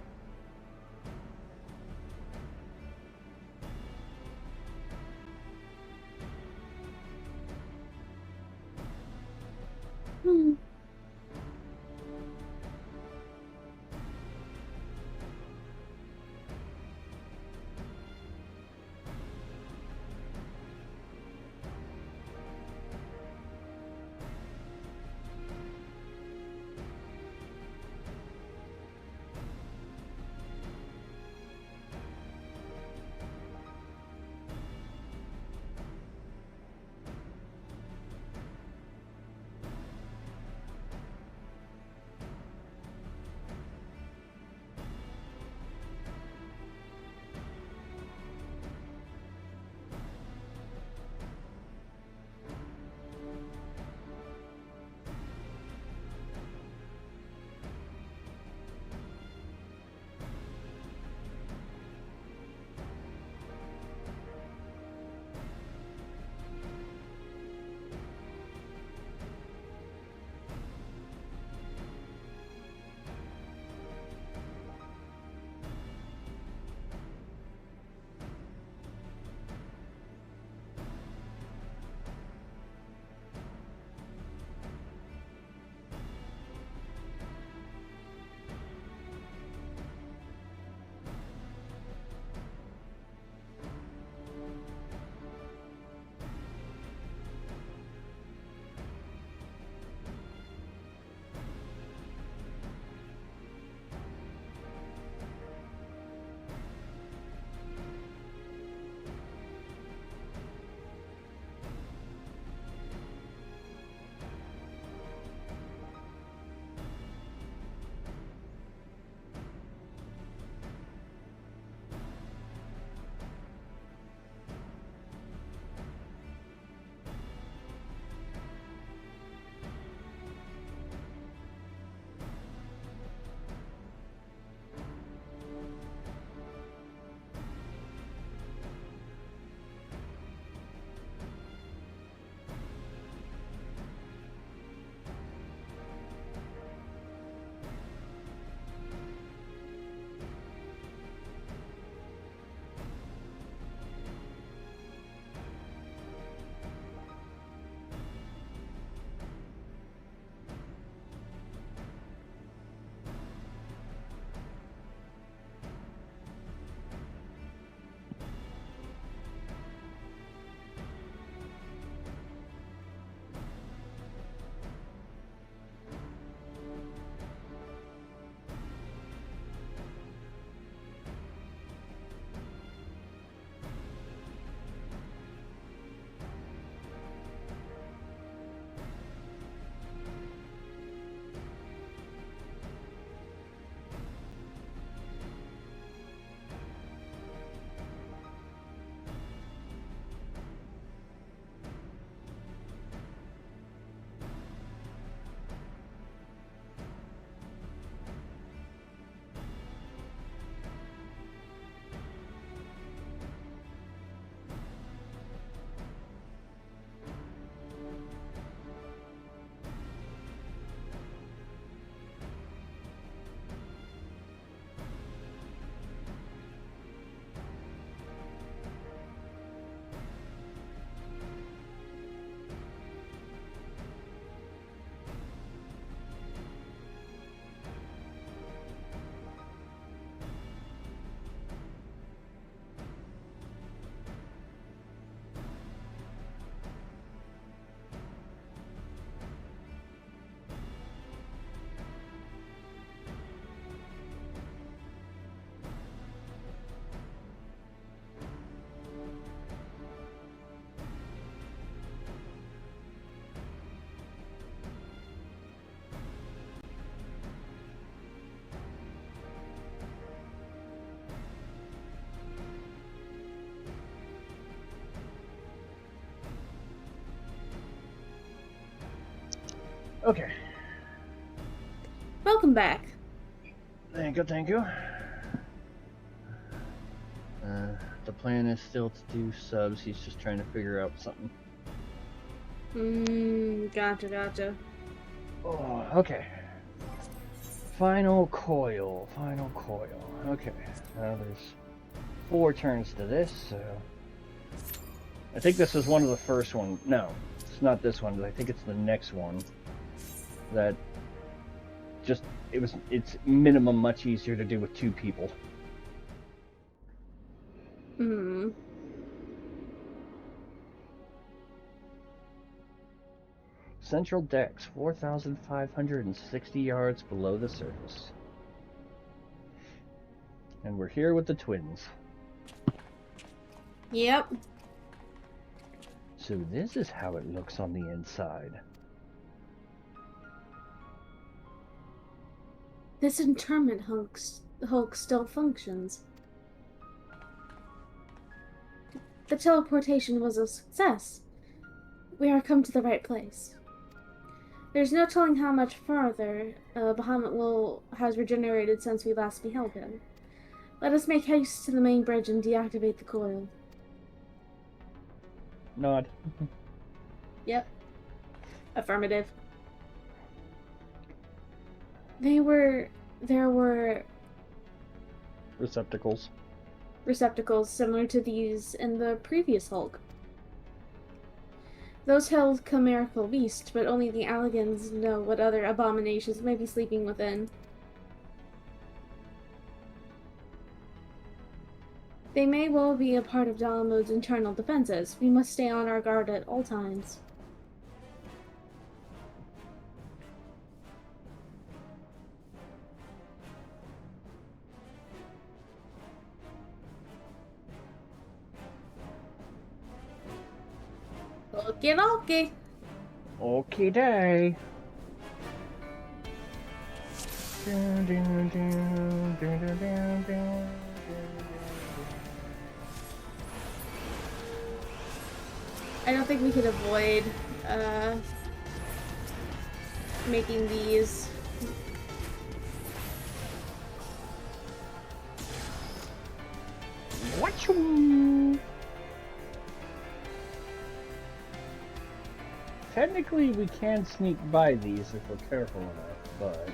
Okay. Welcome back. Thank you, thank you. The plan is still to do subs. He's just trying to figure out something. Gotcha. Oh, okay. Final coil. Okay. Now there's 4 turns to this, so... I think this is one of the first ones. No, it's not this one, but I think it's the next one. That just... It's minimum much easier to do with 2 people. Central decks, 4,560 yards below the surface. And we're here with the twins. Yep. So this is how it looks on the inside. This internment hulk still functions. The teleportation was a success. We are come to the right place. There's no telling how much farther Bahamut has regenerated since we last beheld him. Let us make haste to the main bridge and deactivate the coil. Nod. Yep. Affirmative. There were Receptacles. receptacles similar to these in the previous Hulk. Those held chimerical beasts, but only the Alligans know what other abominations may be sleeping within. They may well be a part of Dalamud's internal defenses. We must stay on our guard at all times. Okay. Okay, day. I don't think we could avoid making these. What you? Technically, we can sneak by these if we're careful enough, but...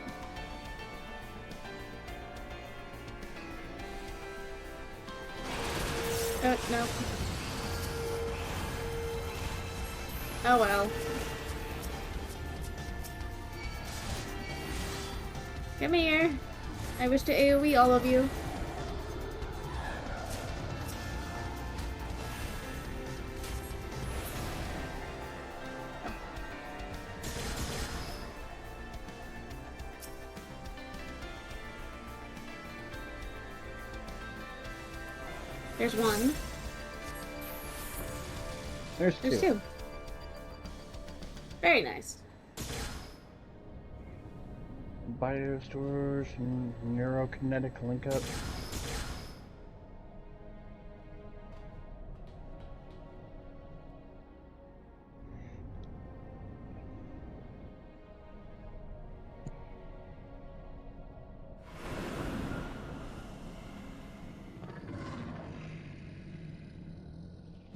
No. Oh well. Come here. I wish to AoE all of you. There's one. There's two. Very nice. Biostores and neurokinetic link up.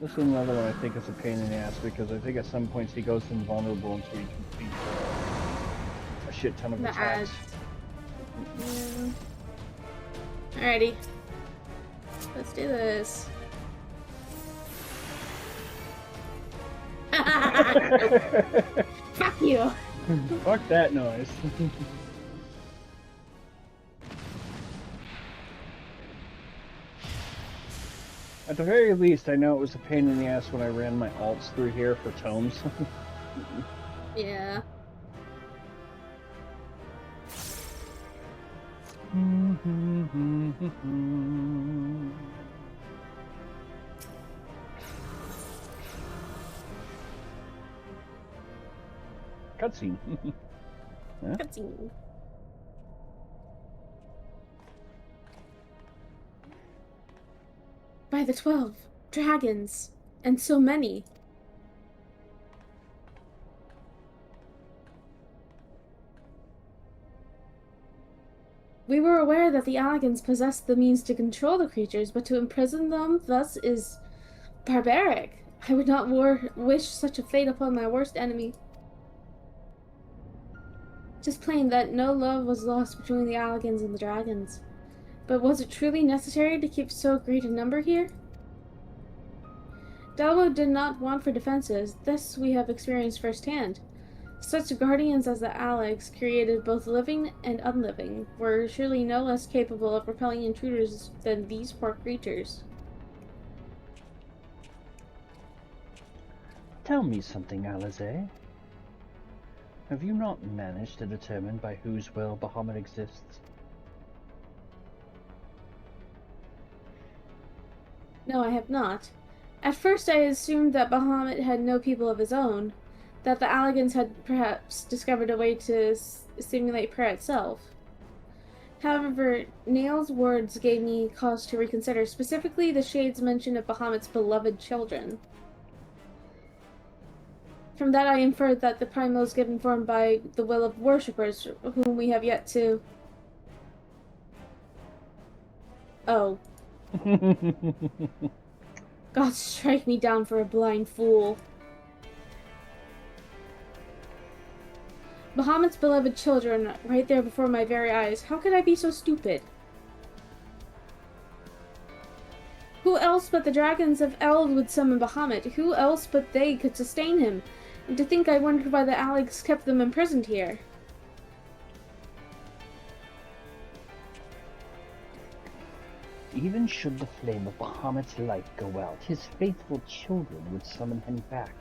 This is another one I think is a pain in the ass because I think at some points he goes invulnerable until he completes a shit ton of attacks. Yeah. Alrighty. Let's do this. Fuck you! Fuck that noise. At the very least, I know it was a pain in the ass when I ran my alts through here for tomes. Yeah. Cutscene. Huh? Cutscene. By the 12 dragons, and so many. We were aware that the Alligans possessed the means to control the creatures, but to imprison them thus is barbaric. I would not wish such a fate upon my worst enemy. Just plain that no love was lost between the Alligans and the dragons. But was it truly necessary to keep so great a number here? Dalmo did not want for defenses. This we have experienced firsthand. Such guardians as the Alex, created both living and unliving, were surely no less capable of repelling intruders than these poor creatures. Tell me something, Alize. Have you not managed to determine by whose will Bahamut exists? No, I have not. At first I assumed that Bahamut had no people of his own, that the Alligans had perhaps discovered a way to simulate prayer itself. However, Nail's words gave me cause to reconsider, specifically the Shade's mention of Bahamut's beloved children. From that I inferred that the primal is given form by the will of worshippers, whom we have yet to... Oh. God strike me down for a blind fool. Bahamut's beloved children, right there before my very eyes. How could I be so stupid? Who else but the dragons of Eld would summon Bahamut? Who else but they could sustain him? And to think I wondered why the Alex kept them imprisoned here. Even should the flame of Bahamut's light go out, his faithful children would summon him back.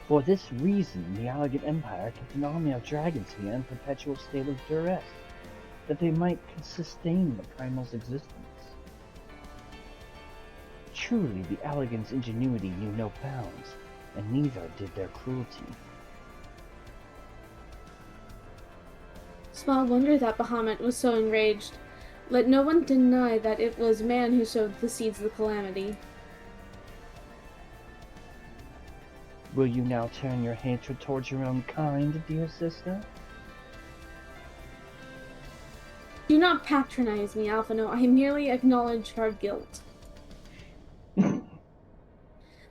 For this reason, the Alligan Empire kept an army of dragons here in perpetual state of duress, that they might sustain the primal's existence. Truly, the Alligan's ingenuity knew no bounds, and neither did their cruelty. Small wonder that Bahamut was so enraged. Let no one deny that it was man who sowed the seeds of the calamity. Will you now turn your hatred towards your own kind, dear sister? Do not patronize me, Alphino. I merely acknowledge our guilt.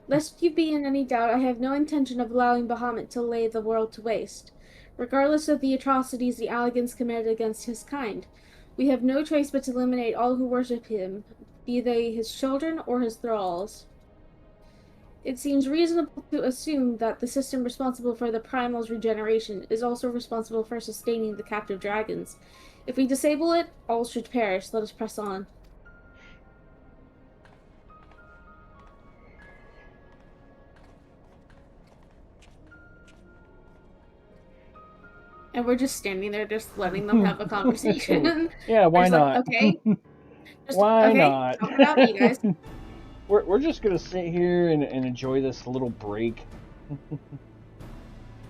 Lest you be in any doubt, I have no intention of allowing Bahamut to lay the world to waste, regardless of the atrocities the Alligans committed against his kind. We have no choice but to eliminate all who worship him, be they his children or his thralls. It seems reasonable to assume that the system responsible for the primal's regeneration is also responsible for sustaining the captive dragons. If we disable it, all should perish. Let us press on. And we're just standing there, just letting them have a conversation. Yeah, why not? Like, okay. Why not? Talk it out, you guys. We're just gonna sit here and enjoy this little break.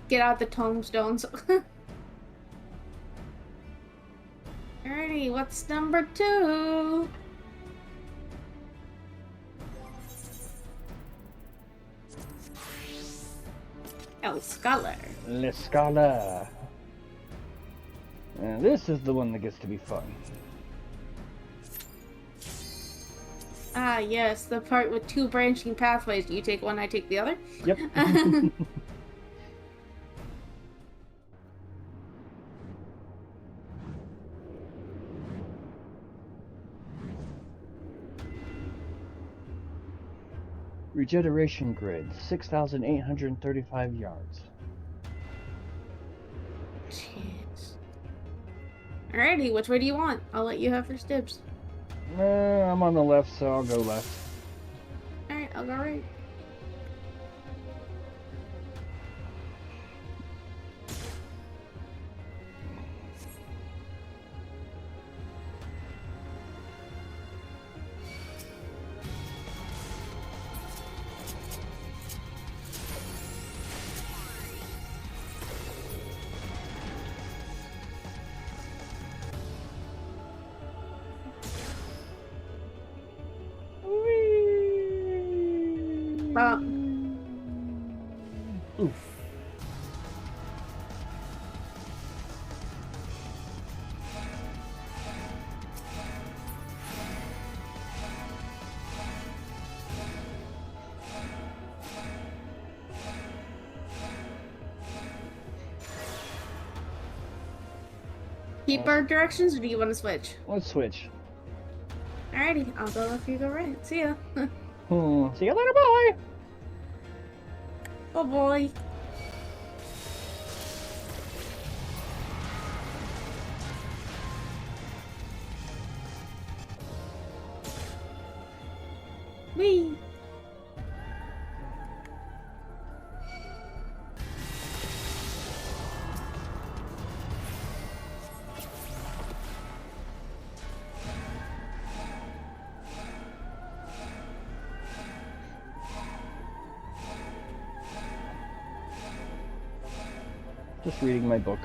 Get out the tombstones. Alrighty, what's number 2? El Scholar. Le Scholar. This is the one that gets to be fun. Ah, yes, the part with 2 branching pathways. You take one, I take the other? Yep. Regeneration grid, 6,835 yards. Jeez. Alrighty, which way do you want? I'll let you have first dibs. I'm on the left, so I'll go left. Alright, I'll go right. Oof. Keep our directions, or do you want to switch? Let's switch. Alrighty, I'll go left, you go right. See ya. See you later, bye! Oh boy. Whee! Just reading my book.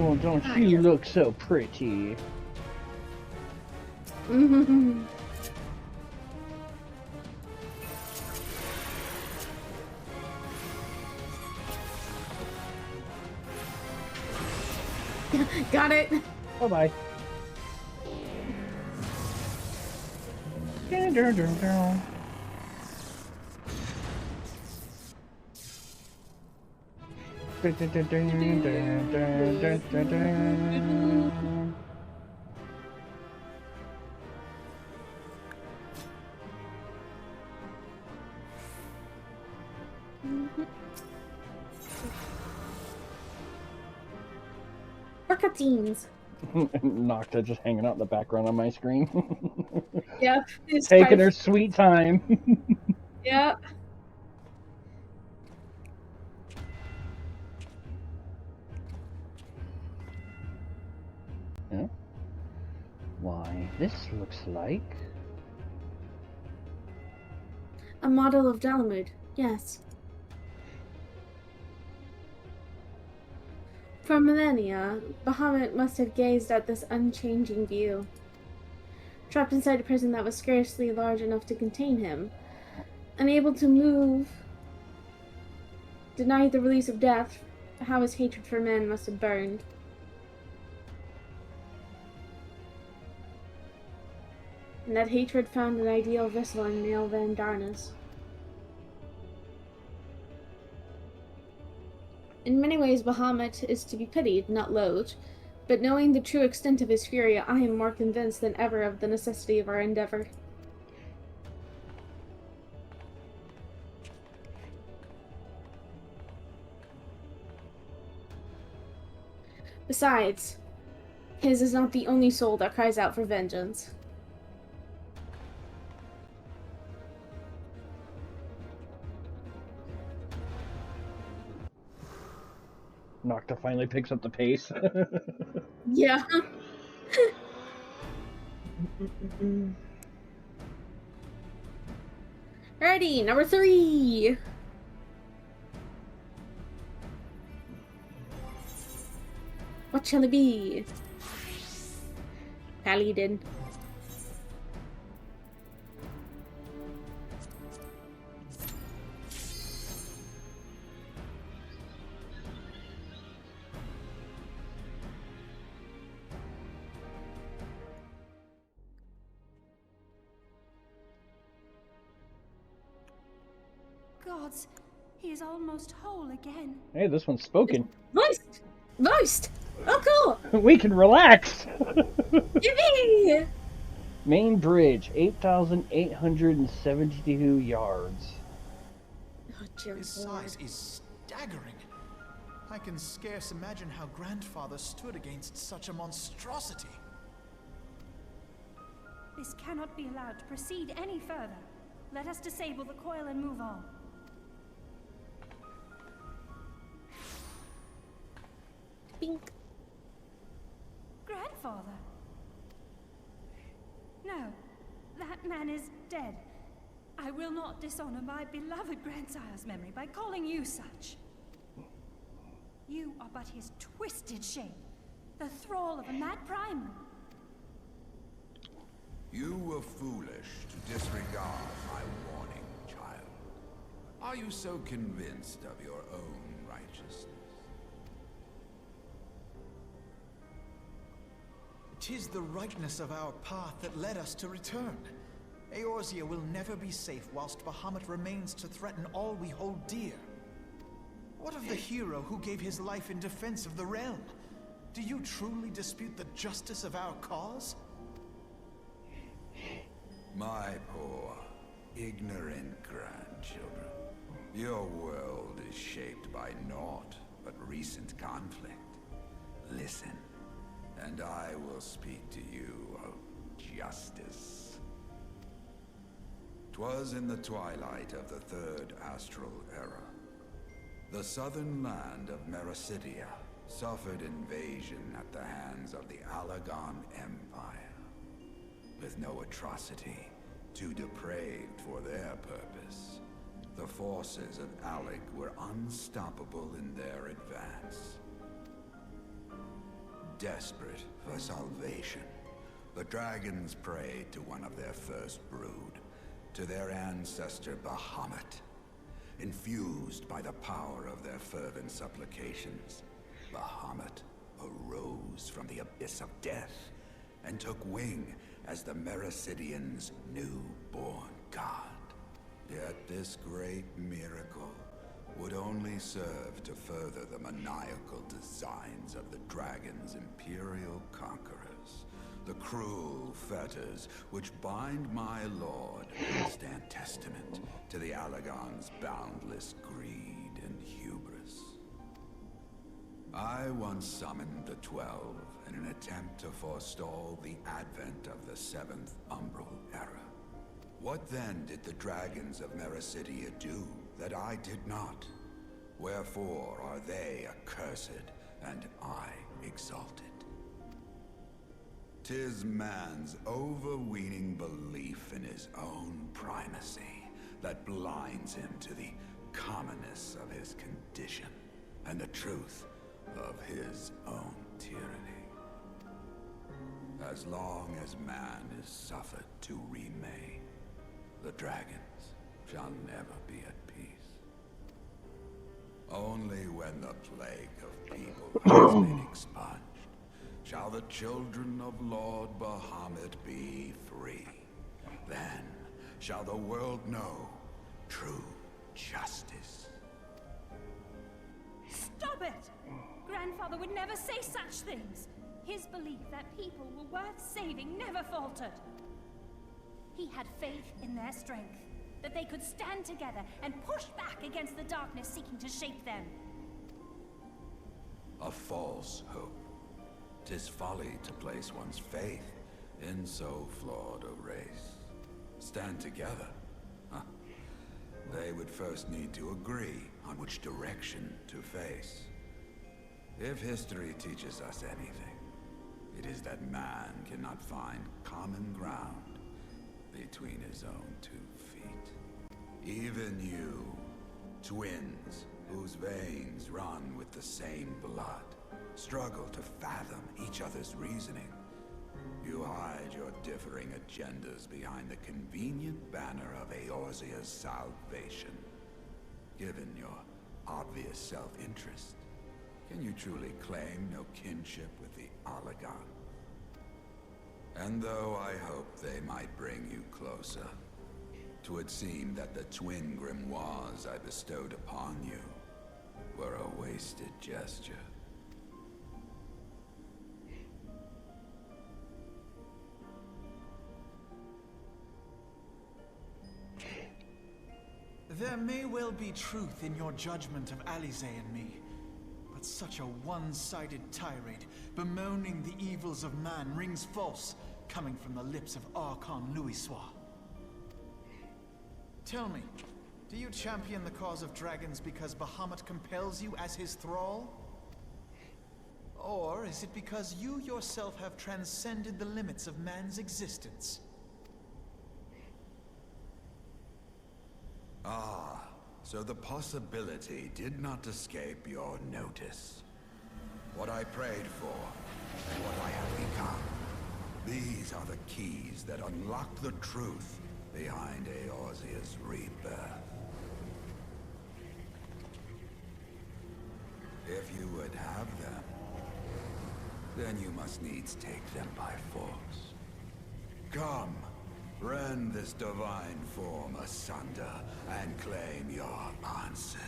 Oh, don't you look so pretty? Got it. Bye-bye. Dun, dun, dun, dun. Dun, dun, dun, dun, dun, dun, dun, dun, dun. Cutscenes. Nocta just hanging out in the background on my screen. Yep. Taking her sweet time. Yep. Yeah. Why, this looks like... A model of Dalamud, yes. For millennia, Bahamut must have gazed at this unchanging view. Trapped inside a prison that was scarcely large enough to contain him, unable to move, denied the release of death, how his hatred for men must have burned. And that hatred found an ideal vessel in male Van Darnus. In many ways, Bahamut is to be pitied, not loathed, but knowing the true extent of his fury, I am more convinced than ever of the necessity of our endeavor. Besides, his is not the only soul that cries out for vengeance. Nocta finally picks up the pace. Yeah. Ready, number 3. What shall it be? Paladin. Gods, he is almost whole again. Hey, this one's spoken. Voiced! Voiced! Oh, cool! We can relax! Yippee! Main bridge, 8,872 yards. Oh, dear His Lord. size is staggering. I can scarce imagine how Grandfather stood against such a monstrosity. This cannot be allowed to proceed any further. Let us disable the coil and move on. Bink. Grandfather? No, that man is dead. I will not dishonor my beloved grandsire's memory by calling you such. You are but his twisted shape, the thrall of a mad primal. You were foolish to disregard my warning, child. Are you so convinced of your own righteousness? 'Tis the rightness of our path that led us to return. Eorzea will never be safe whilst Bahamut remains to threaten all we hold dear. What of the hero who gave his life in defense of the realm? Do you truly dispute the justice of our cause? My poor, ignorant grandchildren. Your world is shaped by naught but recent conflict. Listen, and I will speak to you of justice. 'Twas in the twilight of the Third Astral Era. The southern land of Mericidia suffered invasion at the hands of the Allagan Empire. With no atrocity too depraved for their purpose, the forces of Alec were unstoppable in their advance. Desperate for salvation, the dragons prayed to one of their first brood, to their ancestor Bahamut. Infused by the power of their fervent supplications, Bahamut arose from the abyss of death and took wing as the Mericidians' newborn god. Yet this great miracle would only serve to further the maniacal designs of the dragon's imperial conquerors. The cruel fetters which bind my lord stand testament to the Allagan's boundless greed and hubris. I once summoned the 12 in an attempt to forestall the advent of the 7th Umbral Era. What then did the dragons of Mericidia do that I did not? Wherefore are they accursed and I exalted? 'Tis man's overweening belief in his own primacy that blinds him to the commonness of his condition and the truth of his own tyranny. As long as man is suffered to remain, the dragons shall never be at peace. Only when the plague of people has been expunged shall the children of Lord Bahamut be free. Then shall the world know true justice. Stop it! Grandfather would never say such things. His belief that people were worth saving never faltered. He had faith in their strength, that they could stand together and push back against the darkness seeking to shape them. A false hope. 'Tis folly to place one's faith in so flawed a race. Stand together? Huh. They would first need to agree on which direction to face. If history teaches us anything, it is that man cannot find common ground between his own 2 feet. Even you, twins whose veins run with the same blood, struggle to fathom each other's reasoning. You hide your differing agendas behind the convenient banner of Eorzea's salvation. Given your obvious self-interest, can you truly claim no kinship with the Allagan? And though I hope they might bring you closer, 'twould seem that the twin grimoires I bestowed upon you were a wasted gesture. There may well be truth in your judgment of Alize and me, but such a one-sided tirade bemoaning the evils of man rings false, coming from the lips of Archon Louisoix. Tell me, do you champion the cause of dragons because Bahamut compels you as his thrall? Or is it because you yourself have transcended the limits of man's existence? Ah, so the possibility did not escape your notice. what I prayed for, and what I have become. These are the keys that unlock the truth behind Eorzea's rebirth. If you would have them, then you must needs take them by force. Come, rend this divine form asunder and claim your answers.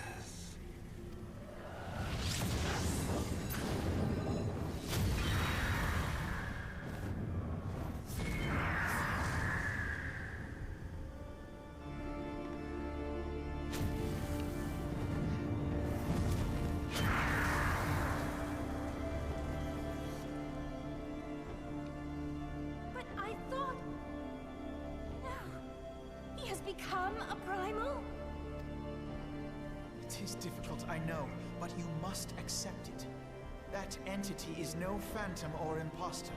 But I thought... No. He has become a primal? It is difficult, I know, but you must accept it. That entity is no phantom or imposter.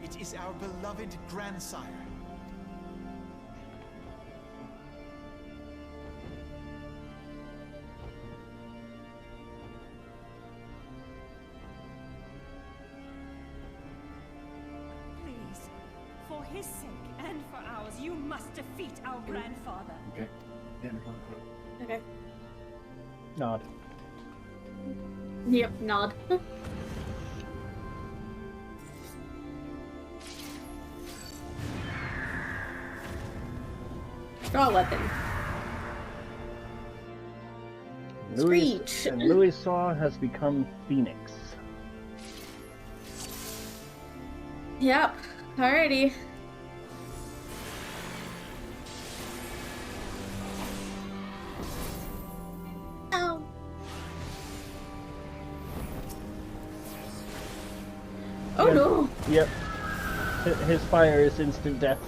It is our beloved grandsire. Please, for his sake and for ours, you must defeat our grandfather. Okay. Okay. Nod. Yep, nod. Draw a weapon. Screech. And Louis Saw has become Phoenix. Yep. Alrighty. Ow. Oh Yep. no. Yep. His fire is instant death.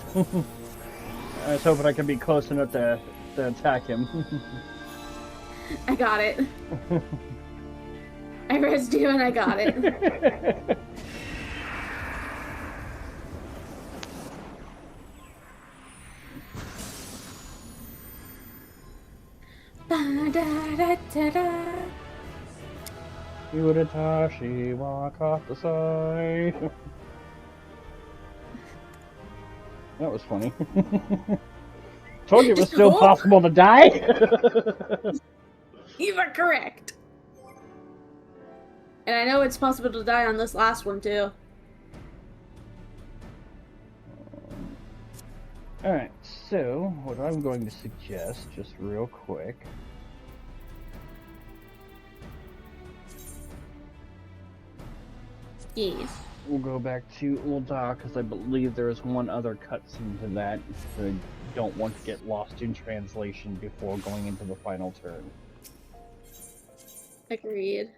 I was hoping I could be close enough to attack him. I got it. I rezzed you and I got it. Ba-da-da-da-da. Yuritashi Wakatasai. That was funny. Told you it was still possible to die. You are correct. And I know it's possible to die on this last one too. Alright, so what I'm going to suggest, just real quick. Yes. We'll go back to Ul'dah, because I believe there is one other cutscene to that, so I don't want to get lost in translation before going into the final turn. Agreed.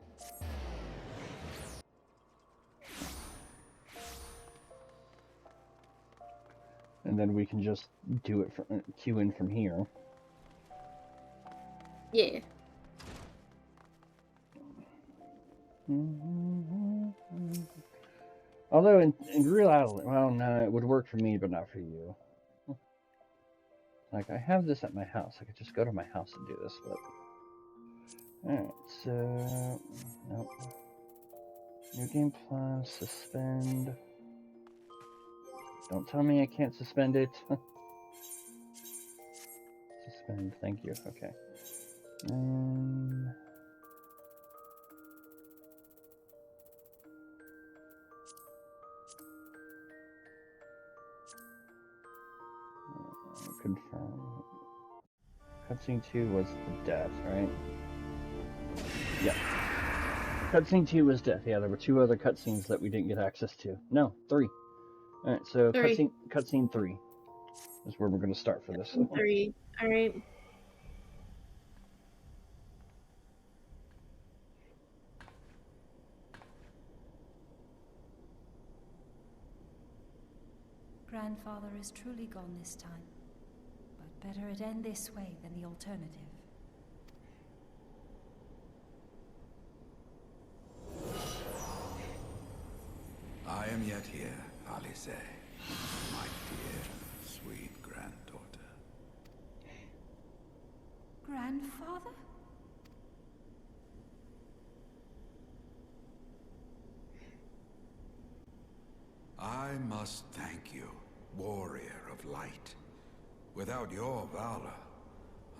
And then we can just do it from queue in from here. Yeah. Although in reality, well, no, it would work for me, but not for you. Like, I have this at my house. I could just go to my house and do this, but... Alright, so... Nope. New game plus, suspend... Don't tell me I can't suspend it. Suspend, thank you, okay. Confirm. Cutscene 2 was the death, right? Yeah. Cutscene 2 was death. Yeah, there were 2 other cutscenes that we didn't get access to. No, 3. Alright, so 3. cutscene 3 is where we're going to start for this. 3. Alright. Grandfather is truly gone this time. But better it end this way than the alternative. I am yet here, Alice, my dear, sweet granddaughter. Grandfather? I must thank you, warrior of light. Without your valor,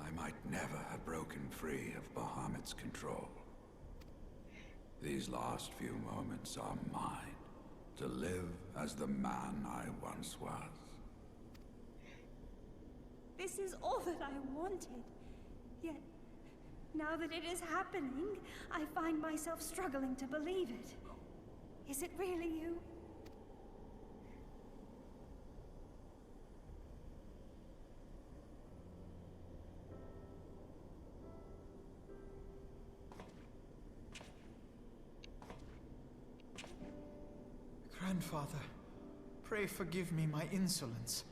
I might never have broken free of Bahamut's control. These last few moments are mine, to live as the man I once was. This is all that I wanted. Yet, now that it is happening, I find myself struggling to believe it. Is it really you? Grandfather, pray forgive me my insolence.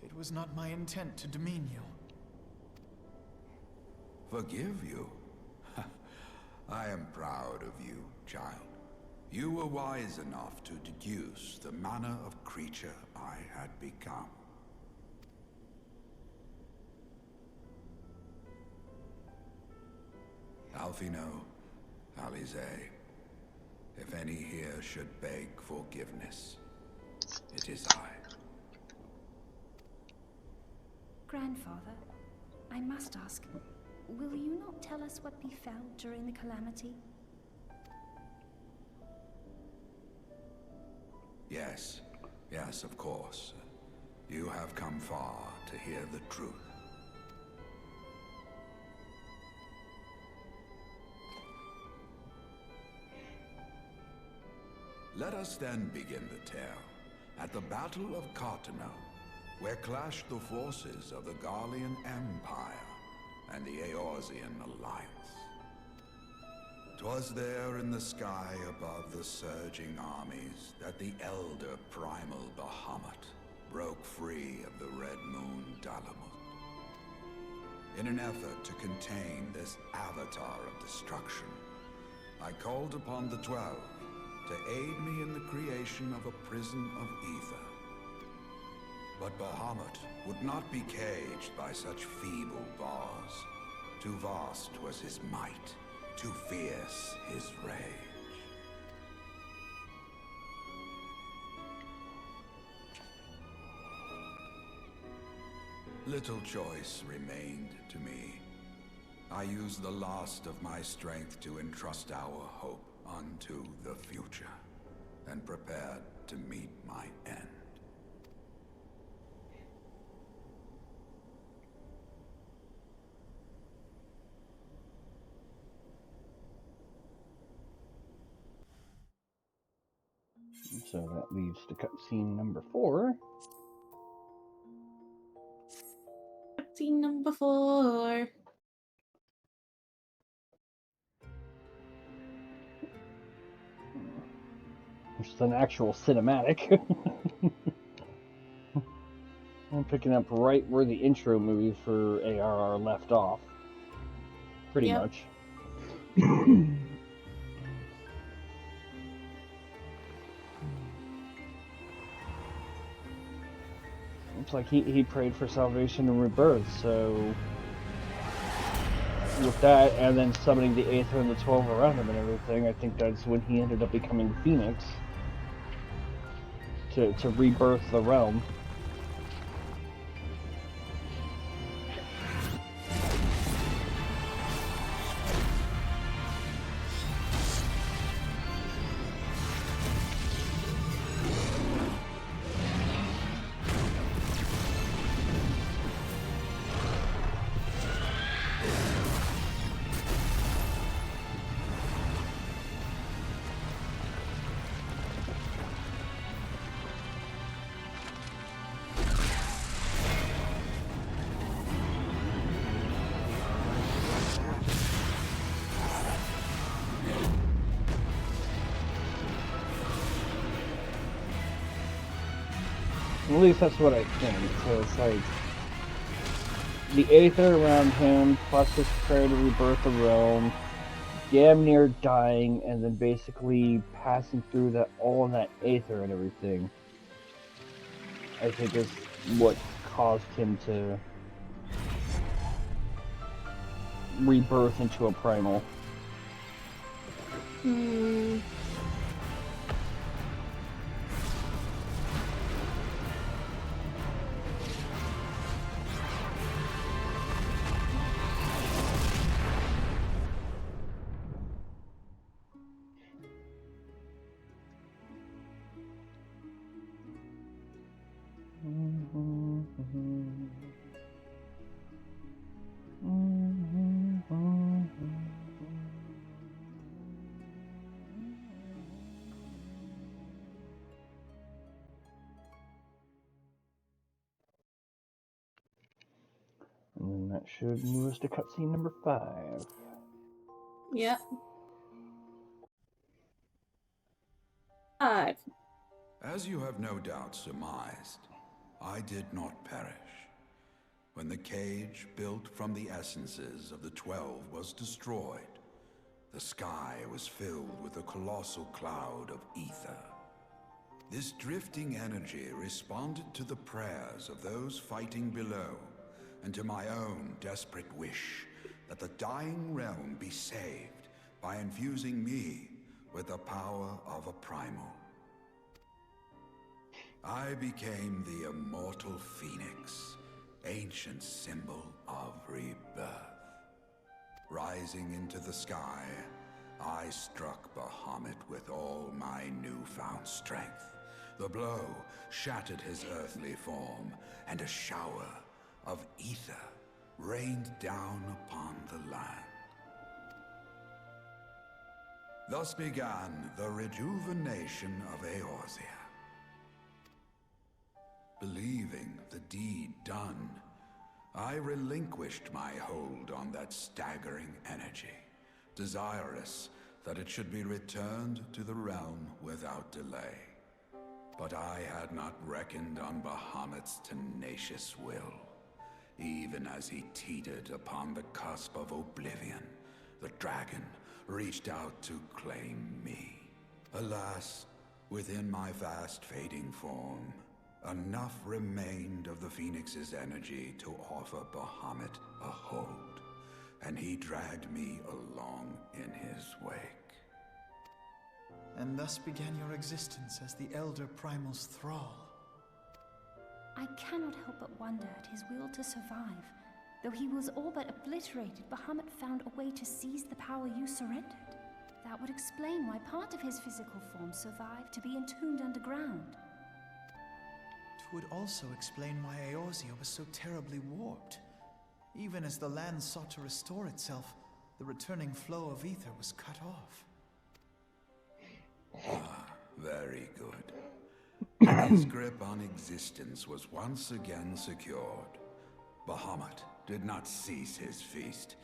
It was not my intent to demean you. Forgive you? I am proud of you, child. You were wise enough to deduce the manner of creature I had become. Alfino, Alize, if any here should beg forgiveness, it is I. Grandfather, I must ask, will you not tell us what befell during the calamity? Yes, yes, of course. You have come far to hear the truth. Let us then begin the tale at the Battle of Cartano, where clashed the forces of the Garlean Empire and the Eorzean Alliance. 'Twas there in the sky above the surging armies that the elder primal Bahamut broke free of the Red Moon Dalamut. In an effort to contain this avatar of destruction, I called upon the 12 to aid me in the creation of a prison of ether. But Bahamut would not be caged by such feeble bars. Too vast was his might, too fierce his rage. Little choice remained to me. I used the last of my strength to entrust our hope unto the future, and prepared to meet my end. So that leads to cutscene number 4. Scene number 4. Which is an actual cinematic. I'm picking up right where the intro movie for ARR left off. Pretty much. Looks like he prayed for salvation and rebirth, so with that, and then summoning the Aether and the 12 around him and everything, I think that's when he ended up becoming the Phoenix to rebirth the realm. At least that's what I think. So it's like the Aether around him, plus his prayer to rebirth the realm, damn near dying, and then basically passing through that all of that Aether and everything, I think is what caused him to rebirth into a primal. And that should move us to cutscene number 5. Yep. 5. As you have no doubt surmised, I did not perish. When the cage built from the essences of the 12 was destroyed, the sky was filled with a colossal cloud of ether. This drifting energy responded to the prayers of those fighting below, and to my own desperate wish that the dying realm be saved by infusing me with the power of a primal. I became the immortal phoenix, ancient symbol of rebirth. Rising into the sky, I struck Bahamut with all my newfound strength. The blow shattered his earthly form, and a shower of ether rained down upon the land. Thus began the rejuvenation of Eorzea. Believing the deed done, I relinquished my hold on that staggering energy, desirous that it should be returned to the realm without delay. But I had not reckoned on Bahamut's tenacious will. Even as he teetered upon the cusp of oblivion, the dragon reached out to claim me. Alas, within my fast fading form, enough remained of the Phoenix's energy to offer Bahamut a hold, and he dragged me along in his wake. And thus began your existence as the Elder Primal's thrall. I cannot help but wonder at his will to survive. Though he was all but obliterated, Bahamut found a way to seize the power you surrendered. That would explain why part of his physical form survived to be entombed underground. It would also explain why Eorzea was so terribly warped. Even as the land sought to restore itself, the returning flow of ether was cut off. Very good. His grip on existence was once again secured. Bahamut did not cease his feast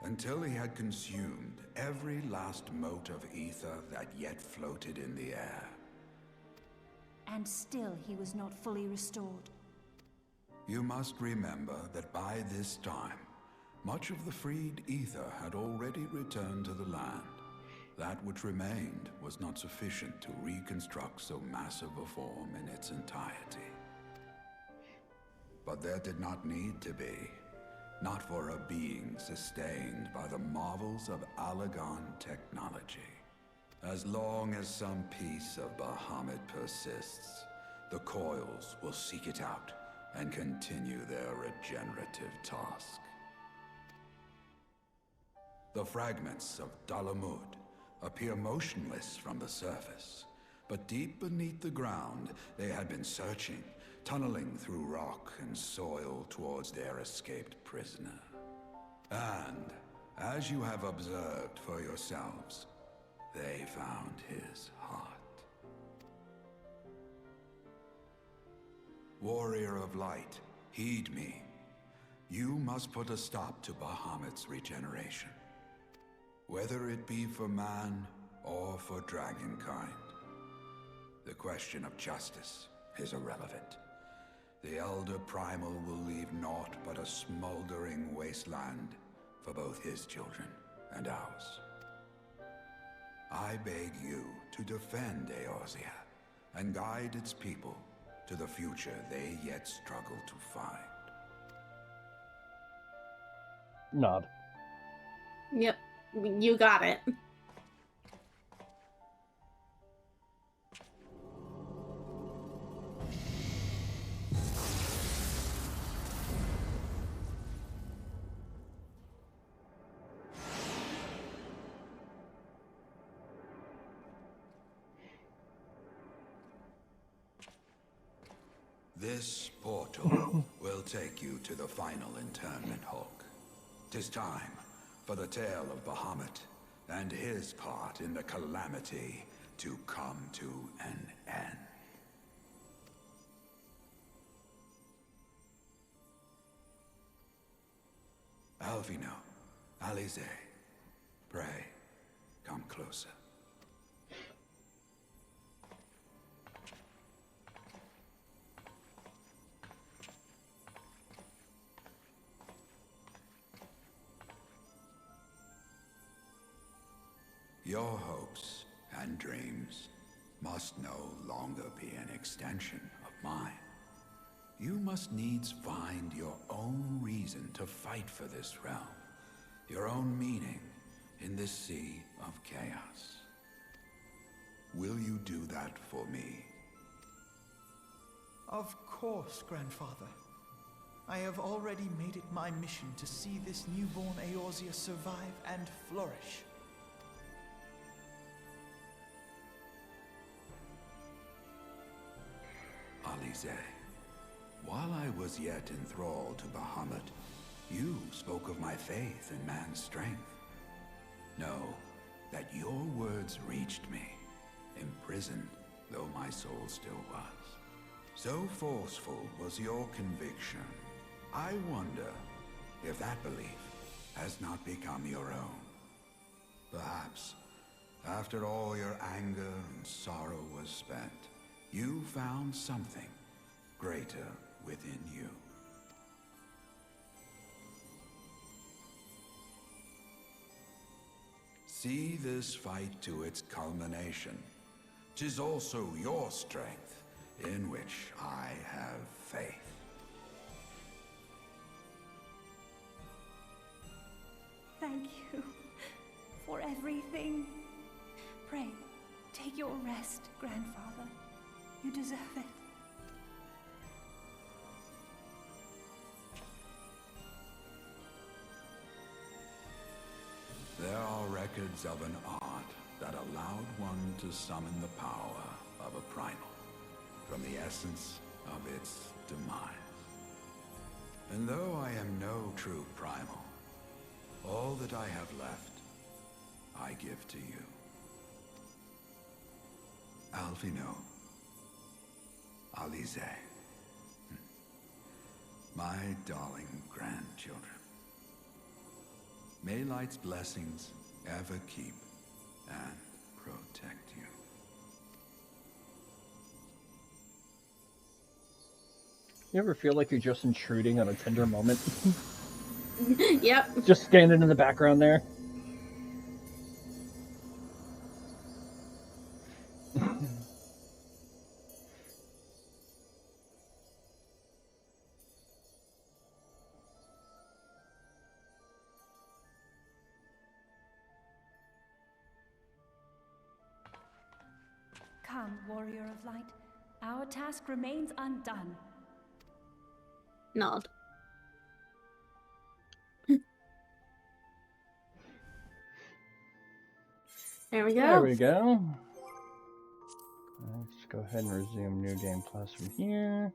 until he had consumed every last mote of ether that yet floated in the air. And still he was not fully restored. You must remember that by this time, much of the freed ether had already returned to the land. That which remained was not sufficient to reconstruct so massive a form in its entirety. But there did not need to be. Not for a being sustained by the marvels of Allagan technology. As long as some piece of Bahamut persists, the Coils will seek it out and continue their regenerative task. The fragments of Dalamud appear motionless from the surface, but deep beneath the ground they had been searching, tunneling through rock and soil towards their escaped prisoner. And, as you have observed for yourselves, they found his heart. Warrior of Light, heed me. You must put a stop to Bahamut's regeneration. Whether it be for man or for dragonkind. The question of justice is irrelevant. The Elder Primal will leave naught but a smoldering wasteland for both his children and ours. I beg you to defend Eorzea and guide its people to the future they yet struggle to find. Nod. Yep, you got it. This portal will take you to the final internment hulk. 'Tis time for the tale of Bahamut and his part in the calamity to come to an end. Alvino, Alize, pray, come closer. Your hopes and dreams must no longer be an extension of mine. You must needs find your own reason to fight for this realm, your own meaning in this sea of chaos. Will you do that for me? Of course, Grandfather. I have already made it my mission to see this newborn Eorzea survive and flourish. Alize, while I was yet enthralled to Bahamut, you spoke of my faith in man's strength. Know that your words reached me, imprisoned though my soul still was. So forceful was your conviction, I wonder if that belief has not become your own. Perhaps, after all your anger and sorrow was spent, you found something greater within you. See this fight to its culmination. 'Tis also your strength in which I have faith. Thank you for everything. Pray, take your rest, Grandfather. You deserve it. There are records of an art that allowed one to summon the power of a primal from the essence of its demise. And though I am no true primal, all that I have left, I give to you. Alvino, Alize, my darling grandchildren. May light's blessings ever keep and protect you. You ever feel like you're just intruding on a tender moment? Yep. Just standing in the background there? Come, warrior of light. Our task remains undone. Nod. There we go. There we go. Let's go ahead and resume New Game Plus from here.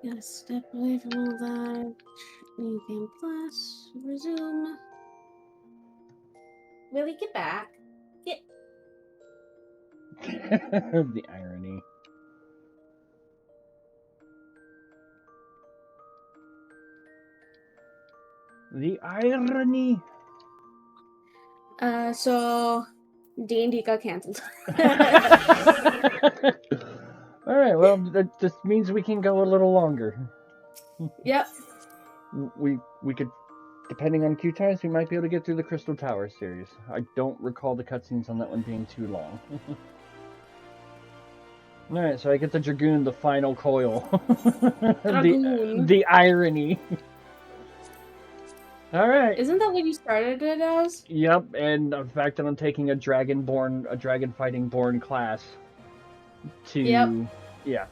Gotta step away from all that. New Game Plus. Resume. Willie, get back. Get. The irony. The irony. So D&D got canceled. All right. Well, that just means we can go a little longer. Yep. We could, depending on queue times, we might be able to get through the Crystal Tower series. I don't recall the cutscenes on that one being too long. All right, so I get the Dragoon, the final coil. Dragoon. The irony. All right. Isn't that what you started it as? Yep, and the fact that I'm taking a dragon fighting born class to yeah.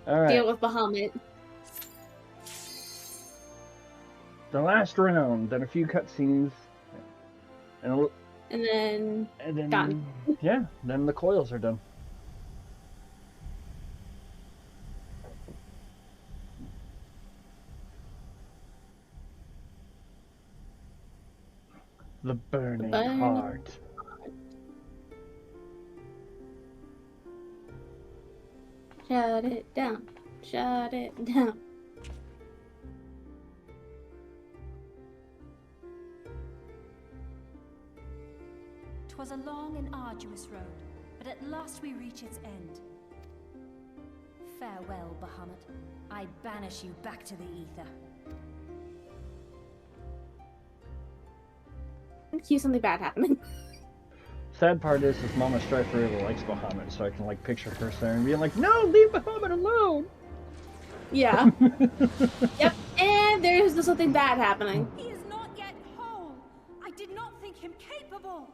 All right. Deal with Bahamut. The last round, then a few cutscenes, and then done. Yeah, then the coils are done. The burning heart. Shut it down. Shut it down. 'Twas a long and arduous road, but at last we reach its end. Farewell, Bahamut. I banish you back to the ether. Cue something bad happening. Sad part is Mama Strife really likes Bahamut, so I can like picture her staring and being like, "No, leave Bahamut alone." Yeah. Yep. And there's something bad happening. He is not yet whole. I did not think him capable.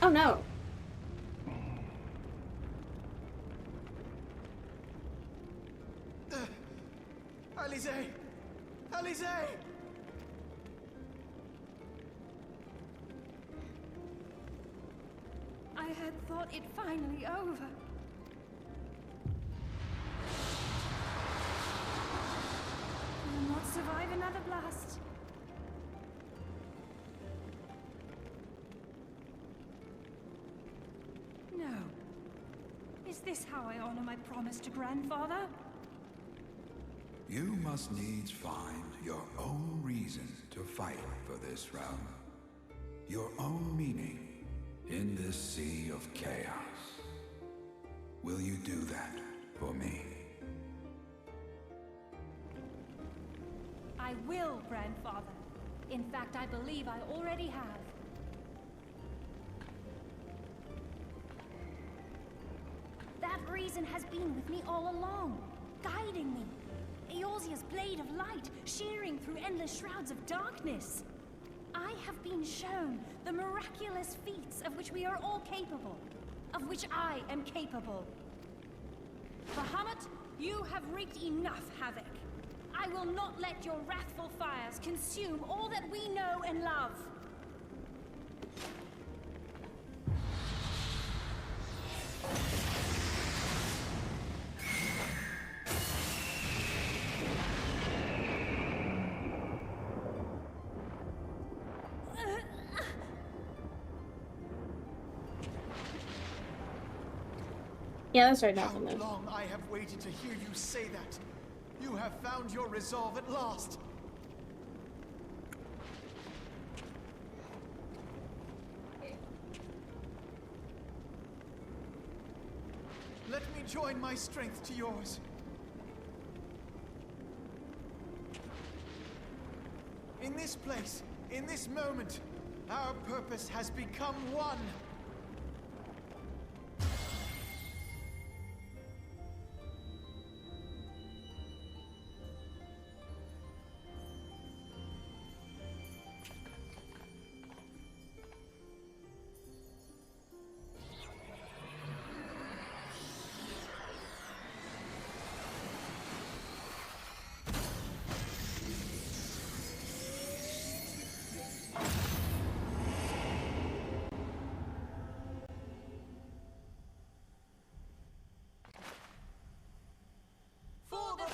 Oh no. Alize! Alize! I had thought it finally over. I will not survive another blast. No. Is this how I honor my promise to Grandfather? You must needs find your own reason to fight for this realm. Your own meaning in this sea of chaos. Will you do that for me? I will, Grandfather. In fact, I believe I already have. That reason has been with me all along, guiding me. Eorzea's blade of light, shearing through endless shrouds of darkness. I have been shown the miraculous feats of which we are all capable, of which I am capable. Bahamut, you have wreaked enough havoc. I will not let your wrathful fires consume all that we know and love. Yeah, that's right now. How long I have waited to hear you say that. You have found your resolve at last. Let me join my strength to yours. In this place, in this moment, our purpose has become one.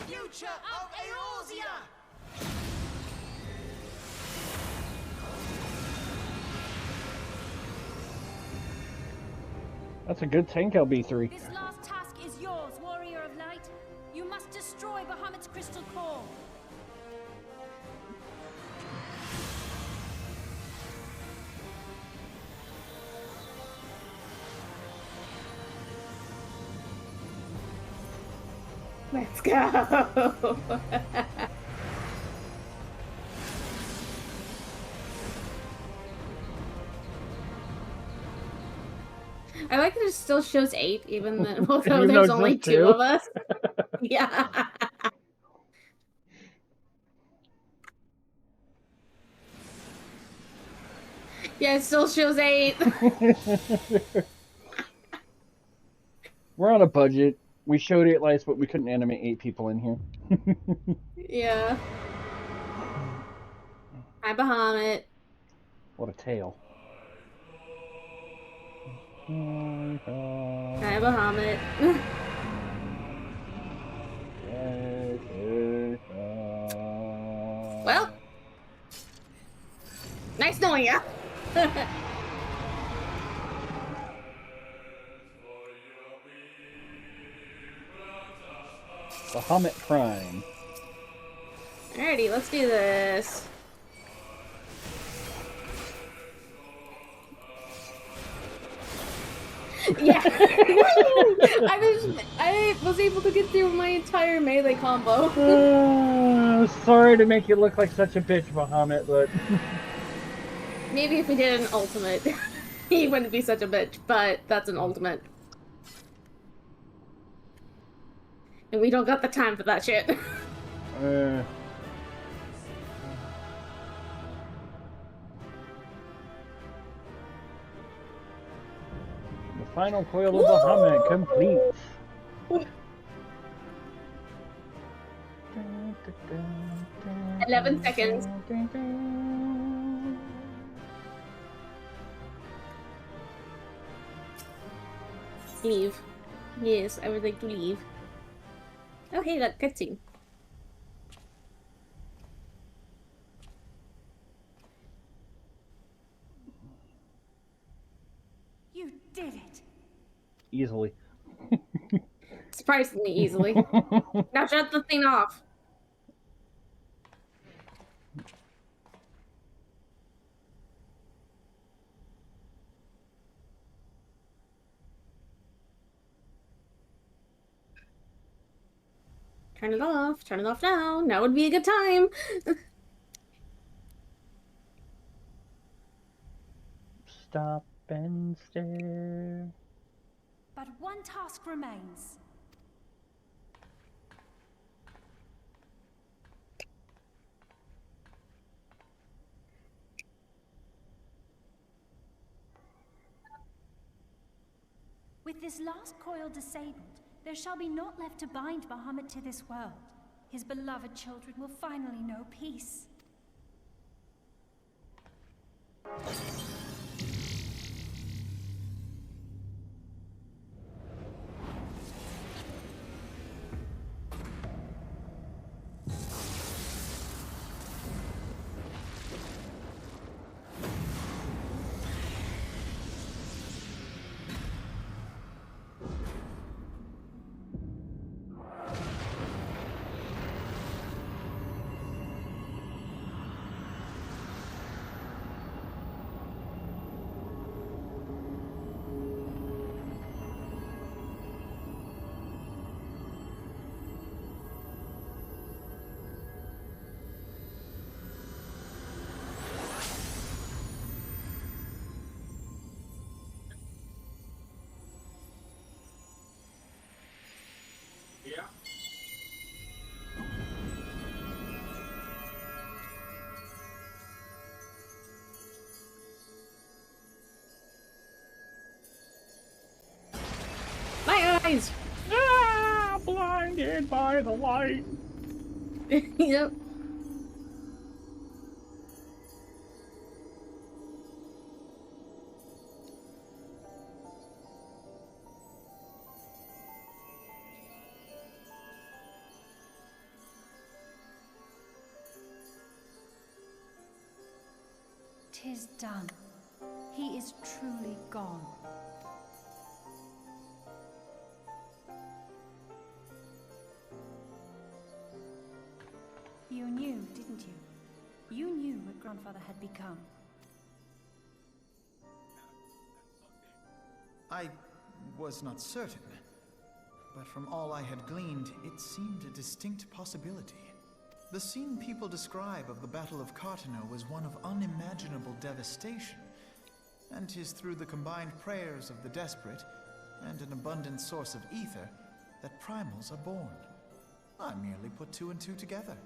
Future of Eorzea! That's a good tank LB3. This last task is yours, Warrior of Light. You must destroy Bahamut's crystal core. Let's go. I like that it still shows 8, even though Even there's though only just 2 two. of us. Yeah. Yeah, it still shows 8. We're on a budget. We showed 8 lights, but we couldn't animate 8 people in here. Yeah. Hi, Bahamut. What a tale. Hi, Bahamut. Well, nice knowing you. Bahamut Prime. Alrighty, let's do this. Yeah. I was able to get through my entire melee combo. Sorry to make you look like such a bitch, Bahamut, but Maybe if we did an ultimate, he wouldn't be such a bitch, but that's an ultimate. And we don't got the time for that shit. The final coil of Bahamut complete. 11 seconds. Leave. Yes, I would like to leave. Oh, hey, look, cutscene. You did it. Easily. Surprisingly easily. Now shut the thing off. Turn it off. Turn it off now. Now would be a good time. Stop and stare. But one task remains. With this last coil disabled, there shall be naught left to bind Bahamut to this world. His beloved children will finally know peace. My eyes! Ah, blinded by the light. Yep. Tis done. He is truly gone. You knew, didn't you? You knew what Grandfather had become. I was not certain, but from all I had gleaned, it seemed a distinct possibility. The scene people describe of the Battle of Cartano was one of unimaginable devastation, and 'tis through the combined prayers of the desperate and an abundant source of ether that primals are born. I merely put two and two together.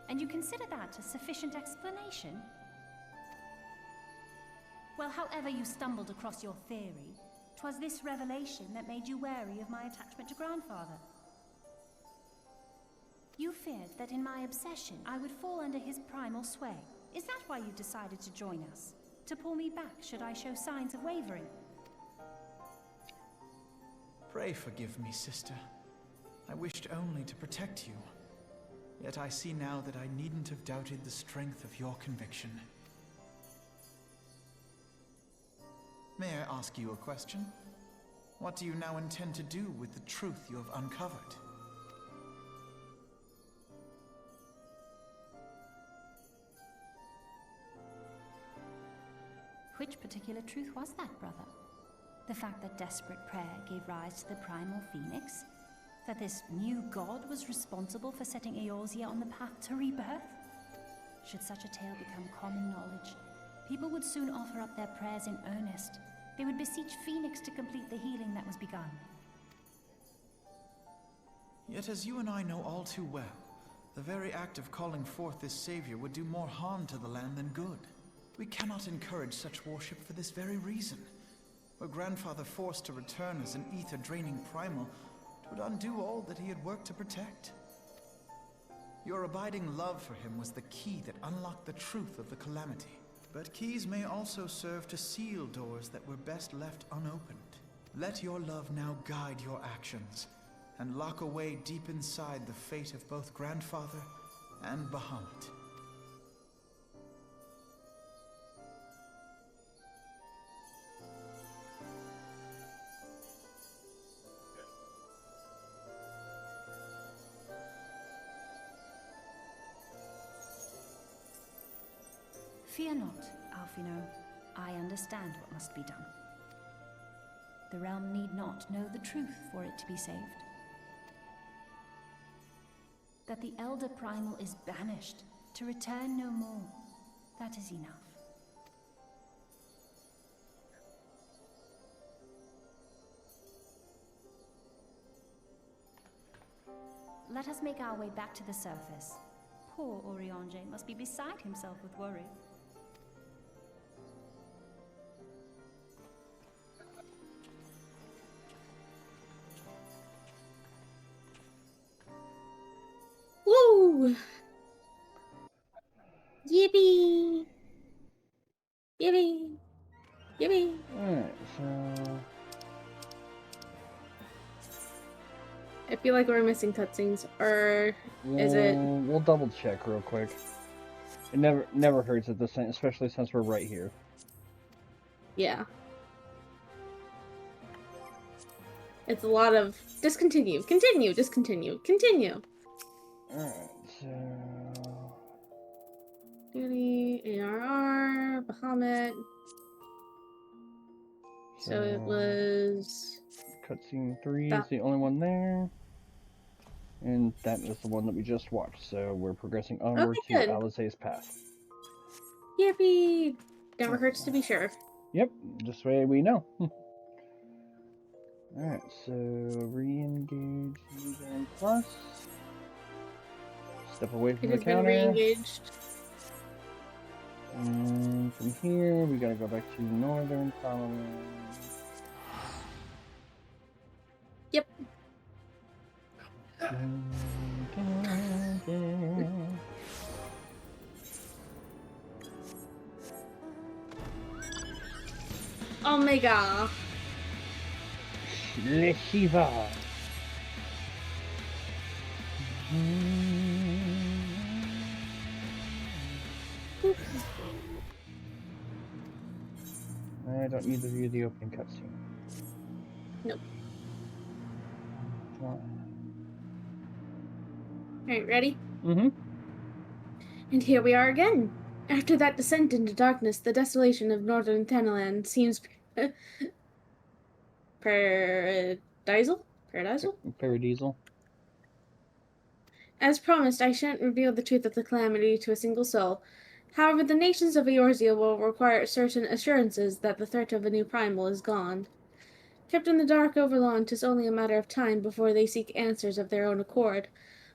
And you consider that a sufficient explanation? Well, however you stumbled across your theory, 'twas this revelation that made you wary of my attachment to Grandfather. You feared that in my obsession, I would fall under his primal sway. Is that why you decided to join us? To pull me back should I show signs of wavering? Pray forgive me, sister. I wished only to protect you. Yet I see now that I needn't have doubted the strength of your conviction. May I ask you a question? What do you now intend to do with the truth you have uncovered? Which particular truth was that, brother? The fact that desperate prayer gave rise to the primal phoenix? That this new god was responsible for setting Eorzea on the path to rebirth? Should such a tale become common knowledge, people would soon offer up their prayers in earnest. They would beseech Phoenix to complete the healing that was begun. Yet as you and I know all too well, the very act of calling forth this savior would do more harm to the land than good. We cannot encourage such worship for this very reason. Were Grandfather forced to return as an ether-draining primal, it would undo all that he had worked to protect. Your abiding love for him was the key that unlocked the truth of the calamity. But keys may also serve to seal doors that were best left unopened. Let your love now guide your actions, and lock away deep inside the fate of both Grandfather and Bahamut. Fear not, Alfino. I understand what must be done. The realm need not know the truth for it to be saved. That the Elder Primal is banished, to return no more. That is enough. Let us make our way back to the surface. Poor Oriange must be beside himself with worry. Woo! Yippee! Yippee! Yippee! Alright, so... I feel like we're missing cutscenes, or is it? We'll double check real quick. It never hurts at this time, especially since we're right here. Yeah. It's a lot of discontinue, continue, discontinue, continue. Alright, so... Duty, ARR, Bahamut. So it was... Cutscene 3 that. is the only one there. And that is the one that we just watched, so we're progressing onward Okay, to good. Alizé's path. Yippee! Never hurts to be sure. Yep, this way we know. Alright, so re-engage using plus. Step away It from the has been counter. re-engaged. And from here, we gotta go back to Northern Parliament. Yep. Omega. Le Shiva. I don't need to view the opening cutscene. Nope. What? Alright, ready? Mm-hmm. And here we are again. After that descent into darkness, the desolation of northern Thanalan seems paradisal? Paradiesel. As promised, I shan't reveal the truth of the calamity to a single soul. However, the nations of Eorzea will require certain assurances that the threat of a new primal is gone. Kept in the dark over long, 'tis only a matter of time before they seek answers of their own accord.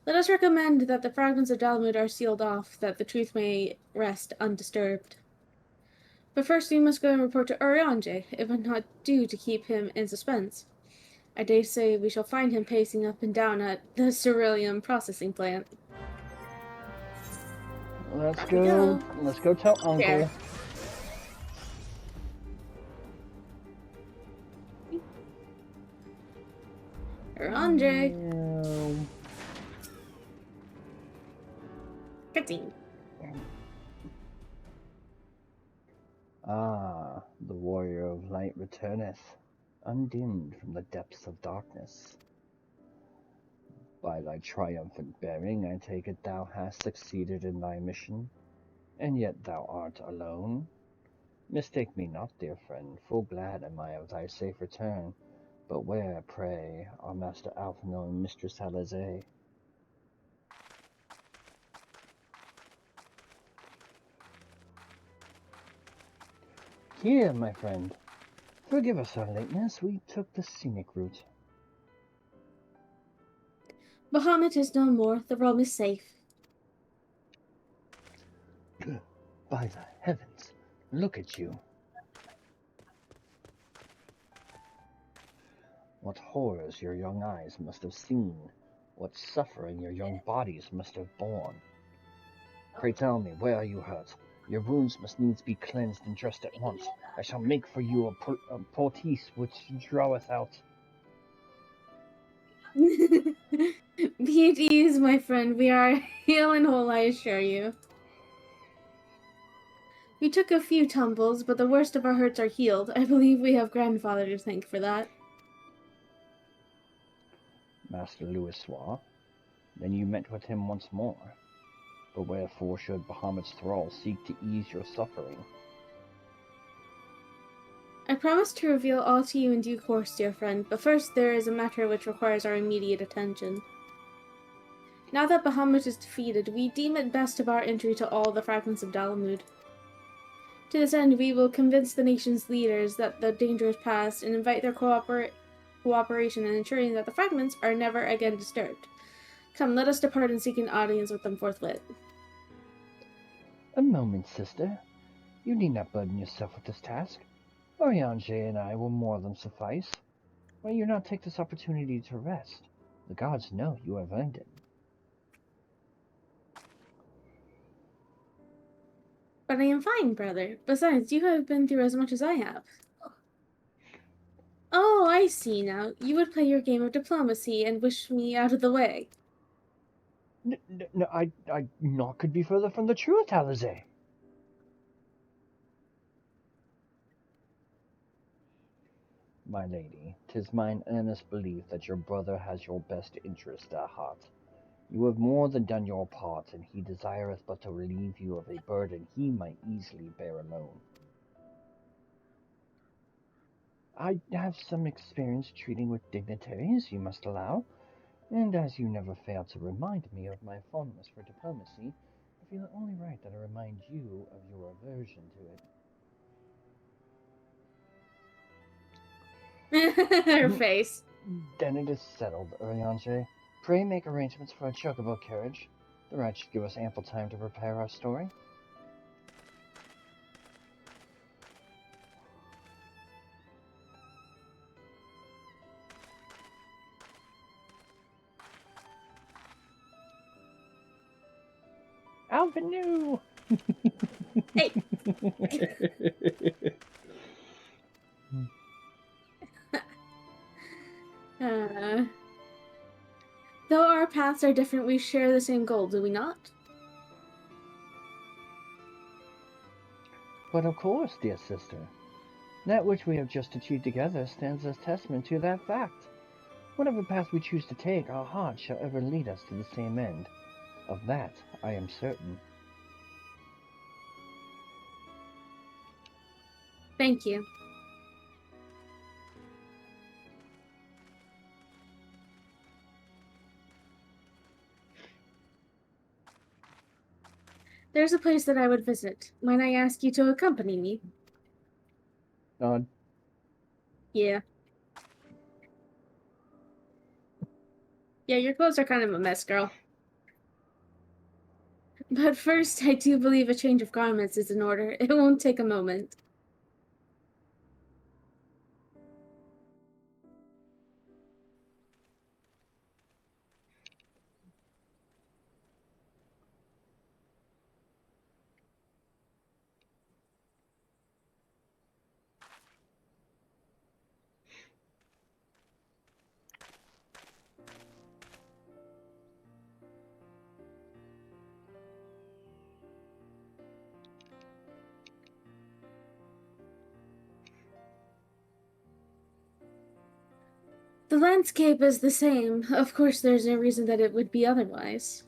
Let us recommend that the fragments of Dalmud are sealed off, that the truth may rest undisturbed. But first we must go and report to Oriange, if not due to keep him in suspense. I dare say we shall find him pacing up and down at the Ceruleum processing plant. Let's go. Let's go tell Uncle. Here. Oriange. Cutscene. Ah, the warrior of light returneth, undimmed from the depths of darkness. By thy triumphant bearing, I take it thou hast succeeded in thy mission, and yet thou art alone. Mistake me not, dear friend, full glad am I of thy safe return. But where, pray, are Master Alphino and Mistress Halazay? Here, my friend. Forgive us our lateness, we took the scenic route. Bahamut is no more, the realm is safe. By the heavens, look at you. What horrors your young eyes must have seen, what suffering your young bodies must have borne. Pray tell me, where are you hurt? Your wounds must needs be cleansed and dressed at once. I shall make for you a poultice which draweth out. Be at ease, my friend. We are healed and whole, I assure you. We took a few tumbles, but the worst of our hurts are healed. I believe we have grandfather to thank for that. Master Louisoix, then you met with him once more. But wherefore should Bahamut's thrall seek to ease your suffering? I promise to reveal all to you in due course, dear friend, but first there is a matter which requires our immediate attention. Now that Bahamut is defeated, we deem it best to bar entry to all the fragments of Dalamud. To this end, we will convince the nation's leaders that the danger is past and invite their cooperation in ensuring that the fragments are never again disturbed. Come, let us depart and seek an audience with them forthwith. A moment, sister. You need not burden yourself with this task. Oriange and I will more than suffice. Why you not take this opportunity to rest? The gods know you have earned it. But I am fine, brother. Besides, you have been through as much as I have. Oh, I see now. You would play your game of diplomacy and wish me out of the way. No, I naught could be further from the truth, Halazay. My lady, 'tis mine earnest belief that your brother has your best interest at heart. You have more than done your part, and he desireth but to relieve you of a burden he might easily bear alone. I have some experience treating with dignitaries, you must allow, and as you never fail to remind me of my fondness for diplomacy, I feel it only right that I remind you of your aversion to it. Her face. Then it is settled, Urianger. Pray make arrangements for a chocobo carriage. The ride should give us ample time to prepare our story. Alvinu! Hey! Though our paths are different, we share the same goal, do we not? But of course, dear sister. That which we have just achieved together stands as testament to that fact. Whatever path we choose to take, our hearts shall ever lead us to the same end. Of that, I am certain. Thank you. There's a place that I would visit. Might I ask you to accompany me? Nod. Yeah. Yeah, your clothes are kind of a mess, girl. But first, I do believe a change of garments is in order. It won't take a moment. The landscape is the same. Of course, there's no reason that it would be otherwise.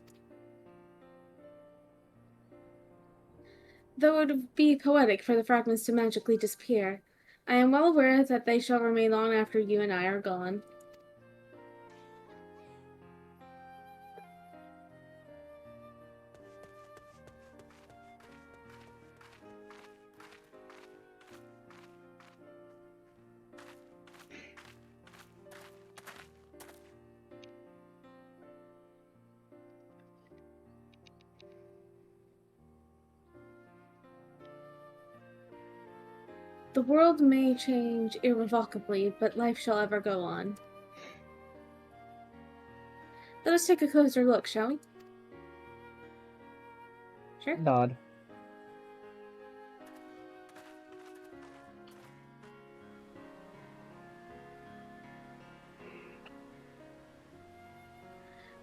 Though it would be poetic for the fragments to magically disappear, I am well aware that they shall remain long after you and I are gone. The world may change irrevocably, but life shall ever go on. Let us take a closer look, shall we? Sure. Nod.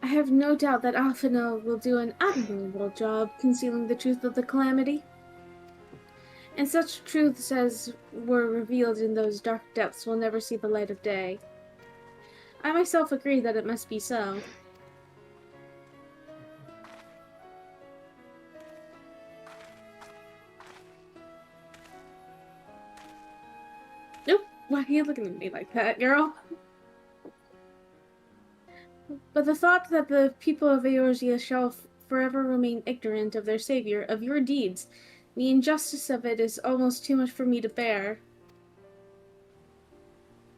I have no doubt that Alphino will do an admirable job concealing the truth of the calamity. And such truths as were revealed in those dark depths will never see the light of day. I myself agree that it must be so. Nope, why are you looking at me like that, girl? But the thought that the people of Eorzea shall forever remain ignorant of their savior, of your deeds, the injustice of it is almost too much for me to bear.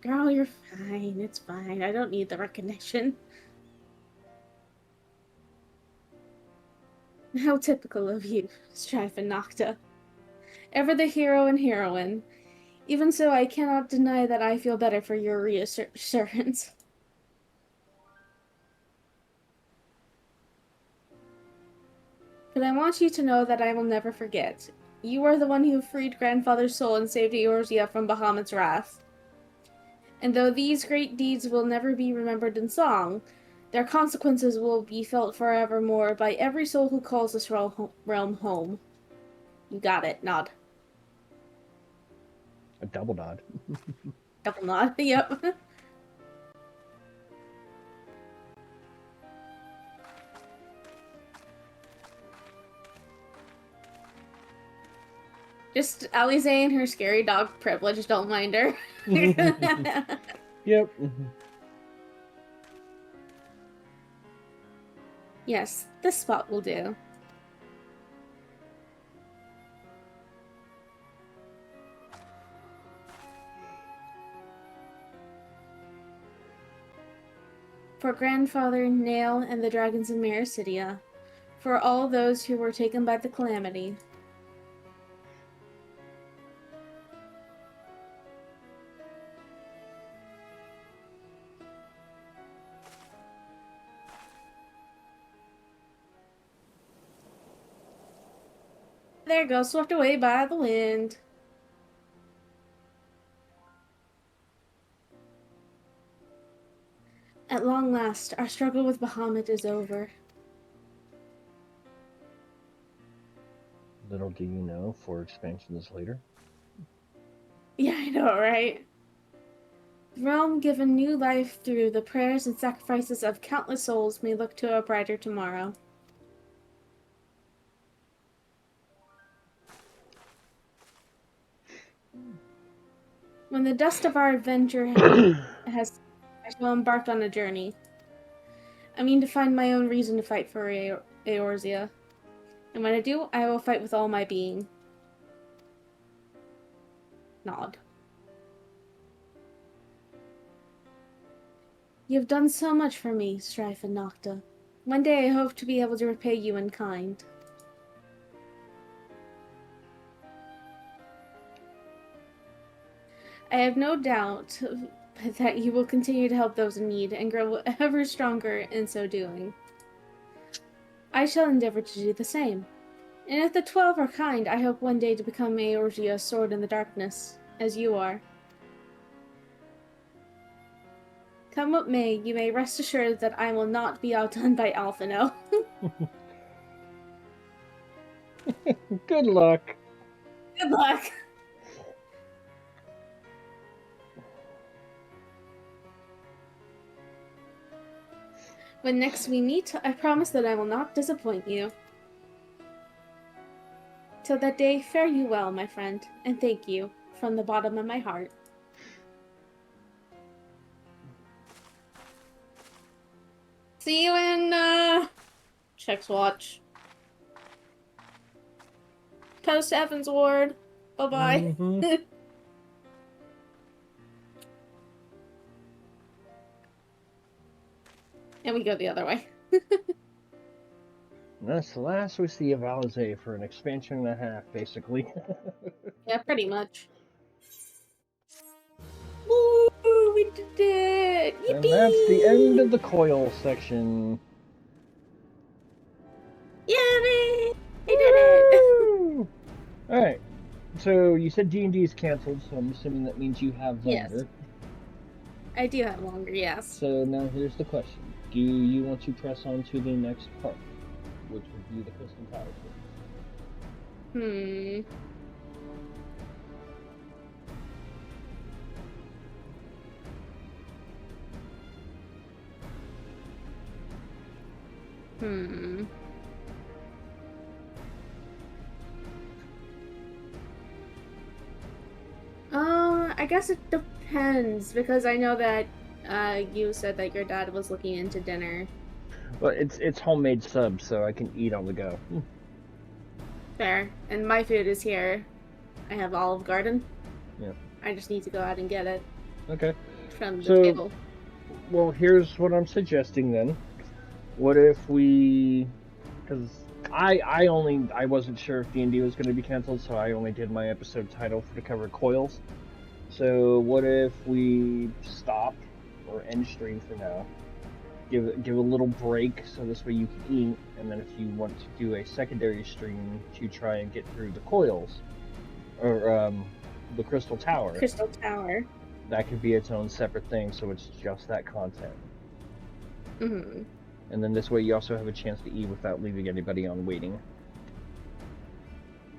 Girl, you're fine. It's fine. I don't need the recognition. How typical of you, Strife and Nocta. Ever the hero and heroine. Even so, I cannot deny that I feel better for your reassurance. But I want you to know that I will never forget. You are the one who freed Grandfather's soul and saved Eorzea from Bahamut's wrath. And though these great deeds will never be remembered in song, their consequences will be felt forevermore by every soul who calls this realm home. You got it. Nod. A double nod. Double nod. Yep. Just Alize and her scary dog privilege. Don't mind her. Yep. Yes, this spot will do. For Grandfather, Nail, and the dragons in Mericidia. For all those who were taken by the calamity. There it goes, swept away by the wind. At long last, our struggle with Bahamut is over. Little do you know, 4 expansions later. Yeah, I know, right? The realm given new life through the prayers and sacrifices of countless souls may look to a brighter tomorrow. When the dust of our adventure has, I shall embark on a journey. I mean to find my own reason to fight for Eorzea. And when I do, I will fight with all my being. Nod. You have done so much for me, Strife and Nocta. One day I hope to be able to repay you in kind. I have no doubt that you will continue to help those in need and grow ever stronger in so doing. I shall endeavor to do the same. And if the 12 are kind, I hope one day to become Eorzea's sword in the darkness, as you are. Come what may, you may rest assured that I will not be outdone by Alphino. Good luck. Good luck. When next we meet, I promise that I will not disappoint you. Till that day, fare you well, my friend, and thank you from the bottom of my heart. See you in, checks watch. Post Evans Ward. Bye-bye. Mhm. And we go the other way. And that's the last we see of Alizé for an expansion and a half, basically. Yeah, pretty much. Woo! We did it! Yippee! And that's the end of the Coil section. Yeah, man! I did it! Alright, so you said D&D is canceled, so I'm assuming that means you have Yes. longer. I do have longer, yes. So now here's the question. Do you want to press on to the next part, which would be the Crystal Tower series? I guess it depends, because I know that you said that your dad was looking into dinner. Well, it's homemade subs, so I can eat on the go. Fair. And my food is here. I have Olive Garden. Yeah. I just need to go out and get it Okay. from the So- table. Well, here's what I'm suggesting then. What if we... Because I wasn't sure if D&D was going to be canceled, so I only did my episode title to cover Coils. So what if we stop or end stream for now? Give a little break so this way you can eat, and then if you want to do a secondary stream to try and get through the Coils or the Crystal Tower, Crystal Tower. that could be its own separate thing, so it's just that content. Mm-hmm. And then this way you also have a chance to eat without leaving anybody on waiting.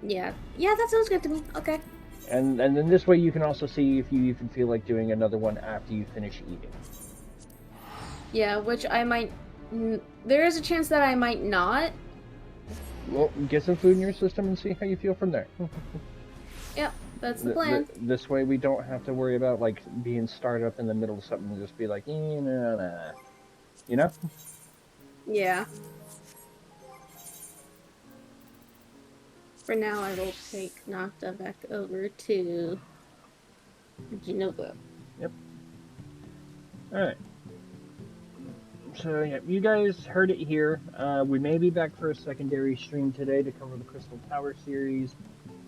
Yeah. Yeah, that sounds good to me. Okay. And then this way you can also see if you even feel like doing another one after you finish eating. Yeah, which I might... There is a chance that I might not. Well, get some food in your system and see how you feel from there. Yep, that's the plan. This way we don't have to worry about like being started up in the middle of something and just be like, nah. You know? Yeah. For now, I will take Nocta back over to Genova. Yep. Alright. So, yeah, you guys heard it here. We may be back for a secondary stream today to cover the Crystal Tower series.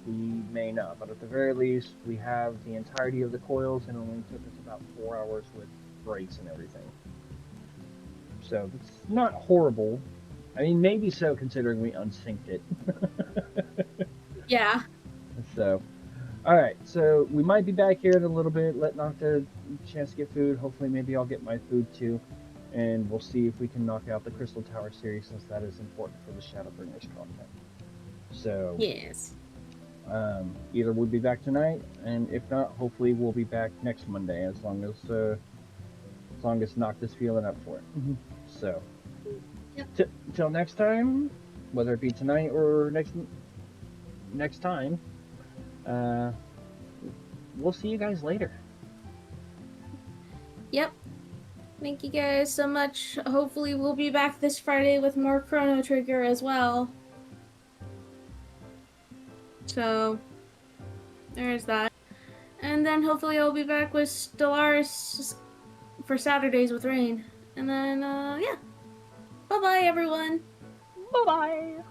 We may not, but at the very least, we have the entirety of the Coils, and it only took us about 4 hours with breaks and everything. So, it's not horrible. I mean, maybe so, considering we unsynced it. Yeah. So, alright, so we might be back here in a little bit, let Nocta a chance to get food. Hopefully, maybe I'll get my food too. And we'll see if we can knock out the Crystal Tower series, since that is important for the Shadowbringers content. So, Yes. Either we'll be back tonight, and if not, hopefully we'll be back next Monday, as long as Nocta's feeling up for it. So, Yep. Till next time, whether it be tonight or next time, we'll see you guys later. Yep. Thank you guys so much. Hopefully we'll be back this Friday with more Chrono Trigger as well. So, there's that. And then hopefully I'll be back with Stellaris for Saturdays with Rain. And then, yeah. Bye-bye, everyone. Bye-bye!